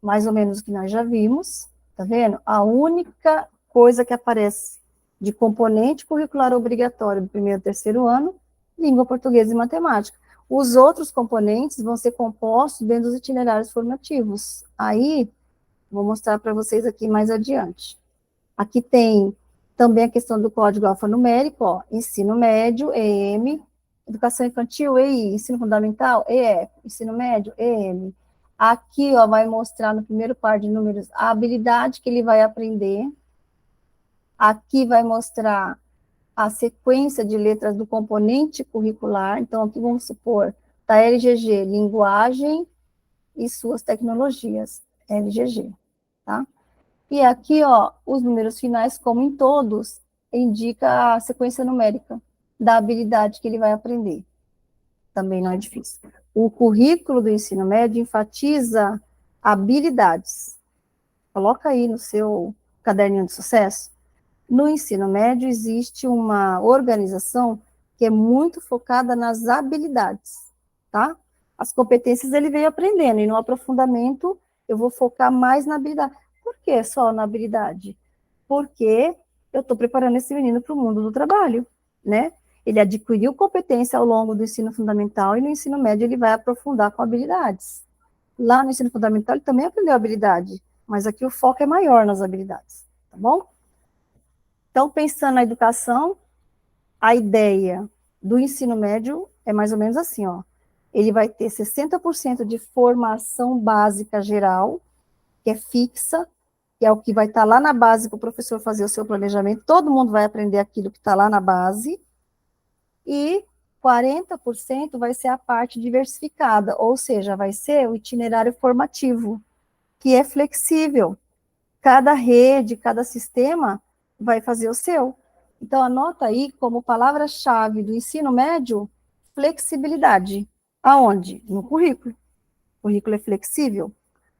mais ou menos o que nós já vimos, tá vendo? A única coisa que aparece de componente curricular obrigatório do primeiro e terceiro ano, língua portuguesa e matemática. Os outros componentes vão ser compostos dentro dos itinerários formativos. Aí, vou mostrar para vocês aqui mais adiante. Aqui tem também a questão do código alfanumérico, ó, ensino médio, EM, educação infantil, EI, ensino fundamental, EF, ensino médio, EM. Aqui, ó, vai mostrar no primeiro par de números a habilidade que ele vai aprender. Aqui vai mostrar a sequência de letras do componente curricular. Então, aqui vamos supor, tá LGG, linguagem e suas tecnologias, LGG, tá? E aqui, ó, os números finais, como em todos, indica a sequência numérica da habilidade que ele vai aprender. Também não é difícil. O currículo do ensino médio enfatiza habilidades. Coloca aí no seu caderninho de sucesso. No ensino médio existe uma organização que é muito focada nas habilidades, tá? As competências ele veio aprendendo, e no aprofundamento eu vou focar mais na habilidade. Por que só na habilidade? Porque eu estou preparando esse menino para o mundo do trabalho, né? Ele adquiriu competência ao longo do ensino fundamental e no ensino médio ele vai aprofundar com habilidades. Lá no ensino fundamental ele também aprendeu habilidade, mas aqui o foco é maior nas habilidades, tá bom? Então, pensando na educação, a ideia do ensino médio é mais ou menos assim, ó. Ele vai ter 60% de formação básica geral, que é fixa, que é o que vai estar lá na base para o professor fazer o seu planejamento. Todo mundo vai aprender aquilo que está lá na base. E 40% vai ser a parte diversificada, ou seja, vai ser o itinerário formativo, que é flexível. Cada rede, cada sistema vai fazer o seu. Então, anota aí como palavra-chave do ensino médio, flexibilidade. Aonde? No currículo. O currículo é flexível,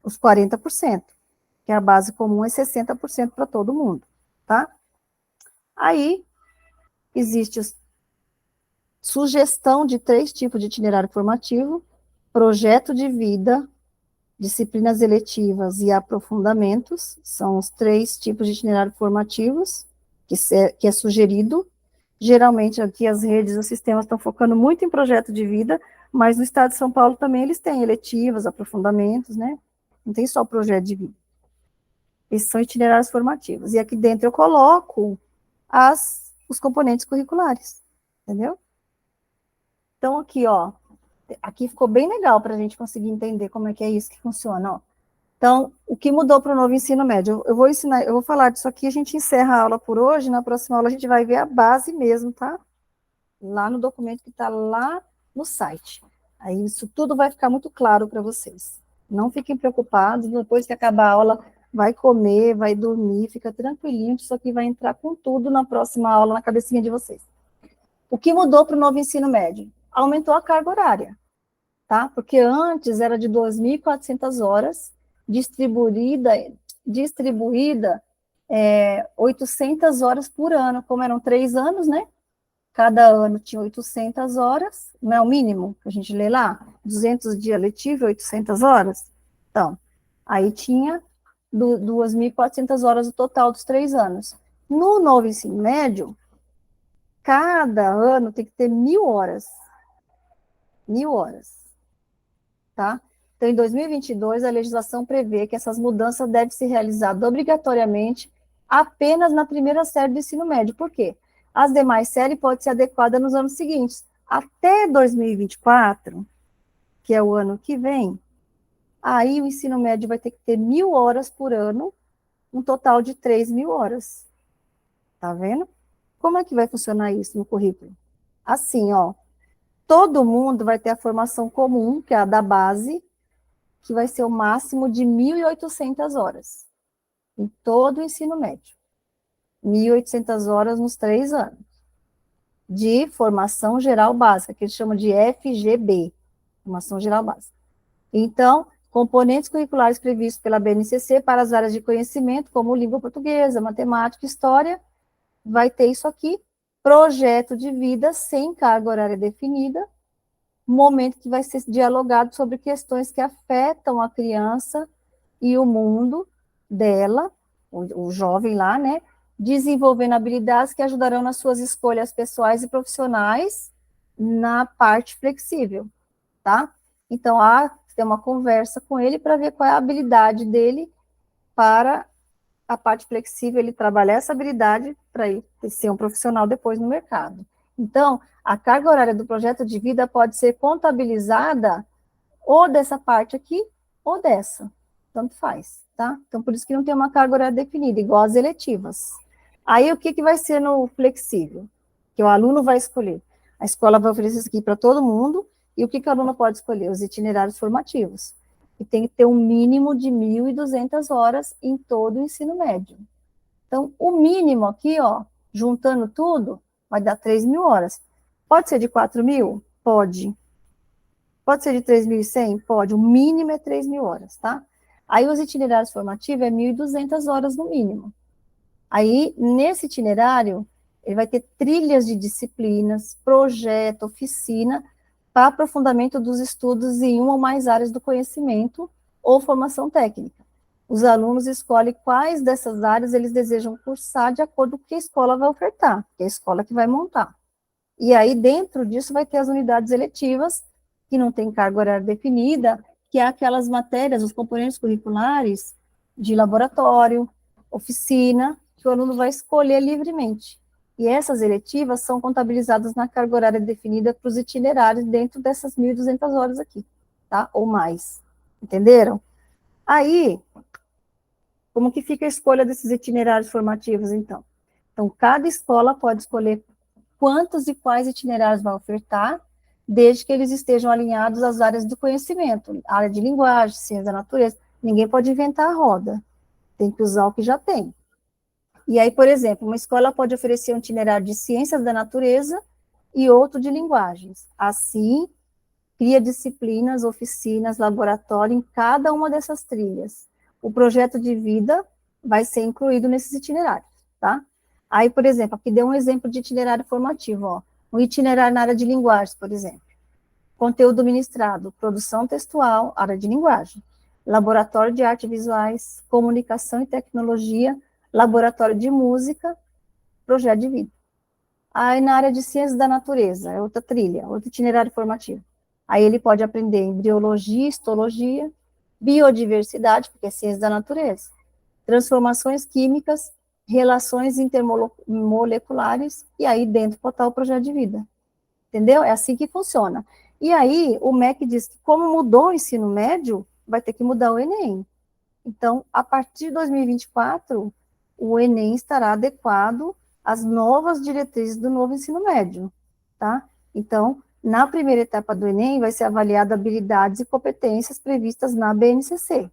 os 40%, que a base comum é 60% para todo mundo, tá? Aí, existe sugestão de 3 tipos de itinerário formativo: projeto de vida, disciplinas eletivas e aprofundamentos, são os 3 tipos de itinerário formativos que é sugerido. Geralmente aqui as redes, os sistemas estão focando muito em projeto de vida, mas no estado de São Paulo também eles têm eletivas, aprofundamentos, né? Não tem só o projeto de vida. Esses são itinerários formativos. E aqui dentro eu coloco os componentes curriculares, entendeu? Então, aqui, ó, aqui ficou bem legal para a gente conseguir entender como é que é isso que funciona, ó. Então, o que mudou para o novo ensino médio? Eu vou ensinar, eu vou falar disso aqui, a gente encerra a aula por hoje, na próxima aula a gente vai ver a base mesmo, tá? Lá no documento que está lá no site. Aí isso tudo vai ficar muito claro para vocês. Não fiquem preocupados, depois que acabar a aula, vai comer, vai dormir, fica tranquilinho, isso aqui vai entrar com tudo na próxima aula, na cabecinha de vocês. O que mudou para o novo ensino médio? Aumentou a carga horária, tá? Porque antes era de 2.400 horas, distribuída 800 horas por ano, como eram 3 anos, né? Cada ano tinha 800 horas, não é o mínimo que a gente lê lá? 200 dias letivos, 800 horas? Então, aí tinha 2.400 horas o total dos 3 anos. No novo ensino médio, cada ano tem que ter 1.000 horas. 1.000 horas, tá? Então, em 2022, a legislação prevê que essas mudanças devem ser realizadas obrigatoriamente apenas na primeira série do ensino médio. Por quê? As demais séries podem ser adequadas nos anos seguintes. Até 2024, que é o ano que vem, aí o ensino médio vai ter que ter 1.000 horas por ano, um total de 3.000 horas. Tá vendo? Como é que vai funcionar isso no currículo? Assim, ó, todo mundo vai ter a formação comum, que é a da base, que vai ser o máximo de 1.800 horas, em todo o ensino médio. 1.800 horas nos 3 anos, de formação geral básica, que eles chamam de FGB, formação geral básica. Então, componentes curriculares previstos pela BNCC para as áreas de conhecimento, como língua portuguesa, matemática, história, vai ter isso aqui, projeto de vida sem carga horária definida, momento que vai ser dialogado sobre questões que afetam a criança e o mundo dela, o jovem lá, né, desenvolvendo habilidades que ajudarão nas suas escolhas pessoais e profissionais na parte flexível, tá? Então, tem uma conversa com ele para ver qual é a habilidade dele para a parte flexível, ele trabalhar essa habilidade para ele ser um profissional depois no mercado. Então, a carga horária do projeto de vida pode ser contabilizada ou dessa parte aqui, ou dessa. Tanto faz, tá? Então, por isso que não tem uma carga horária definida, igual as eletivas. Aí, o que vai ser no flexível? Que o aluno vai escolher. A escola vai oferecer isso aqui para todo mundo, e o que o aluno pode escolher? Os itinerários formativos. E tem que ter um mínimo de 1.200 horas em todo o ensino médio. Então, o mínimo aqui, ó, juntando tudo, vai dar 3.000 horas. Pode ser de 4.000? Pode. Pode ser de 3.100? Pode. O mínimo é 3.000 horas, tá? Aí, os itinerários formativos é 1.200 horas no mínimo. Aí, nesse itinerário, ele vai ter trilhas de disciplinas, projeto, oficina, para aprofundamento dos estudos em uma ou mais áreas do conhecimento ou formação técnica. Os alunos escolhem quais dessas áreas eles desejam cursar de acordo com o que a escola vai ofertar, que é a escola que vai montar. E aí, dentro disso, vai ter as unidades eletivas, que não tem carga horária definida, que é aquelas matérias, os componentes curriculares de laboratório, oficina, que o aluno vai escolher livremente. E essas eletivas são contabilizadas na carga horária definida para os itinerários dentro dessas 1.200 horas aqui, tá? Ou mais. Entenderam? Aí, como que fica a escolha desses itinerários formativos, então? Então, cada escola pode escolher quantos e quais itinerários vai ofertar, desde que eles estejam alinhados às áreas do conhecimento, área de linguagem, ciência da natureza. Ninguém pode inventar a roda, tem que usar o que já tem. E aí, por exemplo, uma escola pode oferecer um itinerário de ciências da natureza e outro de linguagens. Assim, cria disciplinas, oficinas, laboratório em cada uma dessas trilhas. O projeto de vida vai ser incluído nesses itinerários, tá? Aí, por exemplo, aqui deu um exemplo de itinerário formativo, ó. Um itinerário na área de linguagens, por exemplo. Conteúdo ministrado, produção textual, área de linguagem. Laboratório de artes visuais, comunicação e tecnologia, laboratório de música, projeto de vida. Aí, na área de ciências da natureza, é outra trilha, outro itinerário formativo. Aí, ele pode aprender embriologia, histologia, biodiversidade, porque é ciência da natureza. transformações químicas, relações intermoleculares, e aí dentro botar o projeto de vida. Entendeu? É assim que funciona. E aí, o MEC diz que como mudou o ensino médio, vai ter que mudar o Enem. Então, a partir de 2024, o Enem estará adequado às novas diretrizes do novo ensino médio, tá? Então, na primeira etapa do Enem, vai ser avaliada habilidades e competências previstas na BNCC.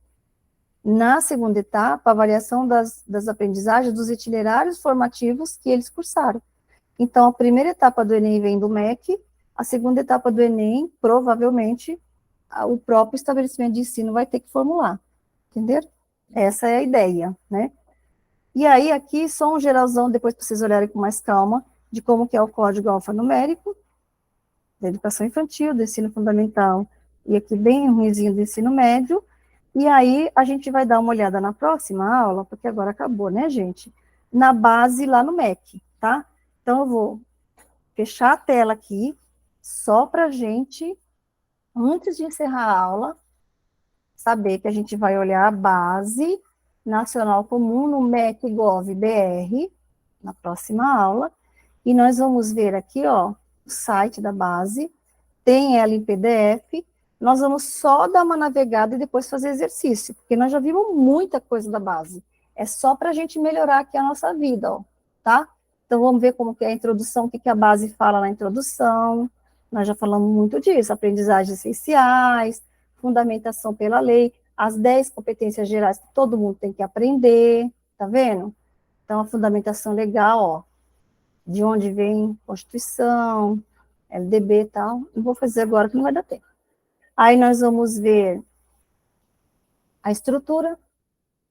Na segunda etapa, a avaliação das aprendizagens dos itinerários formativos que eles cursaram. Então, a primeira etapa do Enem vem do MEC, a segunda etapa do Enem, provavelmente, o próprio estabelecimento de ensino vai ter que formular, entendeu? Essa é a ideia, né? E aí, aqui, só um geralzão, depois para vocês olharem com mais calma, de como que é o código alfanumérico, da educação infantil, do ensino fundamental, e aqui bem ruimzinho do ensino médio, e aí a gente vai dar uma olhada na próxima aula, porque agora acabou, né, gente? Na base lá no MEC, tá? Então, eu vou fechar a tela aqui, só para a gente, antes de encerrar a aula, saber que a gente vai olhar a base nacional comum no MEC Gov BR, na próxima aula, e nós vamos ver aqui, ó, o site da base, tem ela em PDF, nós vamos só dar uma navegada e depois fazer exercício, porque nós já vimos muita coisa da base, é só para a gente melhorar aqui a nossa vida, ó, tá? Então, vamos ver como que é a introdução, o que a base fala na introdução, nós já falamos muito disso, aprendizagens essenciais, fundamentação pela lei, as 10 competências gerais que todo mundo tem que aprender, tá vendo? Então, a fundamentação legal, ó, de onde vem Constituição, LDB e tal, não vou fazer agora que não vai dar tempo. Aí nós vamos ver a estrutura,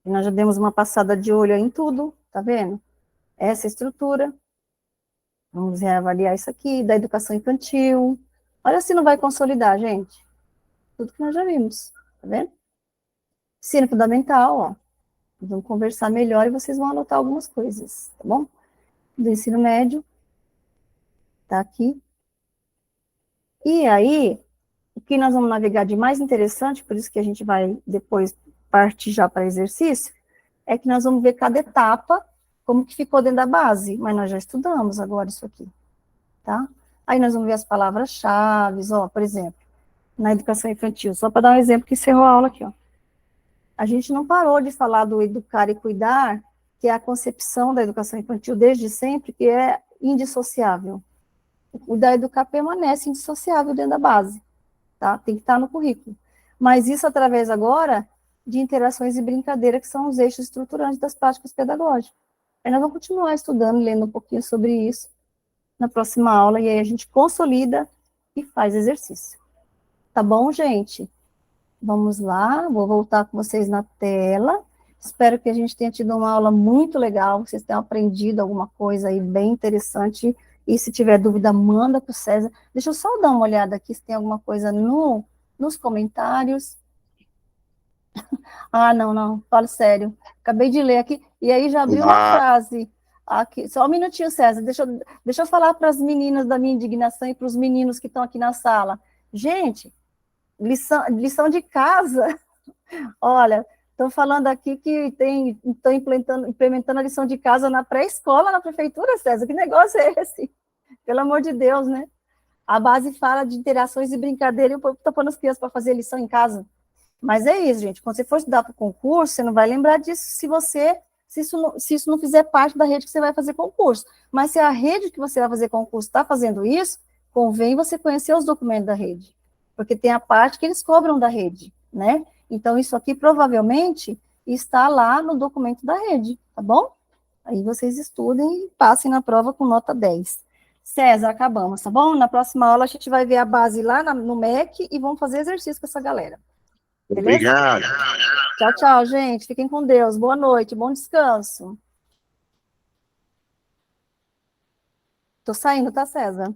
nós já demos uma passada de olho em tudo, tá vendo? Essa estrutura, vamos reavaliar isso aqui, da educação infantil, olha se não vai consolidar, gente, tudo que nós já vimos, tá vendo? Ensino fundamental, ó, vamos conversar melhor e vocês vão anotar algumas coisas, tá bom? Do ensino médio, tá aqui. E aí, o que nós vamos navegar de mais interessante, por isso que a gente vai depois partir já para exercício, é que nós vamos ver cada etapa, como que ficou dentro da base, mas nós já estudamos agora isso aqui, tá? Aí nós vamos ver as palavras-chave, ó, por exemplo, na educação infantil, só para dar um exemplo que encerrou a aula aqui, ó. A gente não parou de falar do educar e cuidar, que é a concepção da educação infantil desde sempre, que é indissociável. O da educar permanece indissociável dentro da base, tá? Tem que estar no currículo. Mas isso através agora de interações e brincadeira, que são os eixos estruturantes das práticas pedagógicas. Aí nós vamos continuar estudando, lendo um pouquinho sobre isso na próxima aula, e aí a gente consolida e faz exercício. Tá bom, gente? Vamos lá, vou voltar com vocês na tela. Espero que a gente tenha tido uma aula muito legal, que vocês tenham aprendido alguma coisa aí bem interessante. E se tiver dúvida, manda para o César. Deixa eu só dar uma olhada aqui se tem alguma coisa nos comentários. Ah, não, falo sério. Acabei de ler aqui, e aí já abriu uma frase. Aqui, só um minutinho, César. Deixa eu falar para as meninas da minha indignação e para os meninos que estão aqui na sala. Gente, lição de casa. Olha, estão falando aqui que estão implementando a lição de casa na pré-escola, na prefeitura, César. Que negócio é esse? Pelo amor de Deus, né? A base fala de interações e brincadeira e o povo está pondo as crianças para fazer lição em casa. Mas é isso, gente. Quando você for estudar para o concurso, você não vai lembrar disso se isso não fizer parte da rede que você vai fazer concurso. Mas se a rede que você vai fazer concurso está fazendo isso, convém você conhecer os documentos da rede. Porque tem a parte que eles cobram da rede, né? Então, isso aqui provavelmente está lá no documento da rede, tá bom? Aí vocês estudem e passem na prova com nota 10. César, acabamos, tá bom? Na próxima aula a gente vai ver a base lá no MEC e vamos fazer exercício com essa galera. Beleza? Obrigado. Tchau, tchau, gente. Fiquem com Deus. Boa noite, bom descanso. Tô saindo, tá, César?